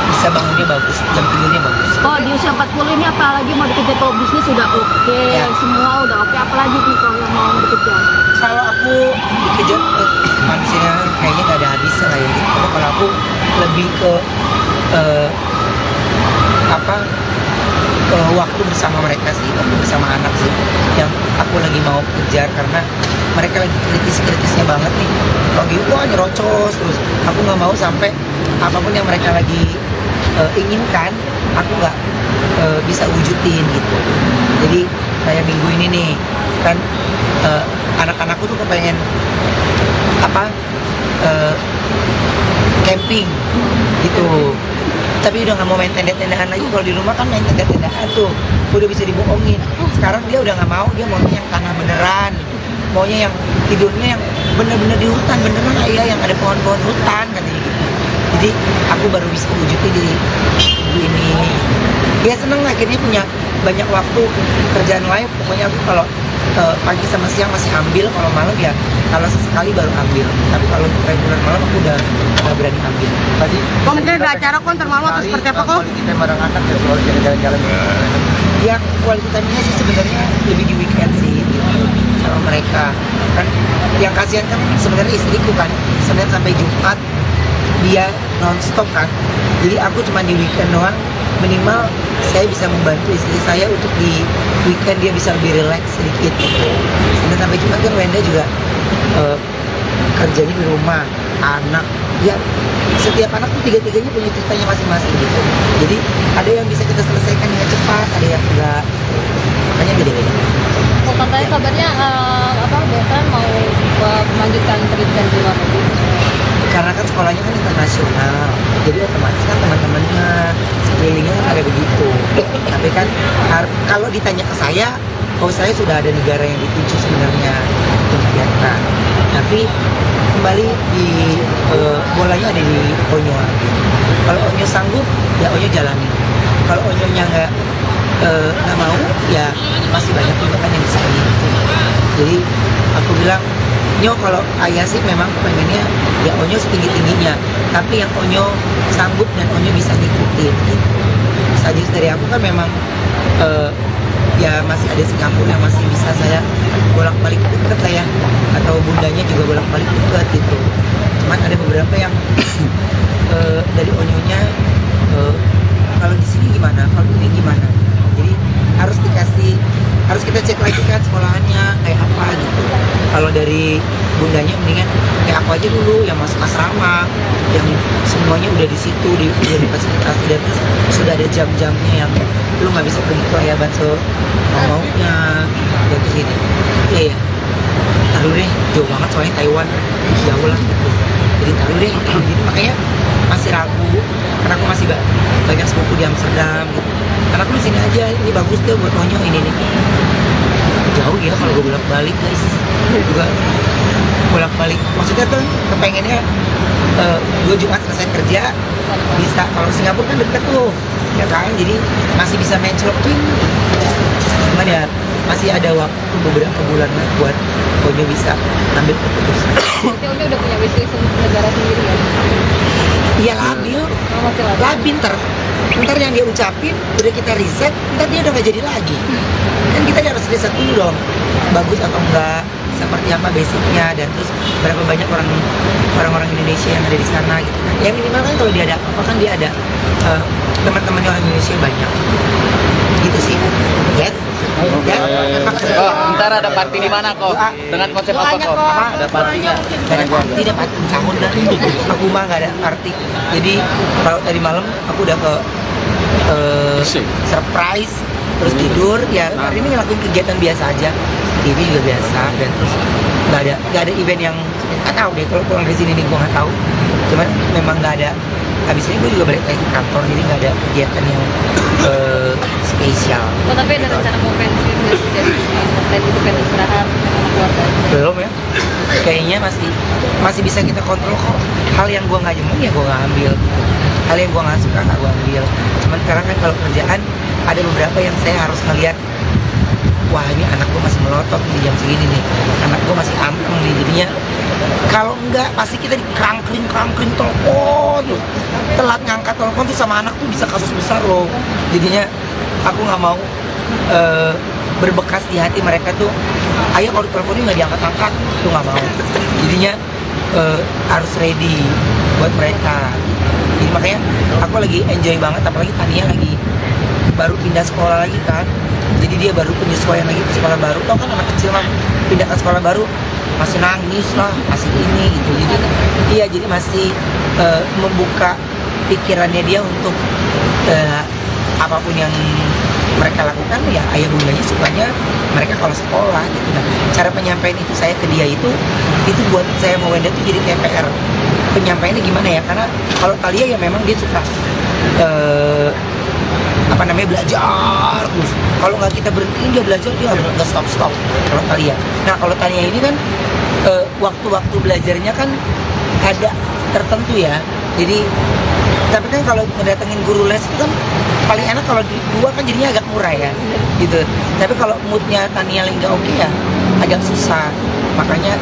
bisa bangunnya bagus, jam tidurnya bagus. Oh, di usia 40 ini apalagi mau dikejar kalau bisnis sudah oke, Ya. semua udah oke, apalagi nih kalau yang mau dikejar? Kalau aku dikejar manusia kayaknya nggak ada habisnya lah ya. Cuma kalau aku lebih ke waktu bersama mereka sih, waktu bersama anak sih, yang aku lagi mau kejar, karena mereka lagi kritis-kritisnya banget nih. Lagi wah nyerocos terus. Aku nggak mau sampai apapun yang mereka lagi inginkan, aku nggak bisa wujudin gitu. Jadi kayak minggu ini nih kan, anak-anakku tuh kepengen camping gitu, tapi udah nggak mau main tenda-tendaan lagi. Kalau di rumah kan main tenda-tendaan tuh udah bisa dibohongin. Sekarang dia udah nggak mau, dia maunya yang tanah beneran, maunya yang tidurnya yang bener-bener di hutan beneran, ayah yang ada pohon-pohon hutan katanya gitu. Jadi aku baru bisa wujudnya di ini. Ya seneng akhirnya punya banyak waktu, kerjaan lain. Pokoknya aku kalau pagi sama siang masih ambil, kalau malam ya kalau sesekali baru ambil. Tapi kalau reguler malam aku udah nggak berani ambil. Tadi Kok mungkin ada acara konter malam atau seperti apa kok? kita bareng anak ya, kalau jalan-jalan. Ya quality time-nya sih sebenarnya lebih di weekend sih gitu, sama mereka. Kan yang kasihan kan sebenarnya istriku kan, Senin sampai Jumat dia non-stop kan. Jadi aku cuma di weekend doang, minimal saya bisa membantu istri saya untuk di weekend dia bisa lebih relax sedikit gitu. Senin sampai Jumat kan Wenda juga kerjanya di rumah, anak ya, setiap anak tuh tiga-tiganya punya ceritanya masing-masing gitu. Jadi ada yang bisa kita selesaikan dengan cepat, ada yang enggak, makanya beda-beda. Oh, katanya kabarnya Betran mau melanjutkan pendidikan di luar negeri. Karena kan sekolahnya kan internasional, jadi otomatis kan teman-temannya sekelilingnya kan ada begitu. Tapi kan kalau ditanya ke saya, kalau saya sudah ada negara yang dituju sebenarnya untuk kegiatan. Tapi kembali di bolanya ada di Onyo lagi. Kalau Onyo sanggup, ya Onyo jalani. Kalau Onyonya nggak mau, ya masih banyak juga kan yang bisa gitu. Jadi aku bilang, Nyo kalau ayah sih memang pengennya ya Onyo setinggi-tingginya, tapi yang Onyo sanggup dan Onyo bisa ngikutin gitu. Sajis dari aku kan memang ya masih ada Singapura yang masih bisa saya bolak-balik deket lah ya, atau bundanya juga bolak-balik deket gitu. Cuman ada beberapa yang dari Onyonya kalau di sini gimana, kalau ini gimana. Jadi harus kita cek lagi kan sekolahannya kayak apa gitu. Kalau dari bundanya mendingan kayak aku aja dulu yang masuk asrama, yang semuanya udah di situ, udah difasilitasi, dan terus sudah ada jam-jamnya yang lu nggak bisa pergi ke Ayaban maunya dan terus gitu. Iya, taruh deh, jauh banget soalnya Taiwan, jauh lah gitu. Jadi taruh deh gitu, makanya masih ragu karena aku masih banyak sepupu di Amsterdam gitu. Karena aku di sini aja, ini bagus deh buat Onyo ini nih. Jauh ya kalau gue bolak-balik guys, juga bolak-balik. Maksudnya tuh kepengennya gue Jumat selesai kerja bisa. Kalau Singapura kan deket tuh, ya kan, jadi masih bisa main celupin. Cuman ya masih ada waktu beberapa bulan lah buat Onyo bisa ambil keputusan. Berarti Onyo udah punya wishlist untuk negara sendiri ya? Iya labil, Oh, masih lagi. labil ntar yang dia ucapin udah kita riset, ntar dia udah nggak jadi lagi. Kan kita harus riset dulu dong, bagus atau enggak, seperti apa basicnya, dan terus berapa banyak orang-orang Indonesia yang ada di sana gitu kan. Ya minimal kan kalau dia ada apa kan dia ada teman-temannya orang Indonesia banyak gitu sih. Yes. Ya. Oh, ntar ada party di mana kok? Dengan konsep apa kok? Ada partinya. Tidak party tahun dah. Aku mah nggak ada party. Jadi kalau tadi malam aku udah ke surprise, terus tidur. Ya hari ini ngelakuin kegiatan biasa aja. TV juga biasa, dan terus nggak ada event yang nggak tahu deh. Kalau pulang dari sini nih gue nggak tahu. Cuman memang nggak ada. Habis ini gue juga balik lagi ke kantor, jadi nggak ada kegiatan yang spesial. Oh, tapi ada rencana mau pensiun nggak sih dari selain itu pengen istirahat sama keluarga? Belum ya. kayaknya masih bisa kita kontrol kok. Hal yang gua nggak nyaman ya gua nggak ambil, hal yang gua nggak suka nggak gua ambil. Cuman sekarang kan kalau kerjaan ada beberapa yang saya harus ngeliat, wah ini anak gua masih melotot di jam segini nih, anak gua masih anteng nih, jadinya kalau enggak pasti kita dikrangkling telepon, telat ngangkat telepon tuh sama anak tuh bisa kasus besar loh. Jadinya aku nggak mau berbekas di hati mereka tuh, ayah kalau teleponnya nggak diangkat-angkat tuh nggak mau. Jadinya harus ready buat mereka. Jadi makanya aku lagi enjoy banget, apalagi Tania lagi baru pindah sekolah lagi kan. Jadi dia baru penyesuaian lagi ke sekolah baru. Tau kan anak kecil mah pindah ke sekolah baru masih nangis lah, masih ini gitu. Jadi iya, jadi masih membuka pikirannya dia untuk apapun yang mereka lakukan ya ayah bundanya sukanya mereka kalau sekolah gitu. Nah, cara penyampaian itu saya ke dia itu buat saya mau Wenda itu jadi TPR. Penyampaiannya gimana ya? Karena kalau Talia ya memang dia suka belajar terus. Kalau nggak kita berhentiin dia belajar, dia nggak stop. Kalau Talia. Nah kalau Tania ini kan waktu-waktu belajarnya kan ada tertentu ya. Jadi tapi kan kalau mendatengin guru les itu kan paling enak kalau dua kan jadinya agak murah ya gitu. Tapi kalau moodnya Tania lagi nggak oke ya agak susah. Makanya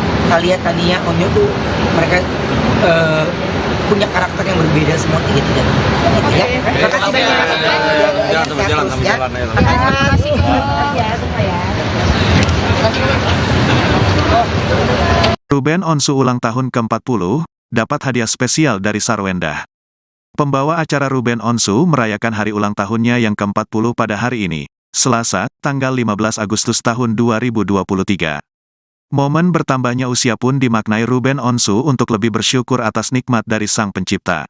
Tania, Onyo tuh mereka punya karakter yang berbeda semua gitu ya. Gitu ya. Makasih banyak. Ya. Makasih. Ruben Onsu ulang tahun ke-40, dapat hadiah spesial dari Sarwenda. Pembawa acara Ruben Onsu merayakan hari ulang tahunnya yang ke-40 pada hari ini, Selasa, tanggal 15 Agustus tahun 2023. Momen bertambahnya usia pun dimaknai Ruben Onsu untuk lebih bersyukur atas nikmat dari Sang Pencipta.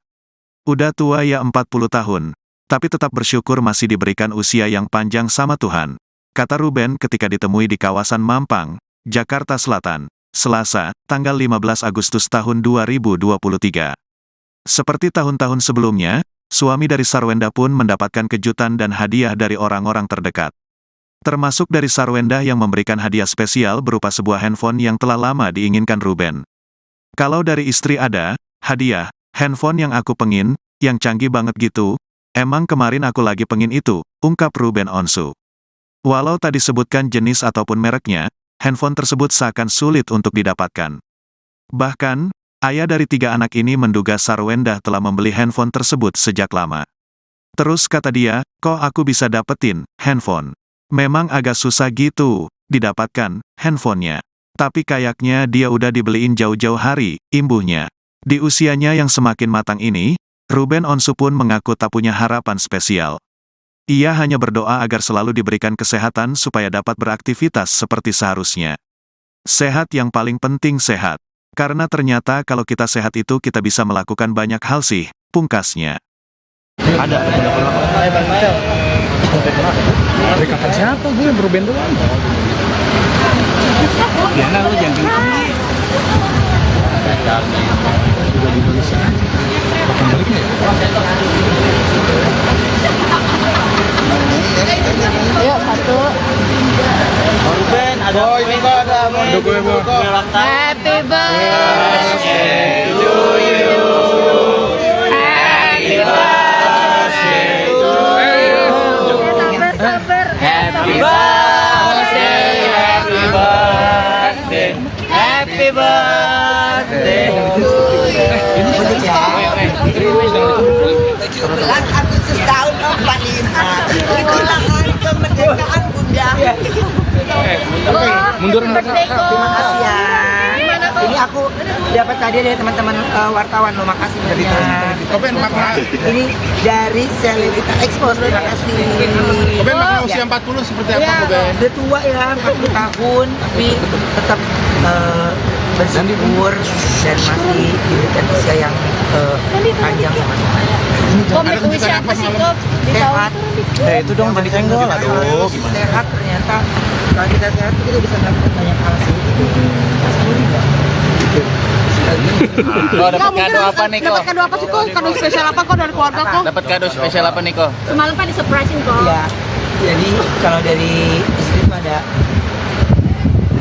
Udah tua ya 40 tahun, tapi tetap bersyukur masih diberikan usia yang panjang sama Tuhan, kata Ruben ketika ditemui di kawasan Mampang, Jakarta Selatan, Selasa, tanggal 15 Agustus tahun 2023. Seperti tahun-tahun sebelumnya, suami dari Sarwenda pun mendapatkan kejutan dan hadiah dari orang-orang terdekat. Termasuk dari Sarwenda yang memberikan hadiah spesial berupa sebuah handphone yang telah lama diinginkan Ruben. Kalau dari istri ada, hadiah, handphone yang aku pengin, yang canggih banget gitu, emang kemarin aku lagi pengin itu, ungkap Ruben Onsu. Walau tak disebutkan jenis ataupun mereknya, handphone tersebut seakan sulit untuk didapatkan. Bahkan, ayah dari 3 anak ini menduga Sarwenda telah membeli handphone tersebut sejak lama. Terus kata dia, kok aku bisa dapetin handphone? Memang agak susah gitu, didapatkan handphonenya. Tapi kayaknya dia udah dibeliin jauh-jauh hari, imbuhnya. Di usianya yang semakin matang ini, Ruben Onsu pun mengaku tak punya harapan spesial. Ia hanya berdoa agar selalu diberikan kesehatan supaya dapat beraktivitas seperti seharusnya. Sehat yang paling penting sehat. Karena ternyata kalau kita sehat itu kita bisa melakukan banyak hal sih, pungkasnya. Dari kapan siapa gue yang Ruben doang? Ya nah lu jangan gitu. Udah di Indonesia aja. Kapan baliknya ya? Ayo, satu. Ruben ada ini kok ada gue Happy birthday to you. Happy birthday to you. Sabar. Happy birthday, happy birthday, happy birthday to you. Ini 17 Agustus tahun 45. Itulah hari kemerdekaan Bunda. Mundur. Terima kasih ya. Ini aku dapat hadiah dari teman-teman wartawan loh, makasih banyak. Ini dari Selebrita Expose, terima kasih. Ruben makna usia 40 seperti apa, Ruben? Udah tua ya, 40 tahun, tapi tetap bersyukur dan masih diberikan usia yang panjang sama Tuhan. Kok mau siapa sih kok? Sehat. Ya itu dong jadi senggol. Aduh, gimana? Sehat ternyata. Kalau kita sehat kita bisa melakukan banyak hal sih. Kok dapat kado apa nih kok? Dapat kado apa sih kok? Kado spesial apa kok dari keluarga kok? Dapat kado spesial apa nih kok? Semalam kan disurprisein kok. Iya. Jadi kalau dari istri itu ada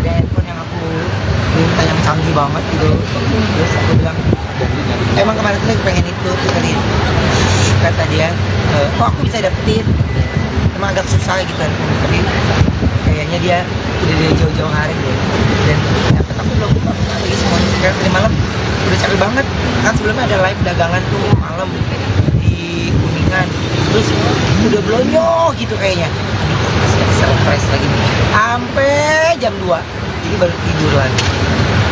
handphone yang aku minta yang canggih banget gitu. Terus aku bilang, emang kemarin tuh aku pengen itu tadi. Kata dia, oh aku bisa dapetin. Emang agak susah gitu kan, tapi kayaknya dia udah dari jauh-jauh hari deh. Dan dapet aku belum buka lagi semuanya. Sekarang tadi malam udah capek banget. Kan sebelumnya ada live dagangan tuh malam di Kuningan. Terus udah blonyo gitu kayaknya. Masih ada surprise lagi nih. Sampai jam 2. Jadi baru tidur lagi.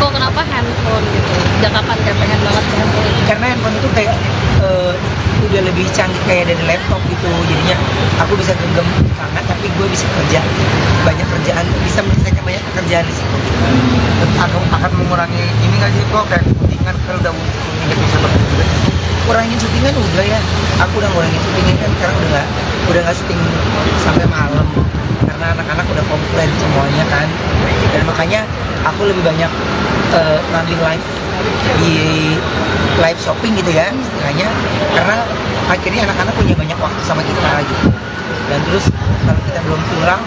Kok kenapa handphone gitu? Sejak kapan kayak pengen banget ke handphone? Karena handphone itu kayak udah lebih canggih kayak dari laptop gitu, jadinya aku bisa genggam tangan tapi gue bisa kerja banyak kerjaan, bisa menyelesaikan banyak pekerjaan di situ. Akan mengurangi ini nggak sih kok kayak kepentingan kalau udah nggak bisa bekerja. Kurangin syutingan udah ya, aku udah ngurangin syutingan kan sekarang udah nggak syuting sampai malam karena anak-anak udah komplain semuanya kan, dan makanya aku lebih banyak ngambil live di live shopping gitu ya istilahnya, karena akhirnya anak-anak punya banyak waktu sama kita gitu. Dan terus kalau kita belum pulang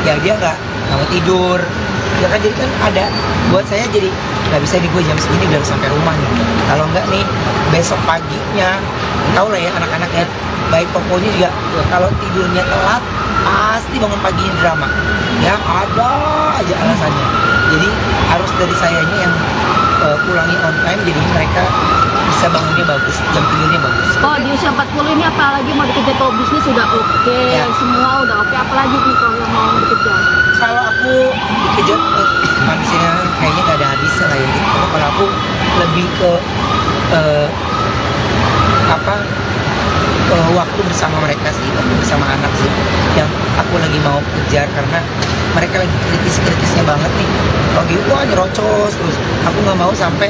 ya dia nggak mau tidur ya kan, jadi kan ada buat saya jadi nggak bisa nih gue jam segini udah sampai rumah nih, kalau nggak nih besok paginya tau lah ya anak-anak ya, baik pokoknya juga kalau tidurnya telat pasti bangun paginya drama ya, ada aja alasannya. Jadi harus dari sayanya yang pulangi on time, jadi mereka bisa bangunnya bagus, jam tidurnya bagus. Oh, di usia 40 ini apalagi mau dikejar kalau bisnis sudah oke, Ya. semua udah oke, apalagi nih kalau yang mau dikejar? Kalau aku dikejar manusia kayaknya gak ada habisnya lah ya gitu. Kalau aku lebih ke waktu bersama mereka sih, waktu bersama anak sih yang aku lagi mau kejar, karena mereka lagi kritis-kritisnya banget nih. Kalau gitu wah nyerocos terus, aku nggak mau sampai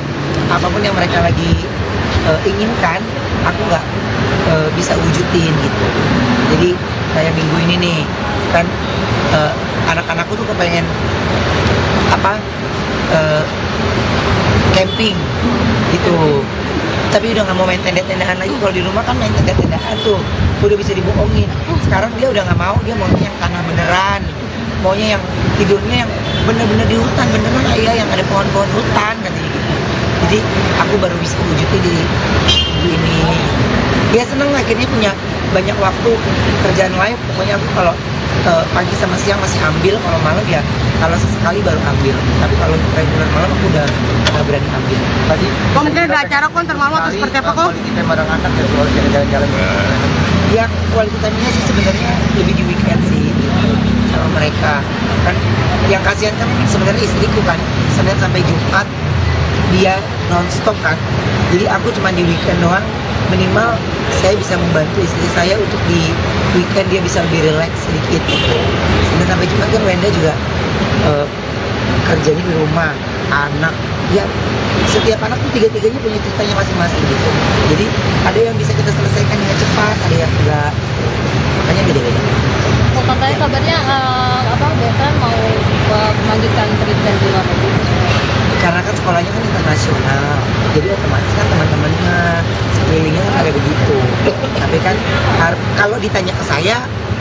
apapun yang mereka lagi inginkan aku nggak bisa wujudin gitu. Jadi kayak minggu ini nih kan anak-anakku tuh kepengen camping gitu, tapi udah nggak mau main tenda-tendaan lagi. Kalau di rumah kan main tenda-tendaan tuh udah bisa dibohongin. Sekarang dia udah nggak mau, dia maunya yang tanah beneran, maunya yang tidurnya yang bener-bener di hutan beneran ayah, yang ada pohon-pohon hutan katanya gitu. Jadi aku baru bisa wujudnya di ini. Dia seneng akhirnya punya banyak waktu kerjaan lain. Pokoknya aku kalau pagi sama siang masih ambil, kalau malam ya kalau sesekali baru ambil. Tapi kalau regular malam aku udah nggak berani ambil. Tadi Kok mungkin ada acara konter malam atau seperti apa kok? Quality time bareng anak ya, kalau jalan-jalan. Ya quality time-nya sih sebenarnya lebih di weekend sih sama mereka. Kan yang kasihan kan sebenarnya istriku kan, Senin sampai Jumat dia non-stop kan. Jadi aku cuma di weekend doang, minimal saya bisa membantu istri saya untuk di weekend dia bisa lebih relax sedikit gitu. Senin sampai Jumat kan Wenda juga kerjanya di rumah, anak ya, setiap anak tuh tiga-tiganya punya ceritanya masing-masing gitu. Jadi ada yang bisa kita selesaikan dengan cepat, ada yang enggak, makanya beda-beda. Kok katanya kabarnya Betran mau melanjutkan pendidikan di luar negeri? Karena kan sekolahnya kan internasional, jadi otomatis kan teman-temannya sekelilingnya kan ada begitu. Tapi kan kalau ditanya ke saya,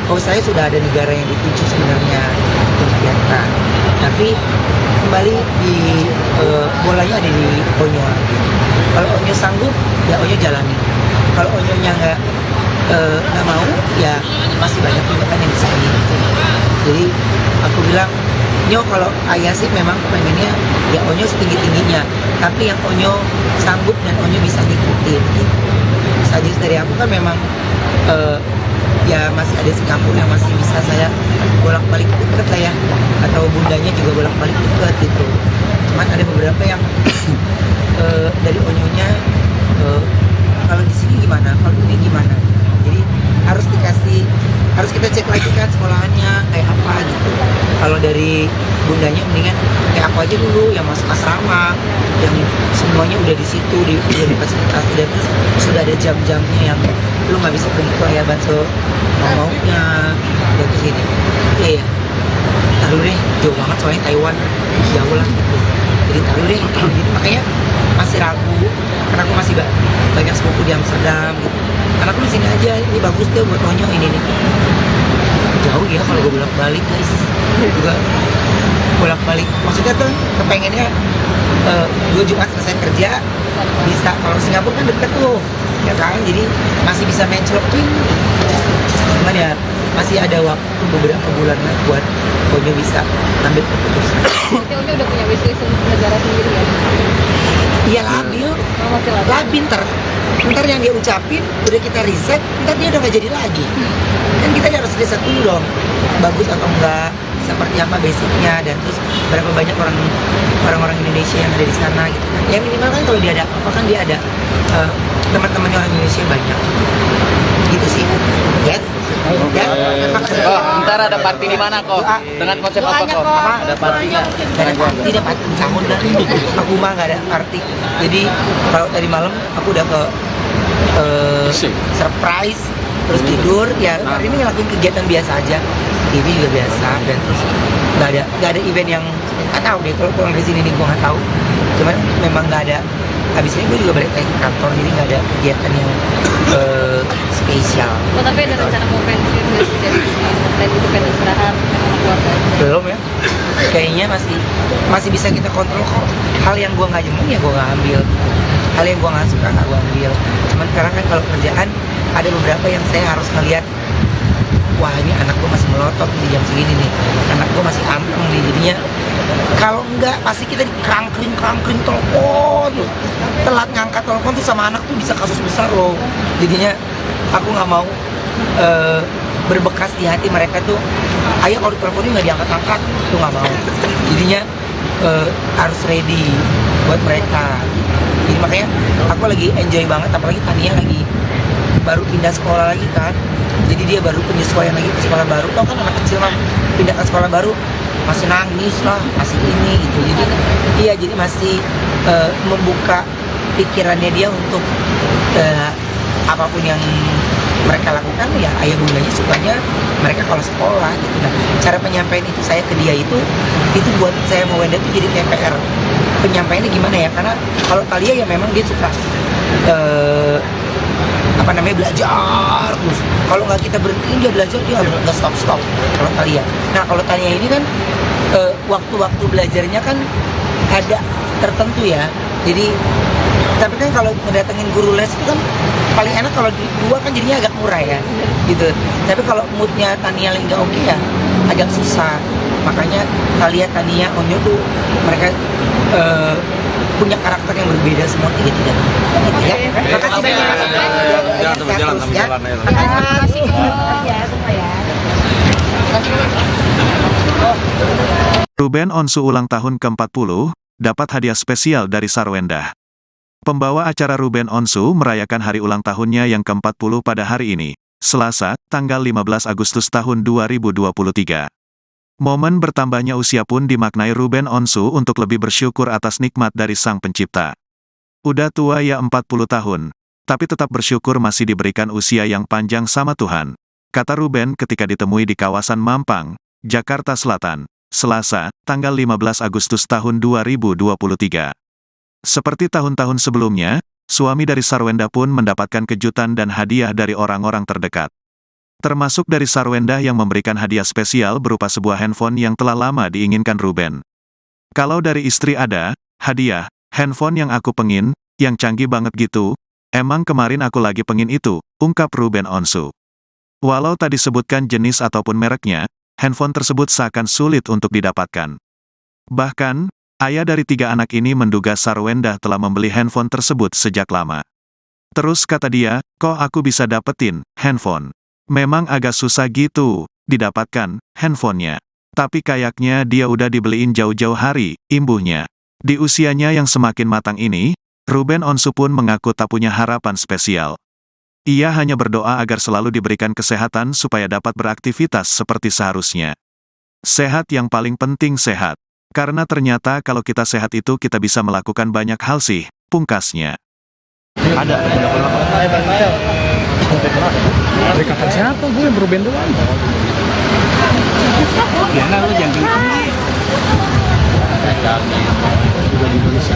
kalau saya sudah ada negara yang dituju sebenarnya untuk kegiatan. Tapi kembali di bolanya ada di Onyo lagi. Kalau Onyo sanggup, ya Onyo jalani. Kalau Onyonya nggak mau, ya masih banyak juga kan yang bisa gitu. Jadi aku bilang, Nyo kalau ayah sih memang pengennya ya Onyo setinggi-tingginya, tapi yang Onyo sanggup dan Onyo bisa ngikutin gitu. Sajis dari aku kan memang ya masih ada Singapura yang masih bisa saya bolak-balik deket lah ya, atau bundanya juga bolak-balik deket gitu. Cuman ada beberapa yang dari Onyonya kalau di sini gimana, kalau ini gimana. Jadi harus kita cek lagi kan sekolahannya kayak apa gitu. Kalau dari bundanya mendingan kayak aku aja dulu yang masuk asrama, yang semuanya udah di situ, udah difasilitasi, dan terus sudah ada jam-jamnya yang lu nggak bisa pergi ke ayah bakso maunya dan terus gini. Iya, taruh deh, jauh banget soalnya Taiwan jauh lah gitu. Jadi taruh deh gitu. Makanya masih ragu karena aku masih banyak sepupu di Amsterdam gitu. Karena aku di sini aja, ini bagus deh buat Onyo ini nih. Jauh ya kalau gue bolak-balik guys. Juga bolak-balik. Maksudnya tuh kepengennya gue Jumat selesai kerja bisa, kalau Singapura kan deket tuh ya kan, jadi masih bisa main celepin. Cuman ya masih ada waktu beberapa bulan lah buat gue bisa ambil keputusan. Berarti Umi udah punya wishlist untuk negara sendiri ya? Iya labil, Oh, masih labil. labil ntar yang dia ucapin udah kita riset, ntar dia udah nggak jadi lagi. Kan kita harus riset dulu dong, bagus atau enggak, seperti apa basicnya, dan terus berapa banyak orang-orang Indonesia yang ada di sana gitu kan. Ya minimal kan kalau dia ada apa kan dia ada teman-temannya orang Indonesia banyak gitu sih. Yes. Ya, Ntar ada party di mana kok? Dengan konsep apa kok? Ada partinya. tidak party tahun dah. Aku mah nggak ada party. Jadi kalau tadi malam aku udah ke surprise, terus tidur. Ya hari ini ngelakuin kegiatan biasa aja. TV juga biasa, dan terus nggak ada event yang nggak tahu deh. Kalau pulang dari sini nih gue nggak tahu. Cuman memang nggak ada. Habis ini gue juga balik lagi ke kantor, jadi nggak ada kegiatan yang spesial. Oh, tapi ada rencana mau pensiun nggak sih dari selain itu pengen istirahat sama keluarga aja? Belum ya, kayaknya masih bisa kita kontrol kok. Hal yang gua nggak jemuh ya gua nggak ambil, hal yang gua nggak suka nggak gua ambil. Cuman sekarang kan kalau kerjaan ada beberapa yang saya harus ngeliat, wah ini anak gua masih melotot di jam segini nih, anak gua masih anteng nih, jadinya kalau enggak pasti kita kerangkring telepon, telat ngangkat telepon tuh sama anak tuh bisa kasus besar loh. Jadinya aku nggak mau berbekas di hati mereka tuh, ayah kalau diteleponin nggak diangkat-angkat, tuh nggak mau. Jadinya harus ready buat mereka. Jadi makanya aku lagi enjoy banget, apalagi Tania lagi baru pindah sekolah lagi kan. Jadi dia baru penyesuaian lagi ke sekolah baru. Tau kan anak kecil mah pindah ke sekolah baru masih nangis lah, masih ini gitu. Jadi iya, jadi masih membuka pikirannya dia untuk apapun yang mereka lakukan, ya ayah bundanya sukanya mereka kalau sekolah gitu. Nah, cara penyampaian itu saya ke dia itu buat saya mau Wenda itu jadi TPR. Penyampaiannya gimana ya? Karena kalau Talia ya memang dia suka belajar terus. Kalau nggak kita berhentiin dia belajar, dia nggak stop. Kalau Talia. Nah kalau Talia ini kan waktu-waktu belajarnya kan ada tertentu ya. Jadi tapi kan kalau mendatengin guru les itu kan paling enak kalau dua kan jadinya agak murah ya gitu. Tapi kalau moodnya Tania lagi nggak oke ya agak susah. Makanya Talia, Tania, Onyo tuh mereka punya karakter yang berbeda semua tiga-tiga gitu ya. Makasih banyak. Jangan terus jalan sampai ya. jalan. Makasih. Ruben Onsu ulang tahun ke-40, dapat hadiah spesial dari Sarwenda. Pembawa acara Ruben Onsu merayakan hari ulang tahunnya yang ke-40 pada hari ini, Selasa, tanggal 15 Agustus tahun 2023. Momen bertambahnya usia pun dimaknai Ruben Onsu untuk lebih bersyukur atas nikmat dari Sang Pencipta. Udah tua ya 40 tahun, tapi tetap bersyukur masih diberikan usia yang panjang sama Tuhan, kata Ruben ketika ditemui di kawasan Mampang, Jakarta Selatan, Selasa, tanggal 15 Agustus tahun 2023. Seperti tahun-tahun sebelumnya, suami dari Sarwenda pun mendapatkan kejutan dan hadiah dari orang-orang terdekat. Termasuk dari Sarwenda yang memberikan hadiah spesial berupa sebuah handphone yang telah lama diinginkan Ruben. Kalau dari istri ada, hadiah, handphone yang aku pengin, yang canggih banget gitu, emang kemarin aku lagi pengin itu, ungkap Ruben Onsu. Walau tak disebutkan jenis ataupun mereknya, handphone tersebut seakan sulit untuk didapatkan. Bahkan, ayah dari 3 anak ini menduga Sarwenda telah membeli handphone tersebut sejak lama. Terus kata dia, kok aku bisa dapetin handphone? Memang agak susah gitu, didapatkan handphonenya. Tapi kayaknya dia udah dibeliin jauh-jauh hari, imbuhnya. Di usianya yang semakin matang ini, Ruben Onsu pun mengaku tak punya harapan spesial. Ia hanya berdoa agar selalu diberikan kesehatan supaya dapat beraktivitas seperti seharusnya. Sehat yang paling penting sehat. Karena ternyata kalau kita sehat itu kita bisa melakukan banyak hal sih, pungkasnya. Ada. Dari kapan siapa gue yang Ruben doang? Ya nah lu jangan gitu. Udah di Indonesia.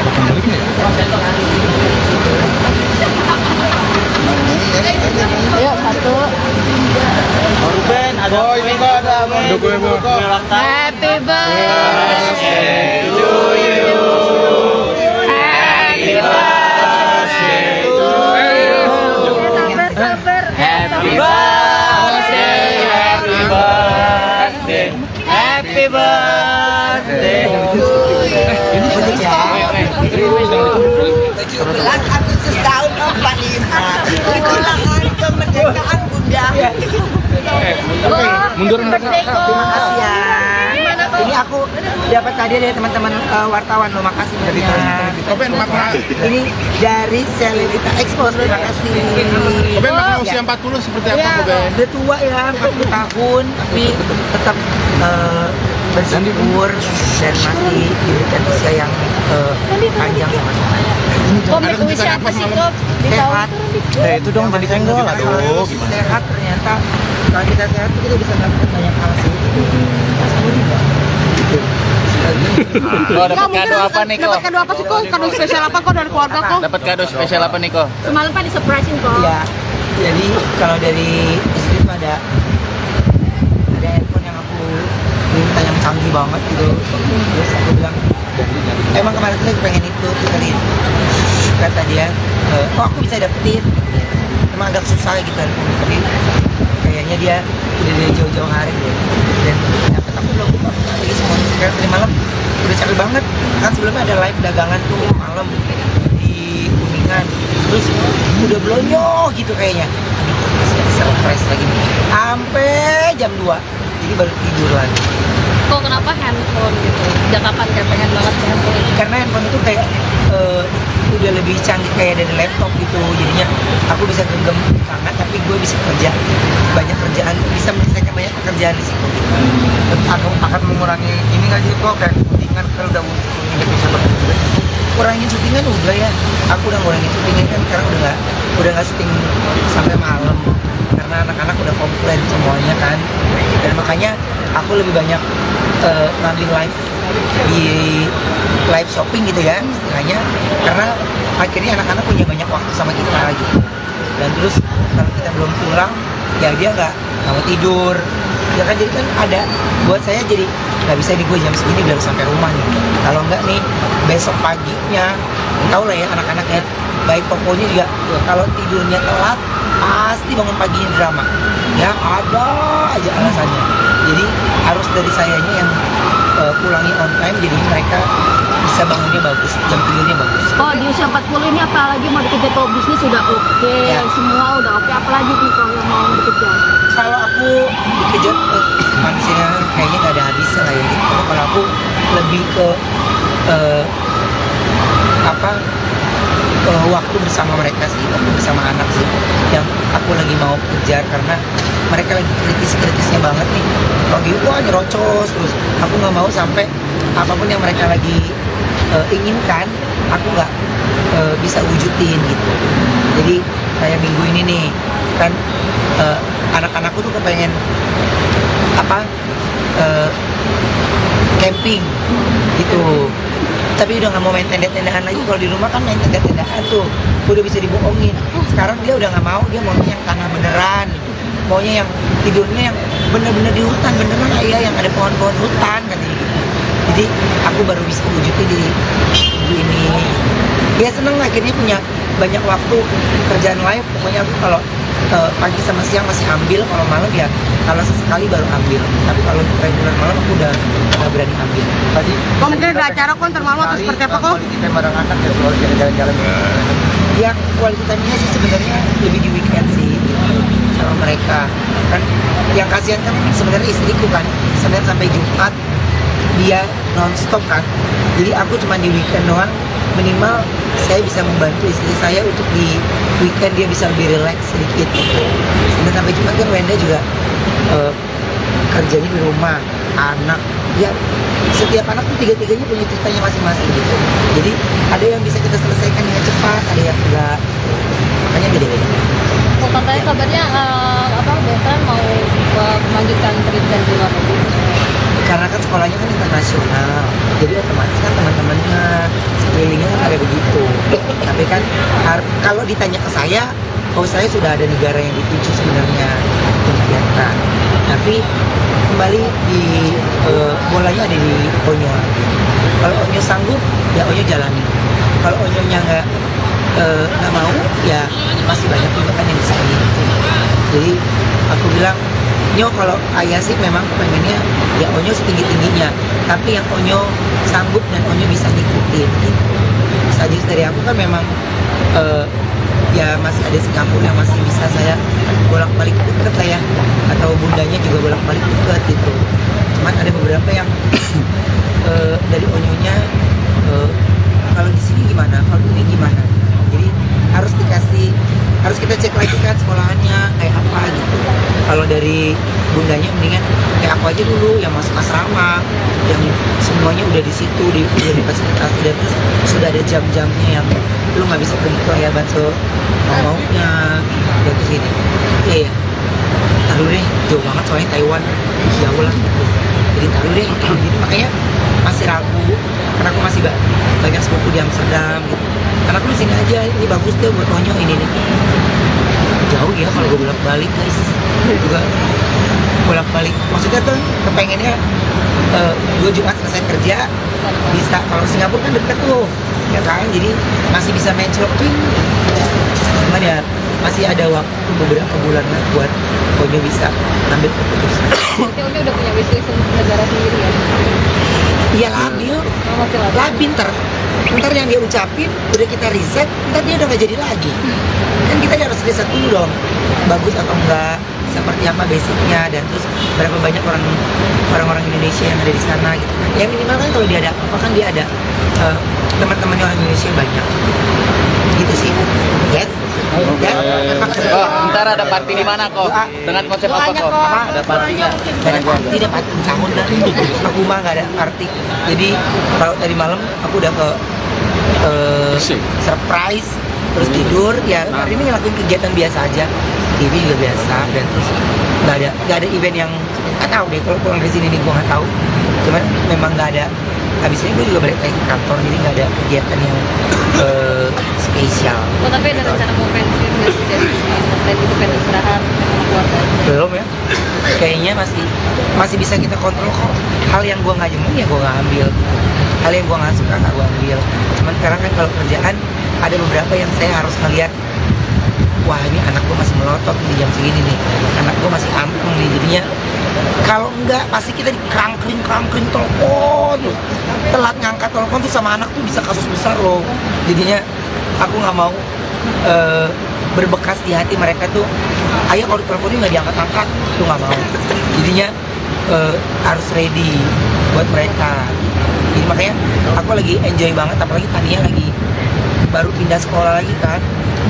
Kapan baliknya ya? Ayo, satu. Ruben ada. Happy birthday to you. Happy birthday to you. Sabar. Happy birthday, happy birthday, happy birthday. Bulan Agustus tahun 45. Itulah hari kemerdekaan Bunda. Mundur. Terima kasih ya. Ini aku dapat hadiah dari teman-teman wartawan loh, makasih banyak. Ini dari Selebrita Expose, terima kasih. Koben makna usia 40 seperti apa Koben? Udah tua ya, 40 tahun, tapi tetap bersyukur dan masih diberikan usia yang panjang sama Tuhan. Kok usia apa sih kok? Sehat. Itu dong jadi senggol. Aduh, gimana? Sehat ternyata. Kalau kita sehat kita bisa melakukan banyak hal sih. Kok dapat kado apa nih kok? Dapat kado apa sih kok? Kado spesial apa kok dari keluarga kok? Dapat kado spesial apa nih kok? Semalam kan disurprisein kok. Iya. Jadi kalau dari istri itu ada handphone yang aku minta yang canggih banget gitu. Terus aku bilang, emang kemarin tuh aku pengen itu, kali kata dia, oh aku bisa dapetin. Emang agak susah gitu handphone, tapi kayaknya dia udah dari jauh-jauh hari deh. Dan dapet aku belum buka lagi semuanya. Sekarang tadi malam udah capek banget. Kan sebelumnya ada live dagangan tuh malam di Kuningan. Terus udah belonyo gitu kayaknya. Aduh, masih surprise lagi nih. Sampai jam 2. Jadi baru tidur lagi. Kok kenapa handphone gitu? Sejak kapan kayak pengen banget ke handphone itu? Karena handphone itu kayak udah lebih canggih kayak dari laptop gitu. Jadinya aku bisa genggam tangan tapi gue bisa kerja banyak kerjaan, bisa menyelesaikan banyak pekerjaan di situ gitu. Aku akan mengurangi ini nggak sih kok kayak syutingan kalau udah nggak bisa bekerja. Kurangin syutingan udah ya. Aku udah ngurangin syutingan kan sekarang udah nggak syuting sampai malam karena anak-anak udah komplain semuanya kan. Dan makanya aku lebih banyak ngambil live di live shopping gitu ya istilahnya, karena akhirnya anak-anak punya banyak waktu sama kita gitu. Dan terus kalau kita belum pulang ya dia nggak mau tidur ya kan, jadi kan ada buat saya jadi nggak bisa nih gue jam segini udah harus sampai rumah nih, kalau nggak nih besok paginya tau lah ya anak-anak ya, baik pokoknya juga kalau tidurnya telat pasti bangun paginya drama ya, ada aja alasannya. Jadi harus dari sayanya yang pulangi on time, jadi mereka bisa bangunnya bagus, jam tidurnya bagus. Oh, di usia 40 ini apalagi mau dikejar kalau bisnis sudah oke, Ya. semua udah oke, apalagi nih kalau yang mau dikejar? Kalau aku dikejar manusia kayaknya nggak ada habisnya lah ya gitu. Kalau aku lebih ke waktu bersama mereka sih, waktu bersama anak sih yang aku lagi mau kejar, karena mereka lagi kritis-kritisnya banget nih. Kalau gitu wah nyerocos terus, aku nggak mau sampai apapun yang mereka lagi inginkan aku nggak bisa wujudin gitu. Jadi kayak minggu ini nih kan anak-anakku tuh kepengen camping gitu, tapi udah nggak mau main tenda-tendaan lagi. Kalau di rumah kan main tenda-tendaan tuh udah bisa dibohongin. Sekarang dia udah nggak mau, dia maunya yang tanah beneran, maunya yang tidurnya yang bener-bener di hutan beneran ayah, yang ada pohon-pohon hutan katanya gitu. Jadi aku baru bisa wujudin di minggu ini. Ya seneng akhirnya punya banyak waktu kerjaan live. Pokoknya aku kalau pagi sama siang masih ambil, kalau malam ya kalau sesekali baru ambil. Tapi kalau reguler malam aku udah nggak berani ambil. Tadi Kok mungkin ada acara kok ntar malam atau seperti apa kok? Quality time bareng anak ya kalau jalan-jalan. Ya quality time-nya sih sebenarnya lebih di weekend sih gitu, sama mereka kan. Yang kasihan kan sebenarnya istriku kan, Senin sampai Jumat dia non-stop kan, jadi aku cuma di weekend doang. Minimal saya bisa membantu istri saya untuk di weekend dia bisa lebih relax sedikit gitu. Senin sampai Jumat kan Wenda juga kerjanya di rumah, anak ya, setiap anak tuh tiga-tiganya punya ceritanya masing-masing gitu. Jadi ada yang bisa kita selesaikan dengan cepat, ada yang enggak, makanya beda-beda. Oh, katanya kabarnya Betran mau melanjutkan pendidikan di luar negeri. Karena kan sekolahnya kan internasional, jadi otomatis kan teman-temannya sekelilingnya kan ada begitu. Tapi kan kalau ditanya ke saya, kalau saya sudah ada negara yang dituju sebenarnya untuk Betran. Tapi kembali di bolanya ada di Onyo lagi. Kalau Onyo sanggup, ya Onyo jalani. Kalau Onyonya nggak mau, ya masih banyak juga kan yang bisa gitu. Jadi aku bilang, Nyo kalau ayah sih memang pengennya ya Onyo setinggi tingginya. Tapi yang Onyo sanggup dan Onyo bisa ngikutin gitu. Saja dari aku kan memang ya masih ada Singapura yang masih bisa saya bolak-balik deket lah ya, atau bundanya juga bolak-balik deket gitu. Cuman ada beberapa yang dari Onyonya kalau di sini gimana, kalau ini gimana. Jadi harus kita cek lagi kan sekolahannya kayak apa gitu. Kalau dari bundanya mendingan kayak aku aja dulu yang masuk asrama, yang semuanya udah di situ, udah difasilitasi, dan terus sudah ada jam-jamnya yang lu nggak bisa pergi ke Ayaban maunya dan terus gini. Iya, taruh deh, jauh banget soalnya Taiwan jauh lah gitu. Jadi taruh deh, gitu. Makanya masih ragu karena aku masih banyak sepupu di Amsterdam gitu. Karena aku di sini aja, ini bagus deh buat Onyo ini nih. Jauh ya kalau gue bolak-balik guys, juga bolak-balik. Maksudnya tuh kepengennya gue Jumat selesai kerja bisa, kalau Singapura kan deket tuh ya kan, jadi masih bisa main shopping. Cuman ya masih ada waktu beberapa bulan lah buat Onyo bisa ambil keputusan. Berarti Onyo udah punya wishlist untuk negara sendiri ya? Iya labil, Masih labil ntar yang dia ucapin udah kita riset, ntar dia udah gak jadi lagi. Kan kita harus riset dulu dong, bagus atau enggak, seperti apa basicnya, dan terus berapa banyak orang-orang Indonesia yang ada di sana gitu. Ya minimal kan kalau dia ada apa kan dia ada teman-temannya orang Indonesia banyak gitu sih. Yes. Ya, Oh, ntar ada party di mana kok? Dengan konsep apa kok? Ada partinya? Gak ada party, ada party tahun dah. Aku mah gak ada party. Jadi kalau tadi malam aku udah ke surprise, terus tidur. Ya hari ini ngelakuin kegiatan biasa aja. TV juga biasa, dan terus gak ada event yang nggak tahu deh. Kalau pulang dari sini nih gue nggak tahu. Cuman memang nggak ada. Habis ini gue juga balik lagi ke kantor, jadi nggak ada kegiatan yang spesial. Oh, tapi ada rencana mau pensiun nggak sih dari selain itu pengen istirahat sama keluarga? Belum ya, kayaknya masih bisa kita kontrol kok. Hal yang gue nggak jemuh ya gue nggak ambil, hal yang gue nggak suka nggak gue ambil. Cuman sekarang kan kalau kerjaan ada beberapa yang saya harus ngeliat, wah ini anak gue masih melotot di jam segini nih, anak gue masih anteng nih, jadinya kalau enggak pasti kita dikrangkring telepon, telat ngangkat telepon tuh sama anak tuh bisa kasus besar loh. Jadinya aku nggak mau berbekas di hati mereka tuh, ayah kalau teleponnya nggak diangkat-angkat tuh nggak mau. Jadinya harus ready buat mereka. Jadi makanya aku lagi enjoy banget, apalagi Tania lagi baru pindah sekolah lagi kan,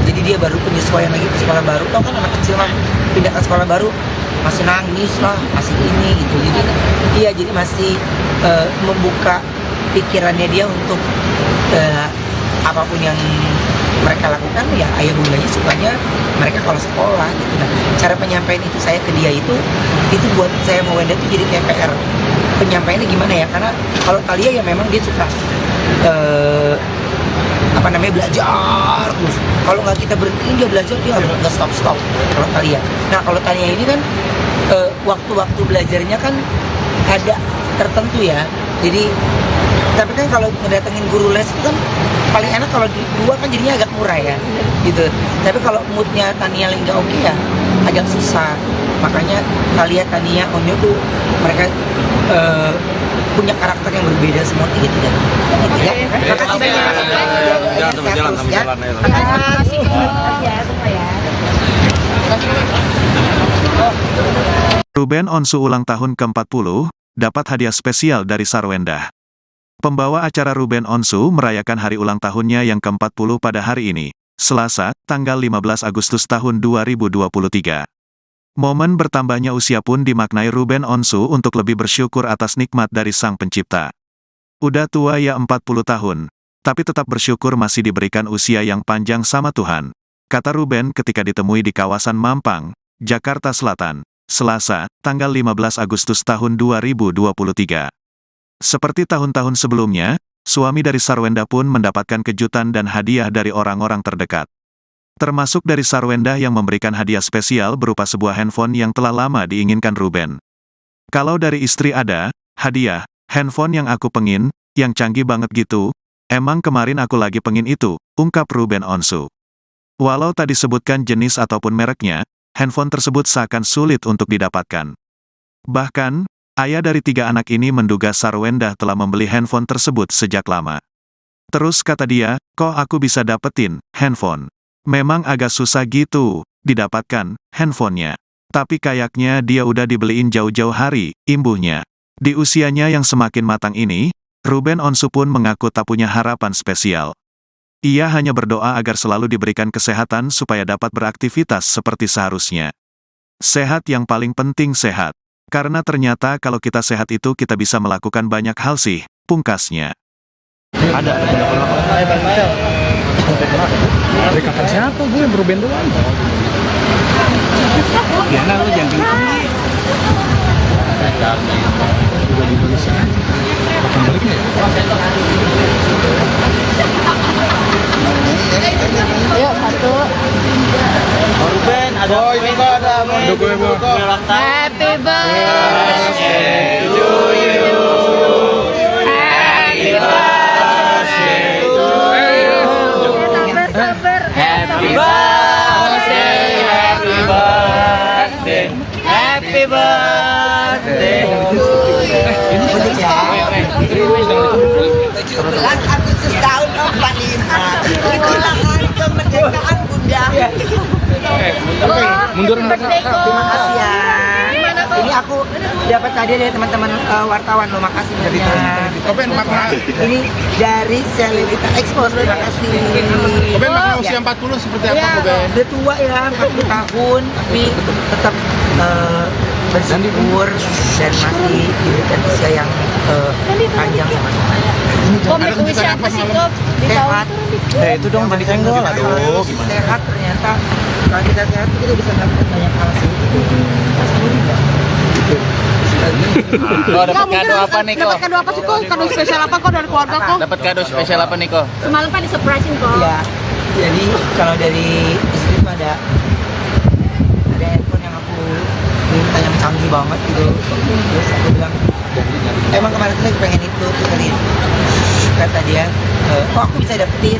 jadi dia baru penyesuaian lagi ke sekolah baru. Tau kan anak kecil mah pindah ke sekolah baru masih nangis lah, masih ini gitu. Jadi iya, jadi masih membuka pikirannya dia untuk apapun yang mereka lakukan, ya ayah bundanya sukanya mereka kalau sekolah gitu. Nah, cara penyampaian itu saya ke dia itu buat saya mau Wenda itu jadi kayak PR. Penyampaiannya gimana ya, karena kalau Talia ya memang dia suka belajar terus. Kalau nggak kita berhentiin dia belajar, dia nggak stop. Kalau Talia, nah kalau Talia ini kan waktu-waktu belajarnya kan ada tertentu ya. Jadi tapi kan kalau ngedatengin guru les itu kan paling enak kalau dua kan jadinya agak murah ya gitu. Tapi kalau moodnya Tania lagi nggak oke ya agak susah. Makanya Talia, Tania, Onyo tuh mereka punya karakter yang berbeda semua tiga-tiga. Gitu ya. Makasih banyak. Jangan sampai jalan, sampai jalan ya. Ruben Onsu ulang tahun ke-40, dapat hadiah spesial dari Sarwenda. Pembawa acara Ruben Onsu merayakan hari ulang tahunnya yang ke-40 pada hari ini, Selasa, tanggal 15 Agustus tahun 2023. Momen bertambahnya usia pun dimaknai Ruben Onsu untuk lebih bersyukur atas nikmat dari Sang Pencipta. Udah tua ya 40 tahun, tapi tetap bersyukur masih diberikan usia yang panjang sama Tuhan, kata Ruben ketika ditemui di kawasan Mampang, Jakarta Selatan, Selasa, tanggal 15 Agustus tahun 2023. Seperti tahun-tahun sebelumnya, suami dari Sarwenda pun mendapatkan kejutan dan hadiah dari orang-orang terdekat. termasuk dari Sarwendah yang memberikan hadiah spesial berupa sebuah handphone yang telah lama diinginkan Ruben. Kalau dari istri ada, hadiah, handphone yang aku pengin, yang canggih banget gitu, emang kemarin aku lagi pengin itu, ungkap Ruben Onsu. Walau tak disebutkan jenis ataupun mereknya, handphone tersebut seakan sulit untuk didapatkan. Bahkan, ayah dari 3 anak ini menduga Sarwendah telah membeli handphone tersebut sejak lama. Terus kata dia, kok aku bisa dapetin handphone? Memang agak susah gitu, didapatkan handphonenya. Tapi kayaknya dia udah dibeliin jauh-jauh hari, imbuhnya. Di usianya yang semakin matang ini, Ruben Onsu pun mengaku tak punya harapan spesial. Ia hanya berdoa agar selalu diberikan kesehatan supaya dapat beraktivitas seperti seharusnya. Sehat yang paling penting sehat. Karena ternyata kalau kita sehat itu kita bisa melakukan banyak hal sih, pungkasnya. Ada dari kakak siapa gue Ruben doang. Ya nah, lu jangan gitu. Udah di Indonesia. Kapan baliknya ya? Ayo, satu. Ruben, ada ini kok ada gue Happy birthday to you. Happy birthday to you. Sabar. Happy birthday, happy birthday, happy birthday. Agustus tahun 45. Itulah hari kemerdekaan Bunda. Mundur. Terima kasih ya. Ini aku dapat tadi dari teman-teman wartawan loh, makasih banyak. Ini dari Selebrita Expose, terima kasih. Ruben makna usia 40 seperti apa Ruben? Udah tua ya, 40 tahun, tapi tetap bersyukur dan masih diberikan usia yang panjang sama Tuhan. Komik usia apa sih, Kop? Di tahun Sehat. Itu dong jadi senggol, aduh gimana? Sehat ternyata, kalau kita sehat kita bisa melakukan banyak hal sih. Oh, dapat kado apa nih kok? Dapat kado apa sih kok? Kado spesial apa kok dari keluarga kok? Dapat kado spesial apa nih kok? Semalam kan di-surprisein kok. Iya. Jadi kalau dari istri itu ada handphone yang aku minta yang canggih banget gitu. Terus aku bilang, emang kemarin tuh aku pengen itu, terus kata dia, kok aku bisa dapetin?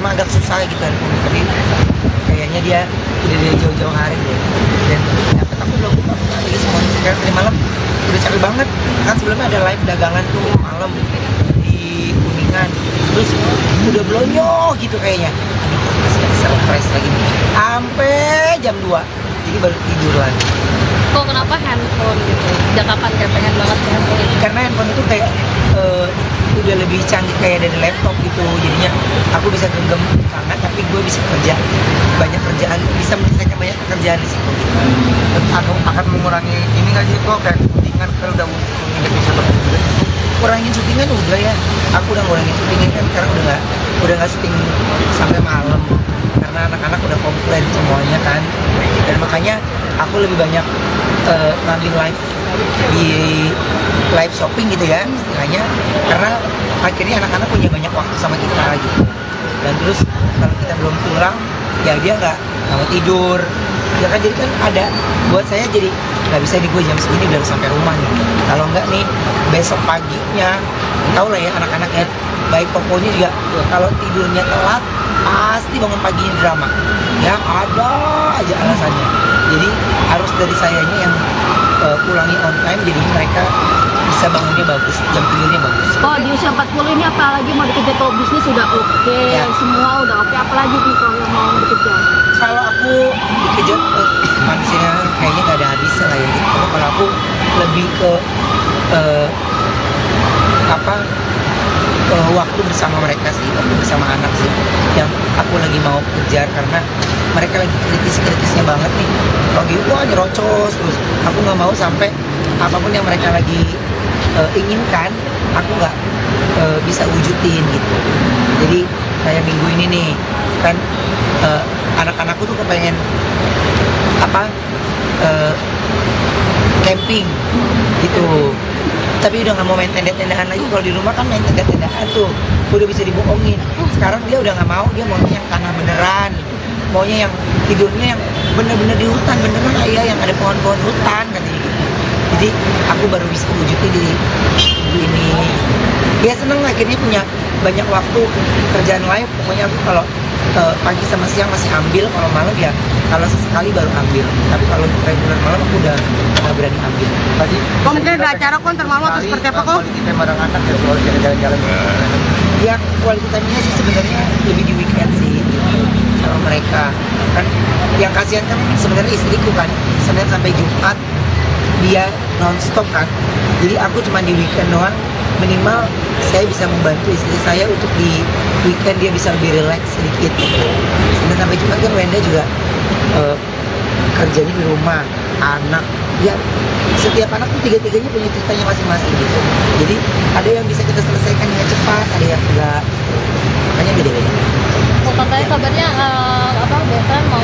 Emang agak susah gitu handphone, tapi kayaknya dia udah dari jauh-jauh hari deh. Dan dapet aku belum buka lagi semuanya. Sekarang tadi malam udah capek banget. Kan sebelumnya ada live dagangan tuh malam di Kuningan. Terus udah belonyo gitu kayaknya. Aduh, masih surprise lagi. Sampai jam 2. Jadi baru tidur lagi. Kok kenapa handphone gitu? Sejak kapan kayak pengen banget handphone itu? Karena handphone itu kayak udah lebih canggih kayak dari laptop gitu, jadinya aku bisa genggam tangan tapi gue bisa kerja banyak kerjaan, bisa menyelesaikan banyak pekerjaan di situ. Akan mengurangi ini nggak sih kok kayak syutingan kalau udah nggak bisa bekerja. Kurangin syutingan udah ya, aku udah ngurangin syutingan kan sekarang udah nggak syuting sampai malam karena anak-anak udah komplain semuanya kan, dan makanya aku lebih banyak ngambil live di live shopping gitu ya istilahnya, karena akhirnya anak-anak punya banyak waktu sama kita gitu. Dan terus kalau kita belum pulang ya dia nggak mau tidur ya kan, jadi kan ada buat saya jadi nggak bisa nih gue jam segini udah sampai rumah nih, kalau nggak nih besok paginya tau lah ya anak-anak ya, baik pokoknya juga kalau tidurnya telat pasti bangun paginya drama ya, ada aja alasannya. Jadi harus dari sayanya yang ulangi on time, jadi mereka bisa bangunnya bagus, jam tidurnya bagus. Oh, di usia 40 ini apalagi mau dikejar kalau bisnis sudah oke, Ya. semua udah oke, apalagi nih kalau yang mau dikejar? Kalau aku dikejar manusia kayaknya nggak ada habisnya lah ya. Kalau aku lebih ke waktu bersama mereka sih, waktu bersama anak sih yang aku lagi mau kejar, karena mereka lagi kritis-kritisnya banget nih. Kalau gitu gua nyerocos terus, aku nggak mau sampai apapun yang mereka lagi inginkan aku nggak bisa wujudin gitu. Jadi kayak minggu ini nih kan anak-anakku tuh kepengen camping gitu, tapi udah nggak mau main tenda-tendaan lagi. Kalau di rumah kan main tenda-tendaan tuh udah bisa dibohongin. Sekarang dia udah nggak mau, dia mau yang tanah beneran maunya yang tidurnya yang bener-bener di hutan, beneran ayah yang ada pohon-pohon hutan katanya gitu. Jadi aku baru bisa wujudnya di ini. Ya seneng akhirnya punya banyak waktu kerjaan lain. Pokoknya aku kalau pagi sama siang masih ambil, kalau malam ya kalau sesekali baru ambil. Tapi kalau reguler malam aku udah nggak berani ambil. Tadi Kok mungkin ada acara kon termalu atau seperti apa kok? Quality time bareng anak ya, soal jalan-jalan. Ya quality time-nya sih sebenarnya lebih di weekend sih gitu. Sama mereka kan yang kasihan kan sebenarnya istriku kan Senin sampai Jumat dia nonstop kan, jadi aku cuma di weekend doang minimal saya bisa membantu istri saya untuk di weekend dia bisa lebih relax sedikit gitu. Senin sampai Jumat kan Wenda juga kerjanya di rumah, anak ya setiap anak tuh tiga-tiganya punya ceritanya masing-masing gitu, jadi ada yang bisa kita selesaikan dengan cepat, ada yang enggak, makanya beda-beda. Oh, katanya kabarnya Betran mau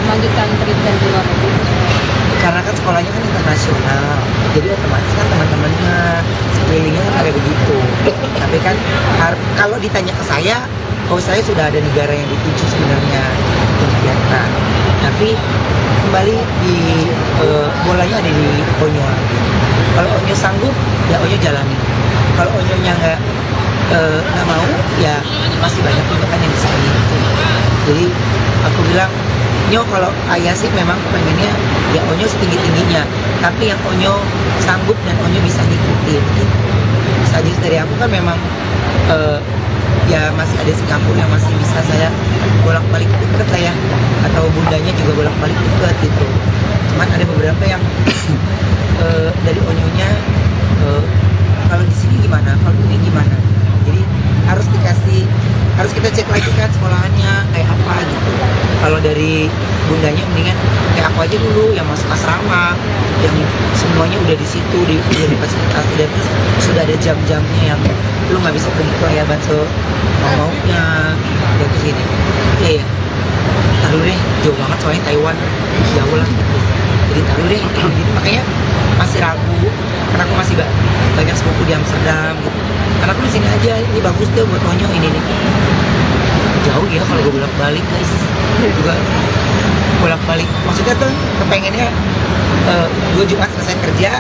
melanjutkan pendidikan di luar negeri. Karena kan sekolahnya kan internasional, jadi otomatis kan teman-temannya sekelilingnya kan ada begitu. Tapi kan kalau ditanya ke saya, oh saya sudah ada negara yang dituju sebenarnya untuk kegiatan. Tapi kembali di bolanya ada di Onyo lagi. Kalau Onyo sanggup, ya Onyo jalani. Kalau Onyonya nggak mau, ya masih banyak juga kan yang bisa gitu. Jadi aku bilang, Nyo kalau ayah sih memang pengennya ya Onyo setinggi-tingginya, tapi yang Onyo sanggup dan Onyo bisa ngikutin gitu. Saja dari aku kan memang ya masih ada Singapura yang masih bisa saya bolak-balik deket lah ya, atau bundanya juga bolak-balik deket gitu. Cuman ada beberapa yang dari Onyonya kalau di sini gimana, kalau ini gimana. Jadi harus kita cek lagi kan sekolahannya kayak apa gitu. Kalau dari bundanya mendingan kayak aku aja dulu yang masuk asrama, yang semuanya udah di situ, udah difasilitasi, dan terus sudah ada jam-jamnya yang lu nggak bisa pergi ke Ayaban mau-maunya dan ke sini. Iya, taruh deh jauh banget soalnya Taiwan jauh lah gitu. Jadi taruh deh gitu, makanya masih ragu karena aku masih banyak sepupu di Amsterdam gitu. Karena aku di sini aja, ini bagus deh buat Onyo ini nih. Jauh ya kalau gue bolak-balik guys, juga bolak-balik. Maksudnya tuh kepengennya gue Jumat selesai kerja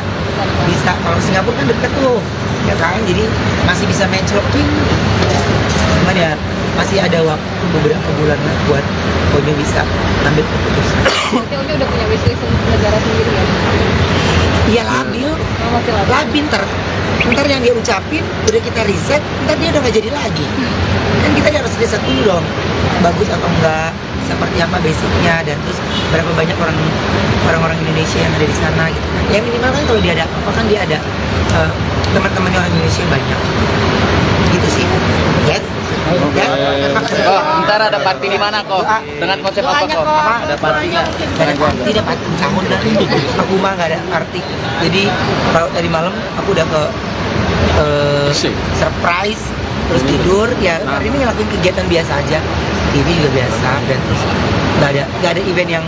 bisa, kalau Singapura kan deket tuh ya kan, jadi masih bisa menclokin. Cuman ya masih ada waktu beberapa bulan lah buat Onyo bisa ambil keputusan. Berarti Onyo udah punya wishlist untuk negara sendiri ya? Iya labil, Oh, masih labil. labil ntar yang dia ucapin udah kita riset, ntar dia udah gak jadi lagi. Kan kita harus riset dulu dong, bagus atau enggak, seperti apa basicnya, dan terus berapa banyak orang-orang Indonesia yang ada di sana gitu. Ya minimal kan kalau dia ada apa kan dia ada teman-temannya orang Indonesia banyak gitu sih. Yes. Ya, terima kasih. Oh, ntar ada party di mana kok? Dengan konsep apa kok? Ada partinya. Gak ada party, ada party tahun dah. Aku mah gak ada party. Jadi kalau tadi malam aku udah ke surprise, terus tidur. Ya hari ini ngelakuin kegiatan biasa aja. TV juga biasa, dan terus gak ada event yang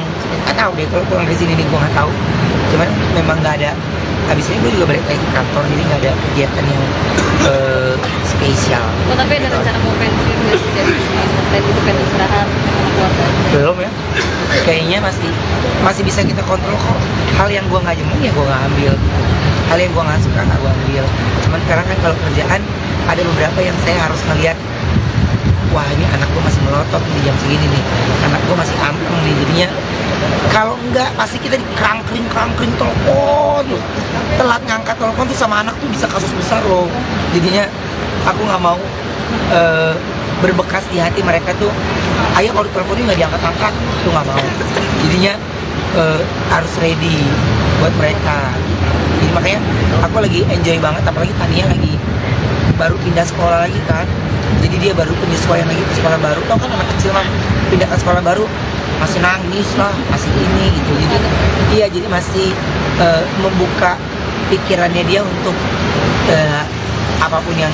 nggak tahu deh. Kalau pulang dari sini nih gue nggak tahu. Cuman memang nggak ada. Habis ini gue juga balik lagi ke kantor, jadi nggak ada kegiatan yang spesial. Oh, tapi ada rencana mau pensiun nggak sih dari dan itu kan istirahat sama keluarga? Belum ya, kayaknya masih bisa kita kontrol kok. Hal yang gue nggak jemuh ya gue nggak ambil, hal yang gue nggak suka nggak gue ambil. Cuman sekarang kan kalau kerjaan ada beberapa yang saya harus ngeliat, wah ini anak gue masih melotot di jam segini nih, anak gue masih anteng nih, jadinya kalau enggak pasti kita dikerangkring telepon loh. Telat ngangkat telepon tuh sama anak tuh bisa kasus besar loh. Jadinya aku nggak mau berbekas di hati mereka tuh, ayah kalau teleponnya nggak diangkat-angkat tuh nggak mau. Jadinya harus ready buat mereka. Jadi makanya aku lagi enjoy banget, apalagi Tania lagi baru pindah sekolah lagi kan. Jadi dia baru penyesuaian lagi ke sekolah baru. Tau kan anak kecil mah pindah ke sekolah baru masih nangis lah, masih ini gitu. Jadi iya, jadi masih membuka pikirannya dia untuk apapun yang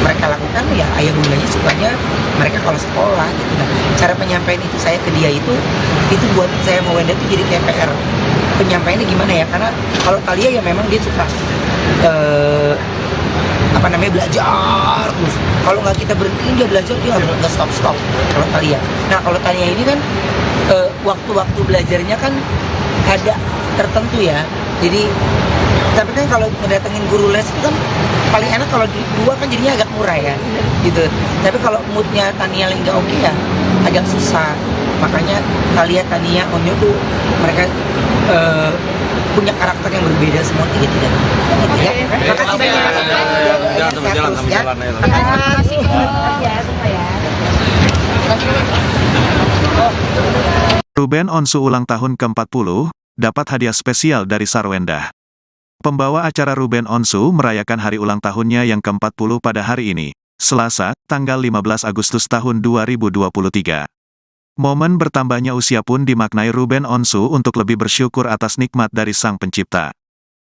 mereka lakukan ya ayah bundanya sukanya mereka kalau sekolah gitu. Nah, cara penyampaian itu saya ke dia itu buat saya mau Wenda itu jadi kayak PR. Penyampaiannya gimana ya? Karena kalau Talia ya memang dia suka apa namanya belajar terus. Kalau nggak kita berhentiin dia belajar, dia nggak stop kalau Thalia. Nah kalau Thalia ini kan waktu-waktu belajarnya kan ada tertentu ya. Jadi tapi kan kalau ngedatengin guru les itu kan paling enak kalau dua kan jadinya agak murah ya gitu. Tapi kalau moodnya Tania lagi nggak oke ya agak susah. Makanya Tania, Onyo tuh mereka punya karakter yang berbeda semua tiga-tiga. Gitu ya. Makasih banyak. Jalan sama jalan sama jalan aja. Makasih ya semua ya. Ruben Onsu ulang tahun ke-40, dapat hadiah spesial dari Sarwenda. Pembawa acara Ruben Onsu merayakan hari ulang tahunnya yang ke-40 pada hari ini, Selasa, tanggal 15 Agustus tahun 2023. Momen bertambahnya usia pun dimaknai Ruben Onsu untuk lebih bersyukur atas nikmat dari Sang Pencipta.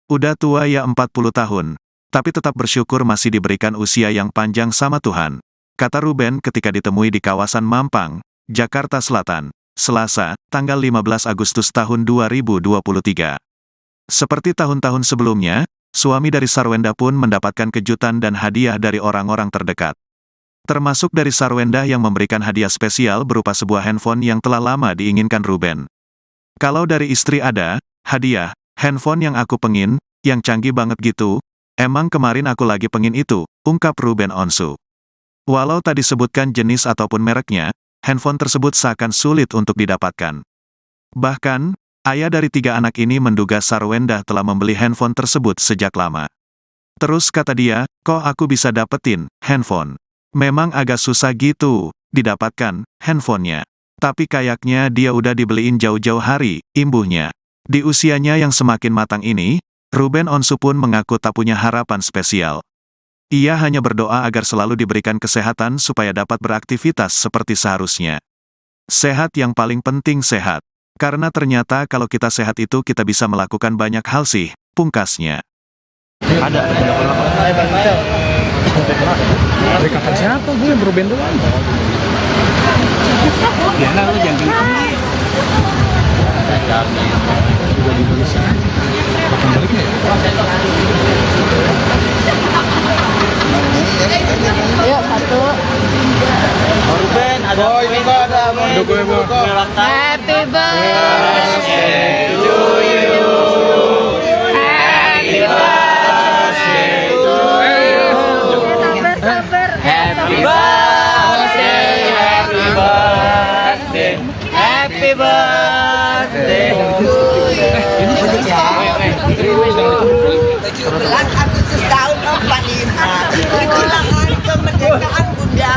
Udah tua ya 40 tahun, tapi tetap bersyukur masih diberikan usia yang panjang sama Tuhan, kata Ruben ketika ditemui di kawasan Mampang, Jakarta Selatan, Selasa, tanggal 15 Agustus tahun 2023. Seperti tahun-tahun sebelumnya, suami dari Sarwenda pun mendapatkan kejutan dan hadiah dari orang-orang terdekat. Termasuk dari Sarwenda yang memberikan hadiah spesial berupa sebuah handphone yang telah lama diinginkan Ruben. Kalau dari istri ada, hadiah, handphone yang aku pengin, yang canggih banget gitu, emang kemarin aku lagi pengin itu, ungkap Ruben Onsu. Walau tak disebutkan jenis ataupun mereknya, handphone tersebut seakan sulit untuk didapatkan. Bahkan, ayah dari 3 anak ini menduga Sarwenda telah membeli handphone tersebut sejak lama. Terus kata dia, kok aku bisa dapetin handphone? Memang agak susah gitu, didapatkan handphonenya. Tapi kayaknya dia udah dibeliin jauh-jauh hari, imbuhnya. Di usianya yang semakin matang ini, Ruben Onsu pun mengaku tak punya harapan spesial. Ia hanya berdoa agar selalu diberikan kesehatan supaya dapat beraktivitas seperti seharusnya. Sehat yang paling penting sehat. Karena ternyata kalau kita sehat itu kita bisa melakukan banyak hal sih, pungkasnya. Ada. Dari kakak siapa gue Ruben doang? Ya nah lu jangan gitu. Udah di Indonesia. Kapan baliknya ya? Yuk, satu. Ruben ada. Oh ini kok ada. Ada gue mau. Happy birthday to you. Happy birthday to you. Sabar. Happy birthday, happy birthday, happy birthday. Ini ya. 17 Agustus tahun 45. Itulah hari kemerdekaan Bunda.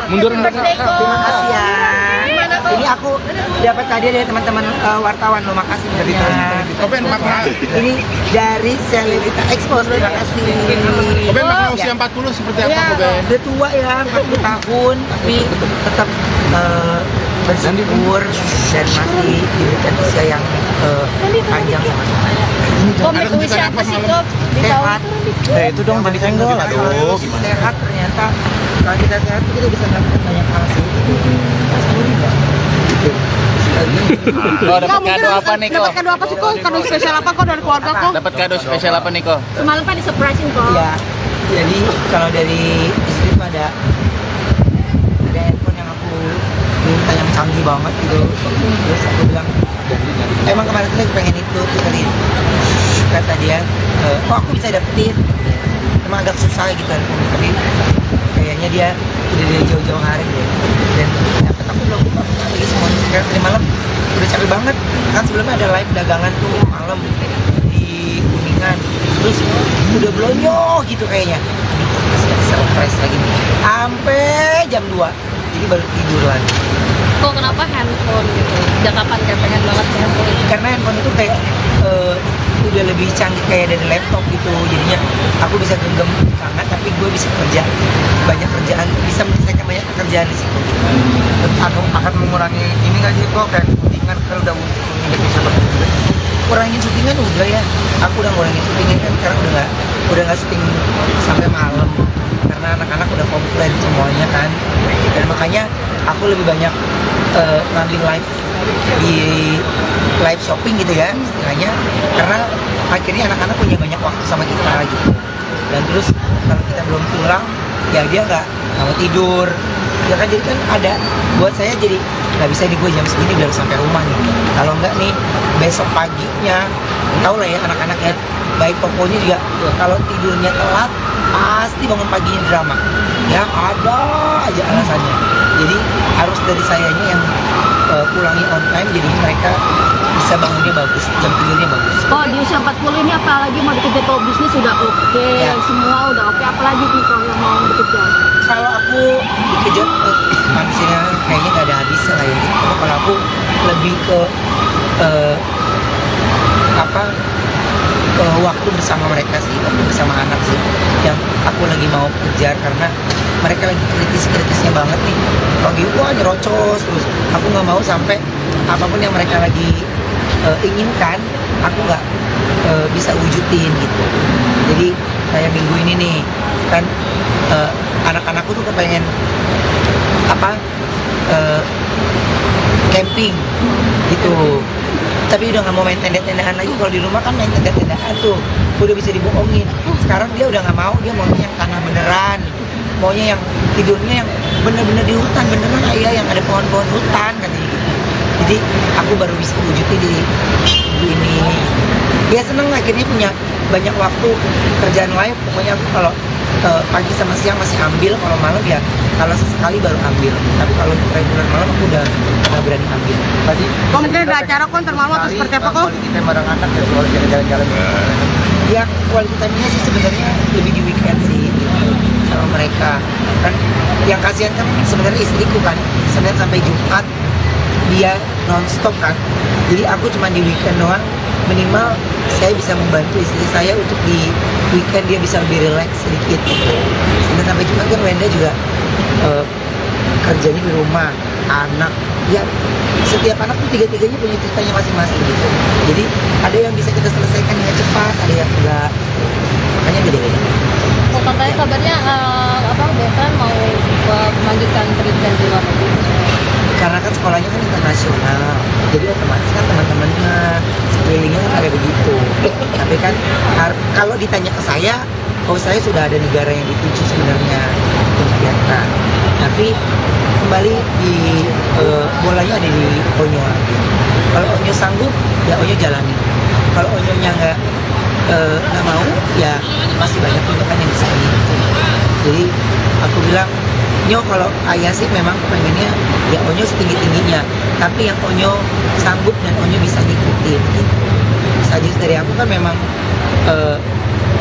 Mundur. Terima kasih ya. Ini aku dapat hadiah dari teman-teman wartawan loh, makasih banyak. Ini dari Selebrita Expo, terima kasih. Ruben makna usia 40 seperti apa Ruben? Udah tua ya, 40 tahun, tapi tetap bersyukur dan masih diberikan usia yang panjang sama Tuhan. Komik usia apa sih, Kop? Di tahun Eh itu dong jadi senggol, aduh gimana? Sehat ternyata, kalau kita sehat kita bisa melakukan banyak hal sih. Oh dapat kado apa nih kok? Dapat kado apa sih kok? Kado spesial apa kok dari keluarga kok? Dapat kado spesial apa nih kok? Semalam kan di-surprisein kok. Iya, jadi kalau dari istri itu ada handphone yang aku minta yang canggih banget gitu. Terus aku bilang, emang kemarin tuh aku pengen itu, terus tadi kata dia, kok aku bisa dapetin? Emang agak susah gitu, tapi kayaknya dia udah dari jauh-jauh hari deh. Dan dapet aku belum buka lagi semuanya. Sekarang tadi malam udah capek banget, kan sebelumnya ada live dagangan tuh malam di Kuningan. Terus udah belonyo gitu kayaknya. Aduh, masih ada surprise lagi nih. Sampai jam 2, jadi baru tidur lagi. kok kenapa handphone gitu? Udah kapan kayak pengen banget handphone itu? Karena handphone itu kayak udah lebih canggih kayak dari laptop gitu, jadinya aku bisa genggam tangan tapi gue bisa kerja banyak kerjaan, bisa menyelesaikan banyak pekerjaan di situ. Akan mengurangi ini nggak sih kok kayak syutingan kalau udah nggak bisa bekerja. Kurangin syutingan udah ya, aku udah ngurangin syutingan kan sekarang udah nggak syuting sampai malam karena anak-anak udah komplain semuanya kan, dan makanya aku lebih banyak ngambil live di live shopping gitu ya istilahnya, karena akhirnya anak-anak punya banyak waktu sama kita gitu. dan terus kalau kita belum pulang ya dia nggak mau tidur ya kan, jadi kan ada buat saya jadi nggak bisa nih gue jam segini udah harus sampai rumah nih, kalau nggak nih besok paginya tau lah ya anak-anak ya, baik pokoknya juga kalau tidurnya telat pasti bangun paginya drama ya, ada aja alasannya. Jadi harus dari sayanya yang pulangi on time, jadi mereka bisa bangunnya bagus, jam tidurnya bagus. Oh, di usia 40 ini apalagi mau dikejar ke bisnis sudah oke, Ya. semua udah oke, apalagi nih kalau yang mau dikejar? Kalau aku dikejar manusia kayaknya nggak ada habisnya lah ya. Cuma kalau aku lebih ke waktu bersama mereka sih, waktu bersama anak sih yang aku lagi mau kejar, karena mereka lagi kritisnya banget nih. Kalau gitu wah nyerocos terus, aku nggak mau sampai apapun yang mereka lagi inginkan aku nggak bisa wujudin gitu. Jadi kayak minggu ini nih kan anak-anakku tuh kepengen camping gitu, tapi udah nggak mau main tenda-tendaan lagi. Kalau di rumah kan main tenda-tendaan tuh udah bisa dibohongin. Sekarang dia udah nggak mau, dia maunya yang tanah beneran, maunya yang tidurnya yang bener-bener di hutan beneran, ayah yang ada pohon-pohon hutan katanya gitu. Jadi aku baru bisa wujudin di ini. Ya seneng akhirnya punya banyak waktu kerjaan lain. Pokoknya aku kalau pagi sama siang masih ambil, kalau malam ya kalau sesekali baru ambil. Tapi kalau reguler malam aku udah nggak berani ambil. Tadi Kok mungkin ada acara kon termalu atau seperti apa kok? Kita bareng anak ya soal jalan-jalan. Ya quality time-nya sih sebenarnya lebih di weekend sih gitu sama mereka. Kan yang kasihan kan sebenarnya istriku kan, Senin sampai Jumat dia non-stop kan. Jadi aku cuma di weekend doang, minimal saya bisa membantu istri saya untuk di weekend dia bisa lebih relax sedikit gitu. Senin sampai Jumat kan Wenda juga kerjanya di rumah, anak ya setiap anak tuh tiga-tiganya punya ceritanya masing-masing gitu. Jadi ada yang bisa kita selesaikan dengan cepat, ada yang enggak, makanya beda-beda. Oh, katanya kabarnya Betran mau melanjutkan pendidikan di luar negeri. Karena kan sekolahnya kan internasional, jadi otomatis kan teman-temannya sekelilingnya kan ada begitu. Tapi kan kalau ditanya ke saya, oh saya sudah ada negara yang dituju sebenarnya untuk kegiatan. Tapi kembali di bolanya ada di Onyo lagi. Kalau Onyo sanggup, ya Onyo jalani. Kalau Onyonya nggak mau, ya masih banyak juga kan yang bisa gitu. Jadi aku bilang, Nyo kalau ayah sih memang pengennya ya Onyo setinggi-tingginya, tapi yang Onyo sanggup dan Onyo bisa ngikutin gitu. Saja dari aku kan memang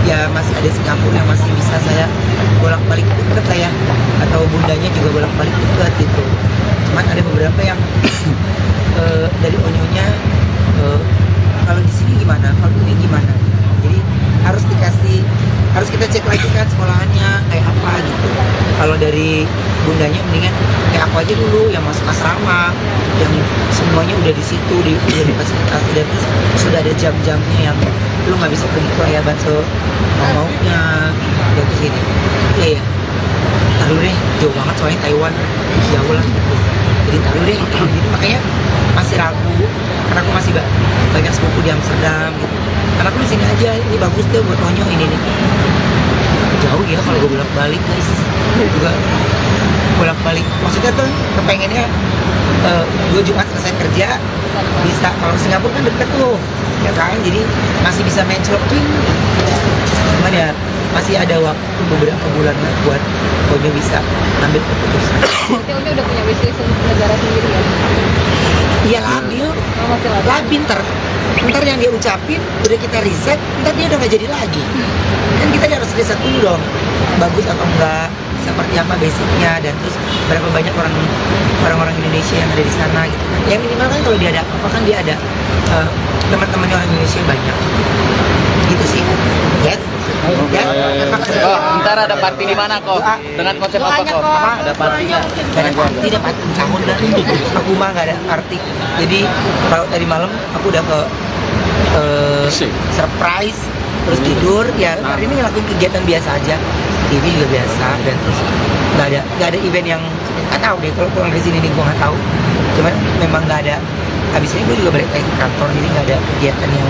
ya masih ada Singapura yang masih bisa saya bolak-balik deket lah ya, atau bundanya juga bolak-balik deket gitu. Cuman ada beberapa yang dari Onyonya kalau di sini gimana, kalau ini gimana. Jadi harus kita cek lagi kan sekolahannya kayak apa gitu. Kalau dari bundanya mendingan kayak aku aja dulu yang masuk asrama, yang semuanya udah di situ, udah difasilitasi, dan terus sudah ada jam-jamnya yang lu nggak bisa pergi ke layaban maunya dan terus gini. Iya, taruh deh jauh banget soalnya Taiwan jauh lah gitu. Jadi taruh deh gitu, makanya masih ragu karena aku masih banyak sepupu di Amsterdam gitu. Karena aku di sini aja, ini bagus deh buat Onyo ini nih. Jauh ya kalau gue bolak-balik guys, juga bolak-balik. Maksudnya tuh kepengennya gue Jumat selesai kerja bisa, kalau Singapura kan deket tuh ya kan, jadi masih bisa main shopping. Cuman ya masih ada waktu beberapa bulan lah buat Onyo bisa ambil keputusan. Berarti Onyo udah punya wishlist untuk negara sendiri ya? Iya labil, Oh, masih labil. labil ntar yang dia ucapin udah kita riset, ntar dia udah nggak jadi lagi. Kan kita harus riset dulu dong, bagus atau enggak, seperti apa basicnya, dan terus berapa banyak orang-orang Indonesia yang ada di sana gitu. Ya minimal kan kalau dia ada apa kan dia ada teman-temannya orang Indonesia banyak gitu sih. Yes. Ya, terima kasih. Oh, ntar ada party di mana kok? Dengan konsep apa kok? Ada partinya. Gak ada party, ada party tahun dah. Aku mah gak ada party. Jadi kalau tadi malam aku udah ke surprise, terus tidur. Ya hari ini ngelakuin kegiatan biasa aja. TV juga biasa, dan terus nggak ada event yang nggak tahu deh. Kalau pulang dari sini nih gue nggak tahu. Cuman memang nggak ada. Habis ini gue juga balik lagi ke kantor, jadi nggak ada kegiatan yang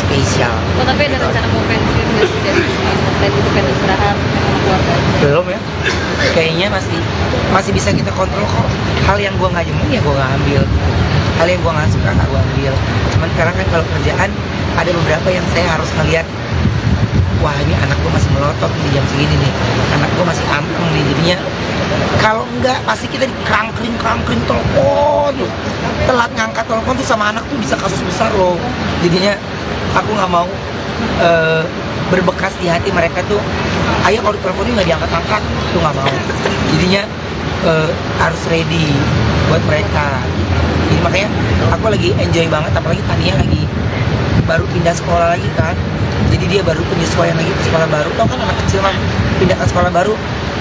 spesial. Oh, tapi ada rencana mau pensiun nggak sih dari atlet itu kan istirahat sama keluarga? Belum ya, kayaknya masih bisa kita kontrol kok. Hal yang gue nggak jemuh ya gue nggak ambil, hal yang gue nggak suka nggak gue ambil. Cuman sekarang kan kalau kerjaan ada beberapa yang saya harus ngeliat, wah ini anak gue masih melotot di jam segini nih, anak gue masih anteng nih, jadinya kalau enggak pasti kita dikrangkring telepon tuh, telat ngangkat telepon tuh sama anak tuh bisa kasus besar loh. Jadinya aku nggak mau berbekas di hati mereka tuh, ayah kalau diteleponin nggak diangkat-angkat tuh nggak mau. Jadinya harus ready buat mereka. Jadi makanya aku lagi enjoy banget, apalagi Tania lagi baru pindah sekolah lagi kan, jadi dia baru penyesuaian lagi ke sekolah baru. Tau kan anak kecil mah pindah ke sekolah baru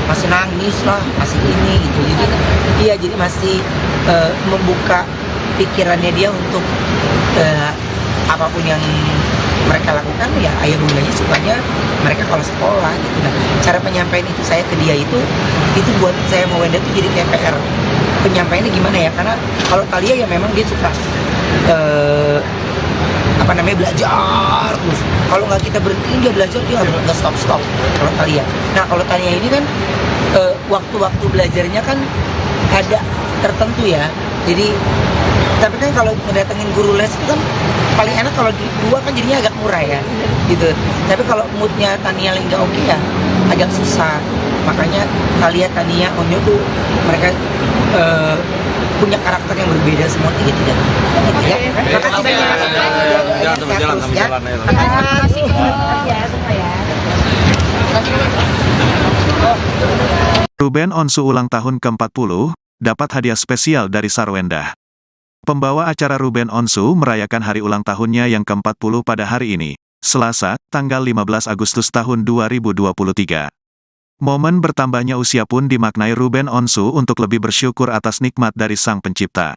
masih nangis lah, masih ini gitu. Jadi iya, jadi masih membuka pikirannya dia untuk apapun yang mereka lakukan ya ayah bundanya sukanya mereka kalau sekolah gitu. Nah, cara penyampaian itu saya ke dia itu buat saya mau Wenda itu jadi kayak PR. Penyampaiannya gimana ya? Karena kalau Thalia ya memang dia suka belajar terus. Kalau nggak kita berhentiin dia belajar, dia nggak stop. Kalau Thalia. Nah kalau Tania ini kan waktu-waktu belajarnya kan ada tertentu ya. Jadi tapi kan kalau mendatengin guru les itu kan paling enak kalau dua kan jadinya agak murah ya gitu. Tapi kalau moodnya Tania lagi nggak oke ya agak susah. Makanya Thalia, Tania, Onyo tuh mereka punya karakter yang berbeda semua tiga-tiga. Gitu ya. Makasih banyak. Jangan sampai jalan Terus ya. Makasih ya semua ya. Ruben Onsu ulang tahun ke-40, dapat hadiah spesial dari Sarwenda. Pembawa acara Ruben Onsu merayakan hari ulang tahunnya yang ke-40 pada hari ini, Selasa, tanggal 15 Agustus tahun 2023. Momen bertambahnya usia pun dimaknai Ruben Onsu untuk lebih bersyukur atas nikmat dari Sang Pencipta.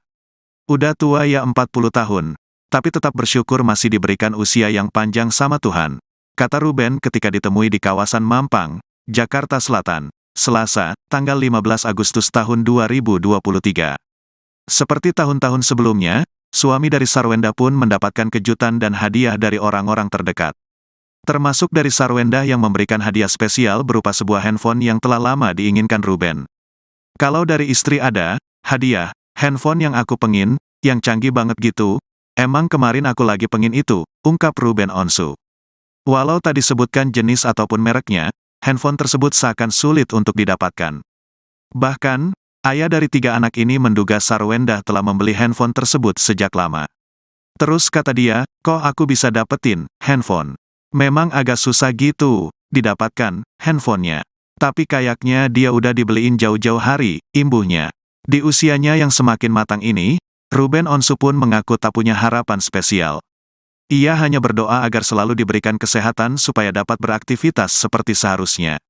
Udah tua ya 40 tahun, tapi tetap bersyukur masih diberikan usia yang panjang sama Tuhan, kata Ruben ketika ditemui di kawasan Mampang, Jakarta Selatan, Selasa, tanggal 15 Agustus tahun 2023. Seperti tahun-tahun sebelumnya, suami dari Sarwenda pun mendapatkan kejutan dan hadiah dari orang-orang terdekat. Termasuk dari Sarwenda yang memberikan hadiah spesial berupa sebuah handphone yang telah lama diinginkan Ruben. Kalau dari istri ada, hadiah, handphone yang aku pengin, yang canggih banget gitu, emang kemarin aku lagi pengin itu, ungkap Ruben Onsu. Walau tak disebutkan jenis ataupun mereknya, handphone tersebut seakan sulit untuk didapatkan. Bahkan, ayah dari 3 anak ini menduga Sarwenda telah membeli handphone tersebut sejak lama. Terus kata dia, kok aku bisa dapetin handphone? Memang agak susah gitu, didapatkan handphonenya. Tapi kayaknya dia udah dibeliin jauh-jauh hari, imbuhnya. Di usianya yang semakin matang ini, Ruben Onsu pun mengaku tak punya harapan spesial. Ia hanya berdoa agar selalu diberikan kesehatan supaya dapat beraktivitas seperti seharusnya.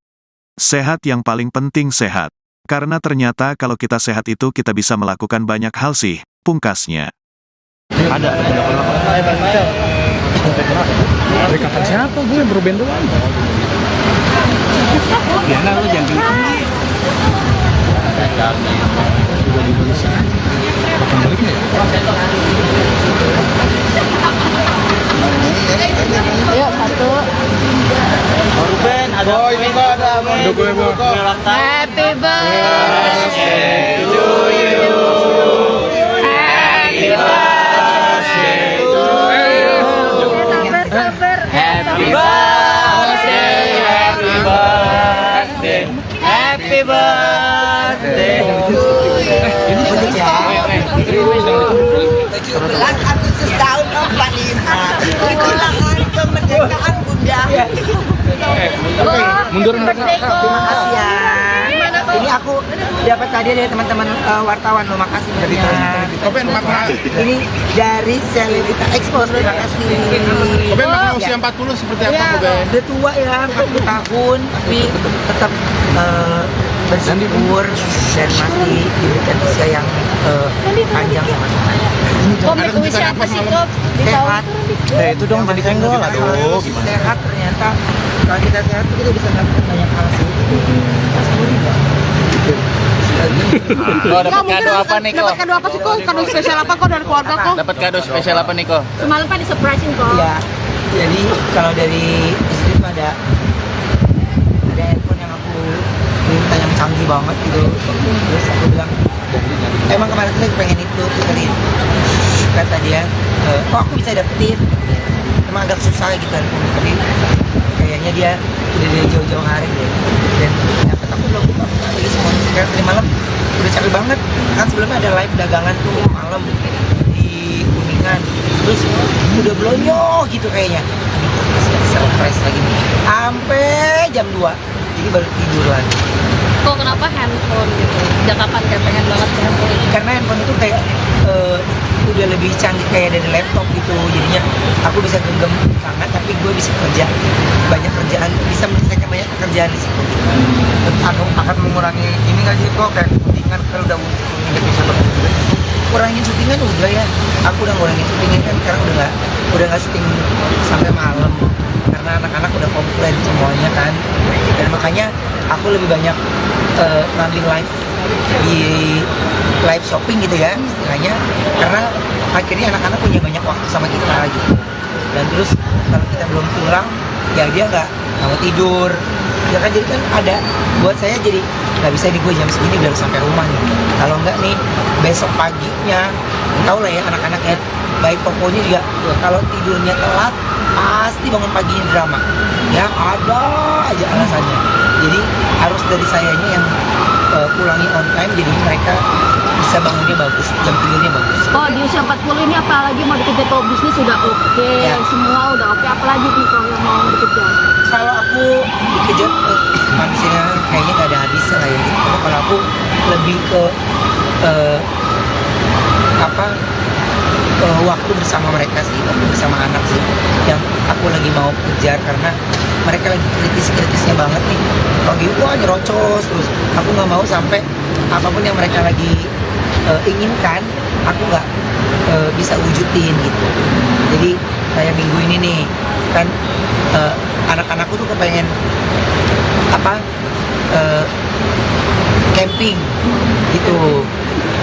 Sehat yang paling penting sehat. Karena ternyata kalau kita sehat itu kita bisa melakukan banyak hal sih, pungkasnya. Ada. Dari kapan siapa gue Ruben doang? Ya nggak, lu jangan tinggi. Udah di Indonesia. Kapan baliknya ya? Ayo, satu. Ruben, ada. Oh ini kok ada. Ada gue mau. Happy birthday to you. Happy birthday to you. Sabar. Happy birthday, happy birthday, happy birthday to you. 17 Agustus tahun 45. Itulah hari kemerdekaan Bunda. Mundur. Terima kasih ya. Ini aku dapat hadiah dari teman-teman wartawan loh, makasih banyak. Ini dari Selebrita Expo, terima kasih. Ruben makna usia 40 seperti apa Ya, Ruben? udah tua ya, 40 tahun, tapi tetap bersyukur dan masih diberikan usia yang panjang sama Tuhan. Komik usia apa sih, Kok? Sehat. Itu dong jadi senggol, aduh gimana? Sehat ternyata. Kalau kita sehat tuh kita bisa melakukan banyak hal sih. Kok dapat kado apa nih kok? Dapat kado apa sih kok? Kado spesial apa kok dari keluarga kok? Dapat kado spesial apa nih kok? Semalam kan di-surprisein kok. Iya. Jadi kalau dari istri tuh ada handphone yang aku minta yang canggih banget gitu. Terus aku bilang, emang kemarin tuh pengen itu tukerin. Kata dia, oh aku bisa dapetin. Emang agak susah gitu handphone, tapi kayaknya dia udah dari jauh-jauh hari deh. Dan dapet aku belum lagi semuanya sekarang tadi malam udah capek banget. Kan sebelumnya ada live dagangan tuh malam di Kuningan. Terus udah blonyo gitu kayaknya. Aduh, surprise lagi nih. Sampai jam 2. Jadi baru tidur lagi. Kok kenapa handphone gitu? Sejak kapan kayak pengen banget ke handphone? Karena handphone itu kayak udah lebih canggih kayak dari laptop gitu. Jadinya aku bisa genggam tangan tapi gue bisa kerja banyak kerjaan, bisa menyelesaikan banyak pekerjaan di situ. Akan mengurangi ini nggak sih kok kayak kepentingan kalau udah nggak bisa bekerja. Kurangin syutingan udah ya. Aku udah ngurangin syutingan kan sekarang udah nggak syuting sampai malam karena anak-anak udah komplain semuanya kan. Dan makanya aku lebih banyak ngambil live di live shopping gitu ya istilahnya, karena akhirnya anak-anak punya banyak waktu sama kita gitu. Dan terus kalau kita belum pulang ya dia nggak mau tidur ya kan, jadi kan ada buat saya jadi nggak bisa nih gue jam segini udah harus sampai rumah nih. Kalau nggak nih besok paginya tau lah ya anak-anak ya, baik pokoknya juga kalau tidurnya telat pasti bangun paginya drama ya, ada aja alasannya. Jadi harus dari sayanya yang pulangi on time, jadi mereka bisa bangunnya bagus, jam tidurnya bagus. Oh, di usia 40 ini apalagi mau dikejar ke bisnis sudah oke, Ya. semua udah oke, apalagi nih kalau yang mau dikejar? Kalau aku dikejar manusianya kayaknya nggak ada habisnya lah ya gitu. Kalau aku lebih ke waktu bersama mereka sih, waktu bersama anak sih yang aku lagi mau kejar, karena mereka lagi kritis-kritisnya banget nih. Lagi wah nyerocos terus. Aku nggak mau sampai apapun yang mereka lagi inginkan aku nggak bisa wujudin gitu. Jadi kayak minggu ini nih kan anak-anakku tuh kepengen camping gitu,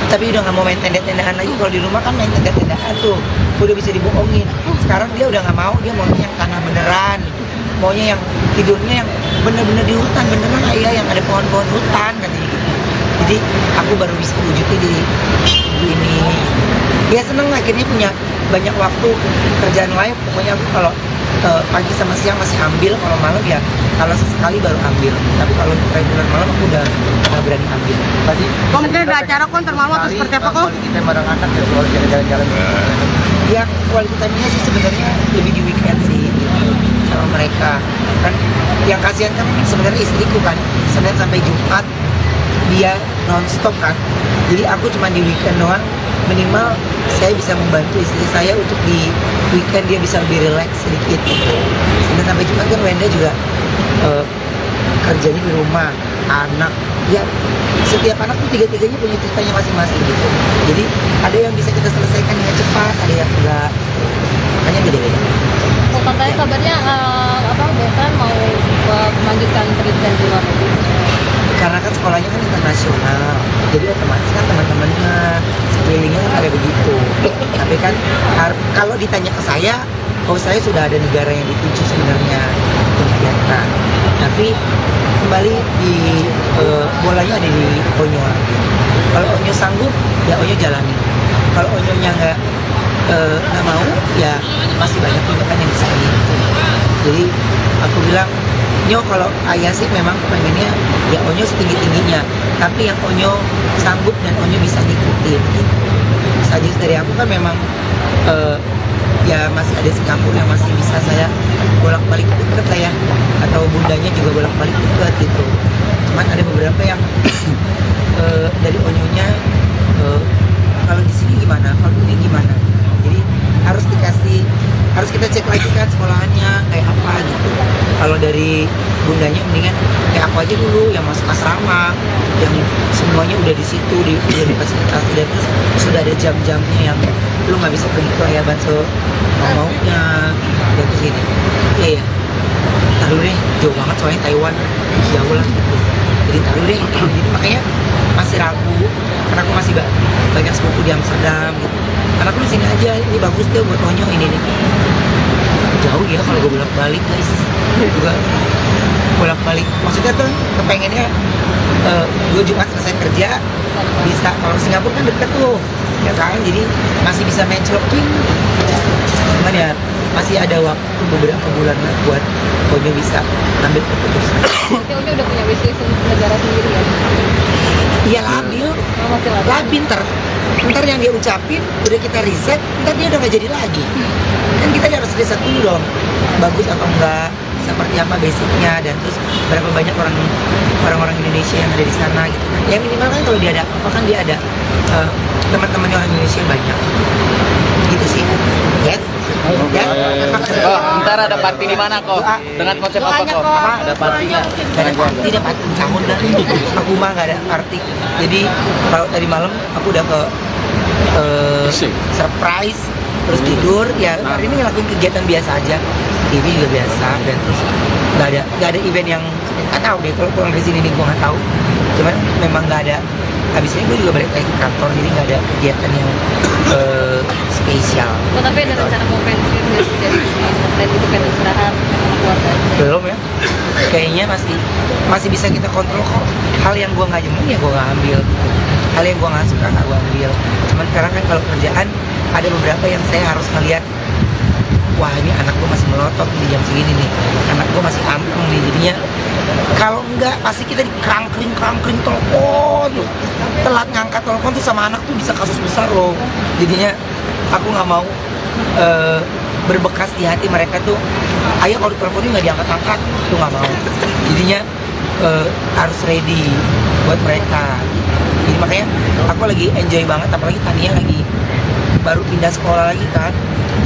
tapi udah nggak mau main tenda-tendaan lagi. Kalau di rumah kan main tenda-tendaan tuh udah bisa dibohongin. Sekarang dia udah nggak mau, dia maunya yang tanah beneran, maunya yang tidurnya yang bener-bener di hutan beneran, ayah yang ada pohon-pohon hutan katanya gitu. Jadi aku baru bisa wujudin di ini. Dia seneng akhirnya punya banyak waktu kerjaan live. Pokoknya aku kalau pagi sama siang masih ambil, kalau malam ya kalau sesekali baru ambil. Tapi kalau untuk regular malam aku udah nggak berani ambil. Tadi Kok mungkin ada acara kok ntar malam atau seperti apa kok? Kita bareng anak ya keluar jalan-jalan. Ya quality time-nya sih sebenarnya lebih di weekend sih gitu, sama mereka. Kan yang kasihan kan sebenarnya istriku kan, Senin sampai Jumat dia non-stop kan. Jadi aku cuma di weekend doang, minimal saya bisa membantu istri saya untuk di weekend dia bisa lebih relax sedikit gitu. Senin sampai Jumat kan Wenda juga kerjanya di rumah, anak ya, setiap anak tuh tiga-tiganya punya ceritanya masing-masing gitu. Jadi ada yang bisa kita selesaikan dengan cepat, ada yang enggak, makanya beda-beda. Oh, katanya kabarnya Betran mau melanjutkan pendidikan di luar negeri. Karena kan sekolahnya kan internasional, jadi otomatis kan teman-temannya sekelilingnya kan ada begitu. Tapi kan kalau ditanya ke saya, oh saya sudah ada negara yang dituju sebenarnya untuk kegiatan. Tapi kembali di bolanya ada di Onyo lagi. Kalau Onyo sanggup, ya Onyo jalani. Kalau Onyonya nggak mau, ya masih banyak juga kan yang bisa gitu. Jadi aku bilang, Nyo kalau ayah sih memang pengennya ya Onyo setinggi-tingginya, tapi yang Onyo sanggup dan Onyo bisa ngikutin gitu. Saja dari aku kan memang ya masih ada Singapura yang masih bisa saya bolak-balik deket lah ya, atau bundanya juga bolak-balik deket gitu. Cuman ada beberapa yang dari Onyonya kalau di sini gimana, kalau ini gimana. Jadi harus kita cek lagi kan sekolahannya kayak apa gitu. Kalau dari bundanya mendingan kayak aku aja dulu yang masuk asrama, yang semuanya udah di situ, udah difasilitasi, dan terus sudah ada jam-jamnya yang lu nggak bisa pergi ke ayah banso maunya dan terus ini. Iya, taruh deh, jauh banget soalnya Taiwan jauh lah gitu. Jadi taruh deh, jadi makanya masih ragu karena aku masih banyak sepupu di Amsterdam gitu. Karena aku di sini aja, ini bagus deh buat Onyo ini nih. jauh ya kalau gue bolak-balik guys. Juga bolak-balik. Maksudnya tuh kepengennya gue Jumat selesai kerja bisa, kalau Singapura kan deket tuh ya kan, jadi masih bisa matchloking. Cuman ya masih ada waktu beberapa bulan lah buat Onyo bisa ambil keputusan. Berarti Onyo udah punya wishlist negara sendiri ya? Iya labil, Oh, masih labil. labil ntar yang dia ucapin udah kita riset, ntar dia udah nggak jadi lagi. Kan kita harus riset dulu dong, bagus atau enggak, seperti apa basicnya, dan terus berapa banyak orang-orang Indonesia yang ada di sana gitu. Ya minimal kan kalau dia ada apa kan dia ada teman-temannya orang Indonesia banyak. Gitu sih. Yes. Ya. Kok, ntar ada party di mana kok? Dengan konsep apa kok? Ada partinya. Gak ada party, ada party tahun dah. Aku mah gak ada party. Jadi kalau tadi malam aku udah ke surprise, terus tidur. Ya hari ini ngelakuin kegiatan biasa aja. TV juga biasa, dan terus gak ada event yang nggak tahu deh. Kalau pulang dari sini nih gue nggak tahu. Cuman memang nggak ada. Habis ini gue juga balik lagi ke kantor, jadi nggak ada kegiatan yang spesial. Oh, tapi ada rencana mau pensiun dari dan itu kan istirahat sama keluarga aja. Belum ya, kayaknya masih bisa kita kontrol kok. Hal yang gua nggak nyaman ya gua nggak ambil, hal yang gua nggak suka nggak gua ambil. Cuman sekarang kan kalau kerjaan ada beberapa yang saya harus ngeliat, wah ini anak gua masih melotot di jam segini nih, anak gua masih anteng nih, jadinya kalau enggak pasti kita dikrangkring telepon, telat ngangkat telepon tuh sama anak tuh bisa kasus besar loh. Jadinya aku nggak mau berbekas di hati mereka tuh, ayo kalau diteleponin nggak diangkat-angkat, tuh nggak mau. Jadinya harus ready buat mereka. Jadi makanya aku lagi enjoy banget, apalagi Tania lagi baru pindah sekolah lagi kan.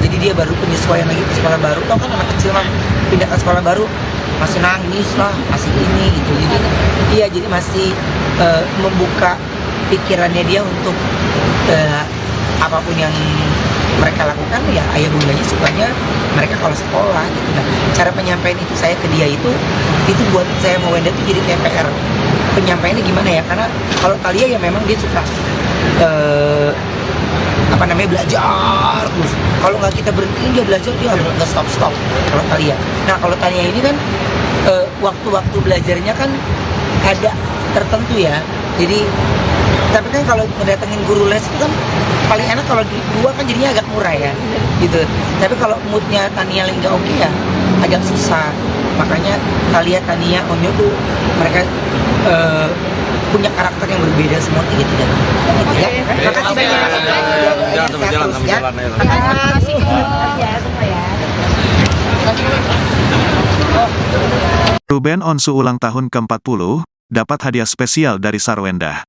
Jadi dia baru penyesuaian lagi ke sekolah baru. Tau kan anak kecil mah pindah ke sekolah baru masih nangis lah, masih ini gitu. Jadi iya, jadi masih membuka pikirannya dia untuk apapun yang mereka lakukan, ya ayah bundanya sukanya mereka kalau sekolah gitu. Nah, cara penyampaian itu saya ke dia itu buat saya mau Wenda itu jadi kayak PR. Penyampaiannya gimana ya? Karena kalau Talia ya memang dia suka belajar terus. Kalau nggak kita berhentiin dia belajar, dia nggak stop. Kalau Talia. Nah kalau Tania ini kan waktu-waktu belajarnya kan ada tertentu ya. Jadi tapi kan kalau mendatengin guru les itu kan paling enak kalau dua kan jadinya agak murah ya gitu. Tapi kalau moodnya Tania lagi nggak oke ya agak susah. Makanya Tania, Onyo tuh mereka punya karakter yang berbeda semua tiga-tiga. Gitu ya. Makasih banyak. Jangan sampai jalan ya. Makasih ya semua ya. Ruben Onsu ulang tahun ke-40, dapat hadiah spesial dari Sarwenda.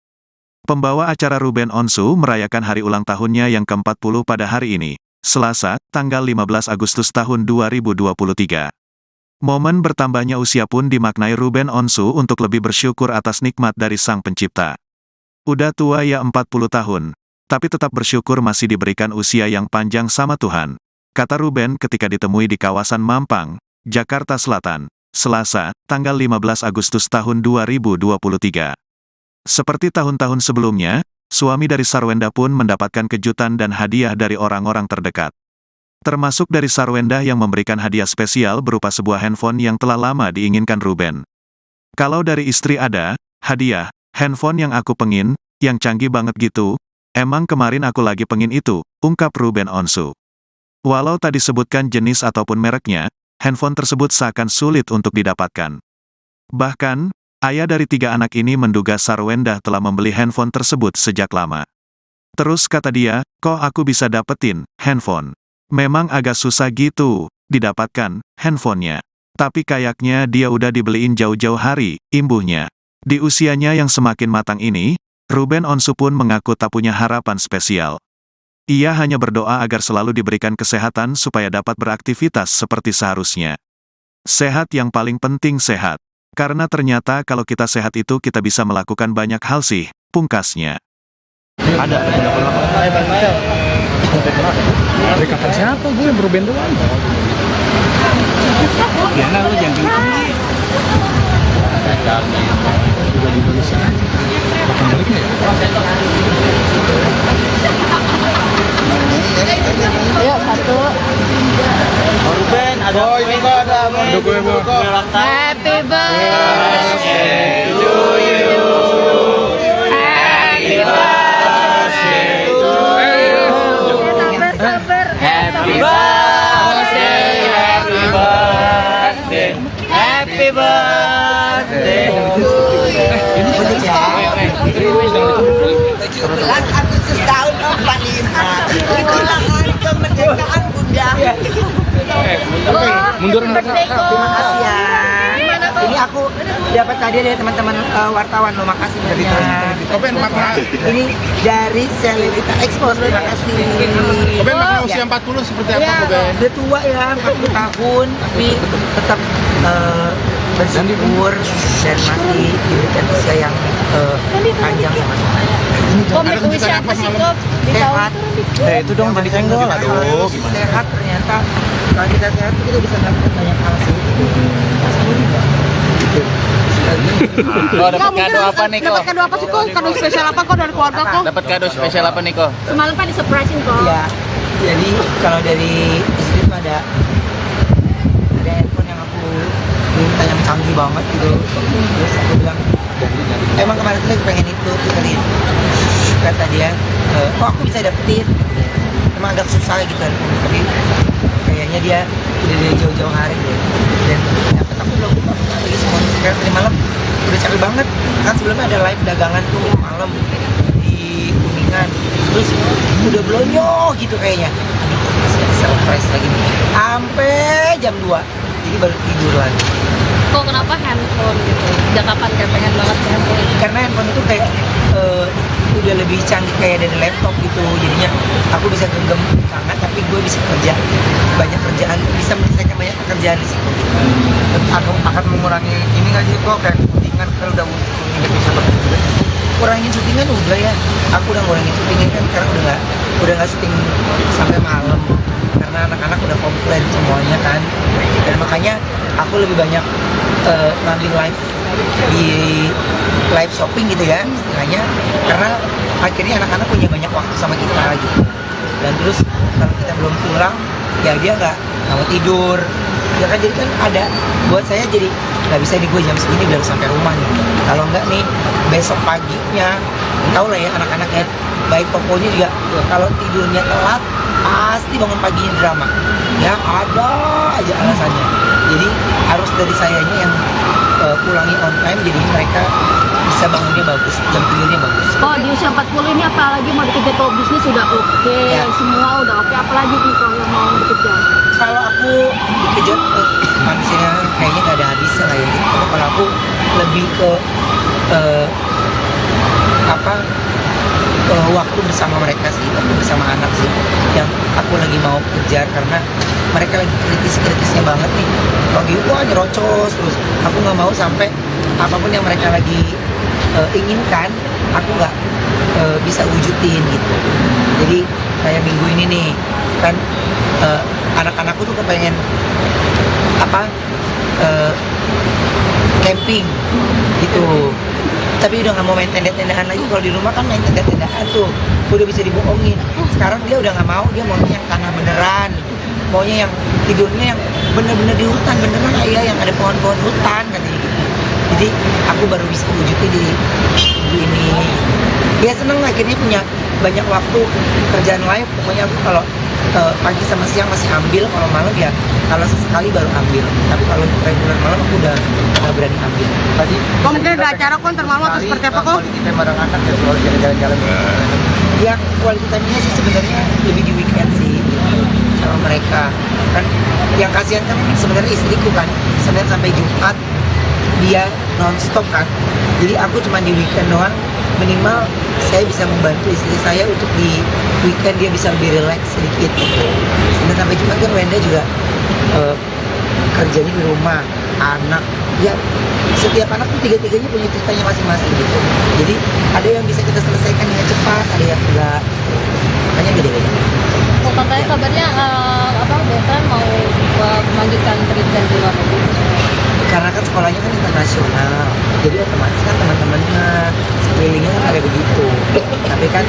Pembawa acara Ruben Onsu merayakan hari ulang tahunnya yang ke-40 pada hari ini, Selasa, tanggal 15 Agustus tahun 2023. Momen bertambahnya usia pun dimaknai Ruben Onsu untuk lebih bersyukur atas nikmat dari Sang Pencipta. Udah tua ya 40 tahun, tapi tetap bersyukur masih diberikan usia yang panjang sama Tuhan, kata Ruben ketika ditemui di kawasan Mampang, Jakarta Selatan, Selasa, tanggal 15 Agustus tahun 2023. Seperti tahun-tahun sebelumnya, suami dari Sarwenda pun mendapatkan kejutan dan hadiah dari orang-orang terdekat. Termasuk dari Sarwenda yang memberikan hadiah spesial berupa sebuah handphone yang telah lama diinginkan Ruben. Kalau dari istri ada, hadiah, handphone yang aku pengin, yang canggih banget gitu, emang kemarin aku lagi pengin itu, ungkap Ruben Onsu. Walau tak disebutkan jenis ataupun mereknya, handphone tersebut seakan sulit untuk didapatkan. Bahkan, ayah dari 3 anak ini menduga Sarwenda telah membeli handphone tersebut sejak lama. Terus kata dia, kok aku bisa dapetin handphone? Memang agak susah gitu, didapatkan handphonenya. Tapi kayaknya dia udah dibeliin jauh-jauh hari, imbuhnya. Di usianya yang semakin matang ini, Ruben Onsu pun mengaku tak punya harapan spesial. Ia hanya berdoa agar selalu diberikan kesehatan supaya dapat beraktivitas seperti seharusnya. Sehat yang paling penting sehat. Karena ternyata kalau kita sehat itu kita bisa melakukan banyak hal sih, pungkasnya. Ada. Dari kapan siapa? Gue yang Ruben doang. Ya nah lu jangan gitu. Udah di Indonesia. Kapan baliknya ya? Ayo, 1. Oh, ini kok ada Happy birthday to you. Happy birthday to you. Sabar. Happy birthday, happy birthday, happy birthday to you. Ini petik ya. 17 Agustus tahun 45 itulah hari kemerdekaan Bunda. Mundur Terima kasih ya. Ini aku dapat hadiah dari teman-teman wartawan loh, makasih banyak. Ini dari Selebrita Expose, terima kasih. Koben makna usia 40 seperti apa Koben? Udah tua ya, 40 tahun, tapi tetap bersyukur dan masih diberikan usia yang panjang sama Tuhan. Kok mau usia apa sih kok? Sehat. Itu dong jadi senggol. Aduh, gimana? Sehat ternyata. Kalau kita sehat kita bisa melakukan banyak hal sih. Oh, dapat kado apa nih kok? Dapat kado apa sih kok? Kado spesial apa kok dari keluarga kok? Dapat kado spesial apa nih kok? Semalam kan disurprisein kok. Iya. Jadi kalau dari istri itu ada handphone yang aku minta yang canggih banget gitu. Terus aku bilang, emang kemarin tuh aku pengen itu, kata dia, kok aku bisa dapetin? Emang agak susah gitu kan, tapi kayaknya dia udah dari jauh-jauh hari deh. Dan dapet aku belum lagi semua. Sekarang tadi malam udah capek banget. Kan sebelumnya ada live dagangan tuh malam di Kuningan. Terus udah belonyo gitu kayaknya. Aduh, masih ada surprise lagi nih. Sampai jam 2. Jadi baru tidur lagi. Kok kenapa handphone gitu? Sejak kapan kayak pengen banget handphone? Karena handphone itu kayak udah lebih canggih kayak dari laptop gitu, jadinya aku bisa genggam tangan tapi gue bisa kerja banyak kerjaan, bisa menyelesaikan banyak pekerjaan di situ gitu. Akan mengurangi ini nggak sih kok kayak syutingan kalau udah nggak bisa bekerja. Kurangin syutingan udah ya, aku udah ngurangin syutingan kan sekarang udah nggak syuting sampai malam karena anak-anak udah komplain semuanya kan, dan makanya aku lebih banyak ngambil live di live shopping gitu ya istilahnya, karena akhirnya anak-anak punya banyak waktu sama kita gitu. Dan terus kalau kita belum pulang ya dia nggak mau tidur ya kan, jadi kan ada buat saya jadi nggak bisa nih gue jam segini udah harus sampai rumah nih, kalau nggak nih besok paginya tau lah ya anak-anak ya, baik pokoknya juga kalau tidurnya telat pasti bangun paginya drama ya, ada aja alasannya. Jadi harus dari sayanya yang pulangi on time, jadi mereka bisa bangunnya bagus, jam tidurnya bagus. Oh, di usia 40 ini apalagi mau dikejar kalau bisnis sudah oke, Ya. semua udah oke, apalagi nih kalau yang mau dikejar? Kalau aku dikejar manusia kayaknya nggak ada habisnya lah ya. Kalau aku lebih ke waktu bersama mereka sih, waktu bersama anak sih yang aku lagi mau kejar, karena mereka lagi kritisnya banget nih. Kalau gitu wah nyerocos terus, aku nggak mau sampai apapun yang mereka lagi inginkan aku nggak bisa wujudin gitu. Jadi kayak minggu ini nih kan anak-anakku tuh kepengen camping gitu, tapi udah nggak mau main tenda-tendaan lagi. Kalau di rumah kan main tenda-tendaan tuh udah bisa dibohongin. Sekarang dia udah nggak mau, dia maunya yang tanah beneran, maunya yang tidurnya yang bener-bener di hutan beneran ya, yang ada pohon-pohon hutan katanya gitu. Jadi aku baru bisa wujudnya di minggu ini. Dia seneng akhirnya punya banyak waktu kerjaan lain. Pokoknya aku kalau pagi sama siang masih ambil, kalau malam ya kalau sesekali baru ambil. Tapi kalau reguler malam aku udah nggak berani ambil. Tadi Kok mungkin ada acara kok ntar malam atau seperti apa kok? quality time bareng anak ya, kalau jalan-jalan. Ya quality time-nya sih sebenarnya lebih di weekend sih sama mereka. Kan yang kasihan kan sebenarnya istriku kan, Senin sampai Jumat dia non-stop kan. Jadi aku cuma di weekend doang, minimal saya bisa membantu istri saya untuk di weekend dia bisa lebih relax sedikit gitu. Senin sampai Jumat kan Wenda juga kerjanya di rumah, anak ya, setiap anak tuh tiga-tiganya punya ceritanya masing-masing gitu. Jadi ada yang bisa kita selesaikan dengan cepat, ada yang enggak, makanya beda-beda. Kok katanya kabarnya Betran mau melanjutkan pendidikan di luar negeri? Karena kan sekolahnya kan internasional, jadi otomatis kan teman-temannya sekelilingnya kan ada begitu. Tapi kan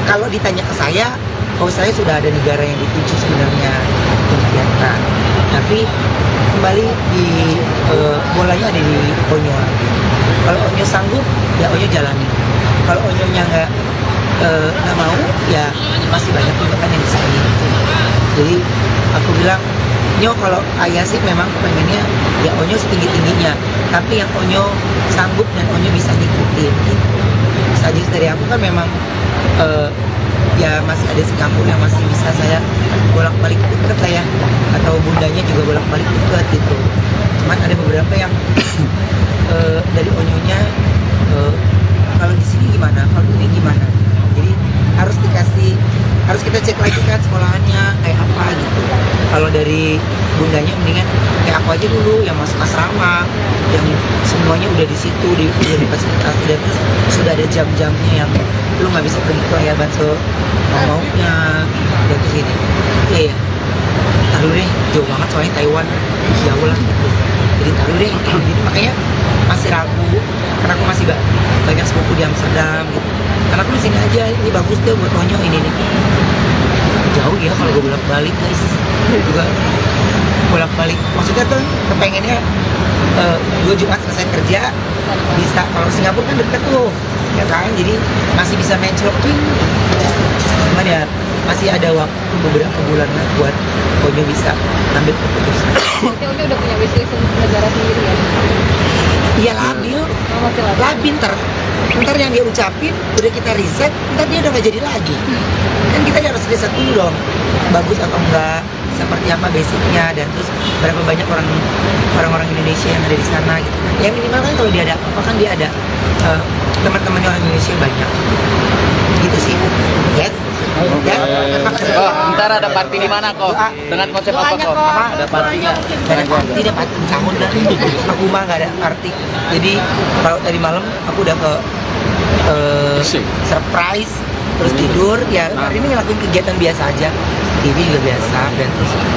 kalau ditanya ke saya, kalau saya sudah ada negara yang dituju sebenarnya untuk kegiatan. Tapi kembali di bolanya ada di Onyo lagi. Kalau Onyo sanggup, ya Onyo jalani. Kalau Onyonya nggak mau, ya masih banyak juga kan yang bisa gitu. Jadi aku bilang, Nyo kalau ayah sih memang pengennya ya Onyo setinggi-tingginya. Tapi yang Onyo sanggup dan Onyo bisa ngikutin gitu. Sajis dari aku kan memang ya masih ada Singapura yang masih bisa saya bolak-balik deket lah ya, atau bundanya juga bolak-balik deket gitu. Cuman ada beberapa yang dari Onyonya kalau di sini gimana, kalau ini gimana. Jadi harus kita cek lagi kan sekolahannya kayak apa gitu. Kalau dari bundanya mendingan kayak aku aja dulu yang masuk asrama, yang semuanya udah di situ, udah difasilitasi, dan terus sudah ada jam-jamnya yang lu nggak bisa pergi ke Ayaban maunya dan terus gini. Iya, taruh deh, jauh banget soalnya Taiwan, jauh lah gitu. Jadi taruh deh, gitu. Makanya masih ragu, karena aku masih banyak sepupu di Amsterdam gitu. Karena aku di sini aja, ini bagus deh buat Onyo ini nih. Jauh ya kalau gue bolak-balik guys, juga bolak-balik. Maksudnya tuh kepengennya 2 Jumat selesai kerja bisa. Kalau Singapura kan deket tuh, ya kan, jadi masih bisa menclok tuh. Cuman ya masih ada waktu beberapa bulan lah buat Onyo bisa ambil keputusan. Berarti Onyo udah punya wishlist untuk negara sendiri ya? Iya labil, Masih labil. labil ntar yang dia ucapin udah kita riset, ntar dia udah nggak jadi lagi. Kan kita harus riset dulu dong, bagus atau enggak, seperti apa basicnya, dan terus berapa banyak orang-orang Indonesia yang ada di sana gitu. Ya minimal kan kalau dia ada apa kan dia ada teman-temannya orang Indonesia banyak. Gitu sih. Yes. Ya. Ntar ada party di mana kok? Dengan konsep apa kok? Ada partinya. Ada party, ada party tahun dah. Aku mah nggak ada party. Jadi kalau tadi malam aku udah ke surprise, terus tidur. Ya hari ini ngelakuin kegiatan biasa aja. TV juga biasa, dan terus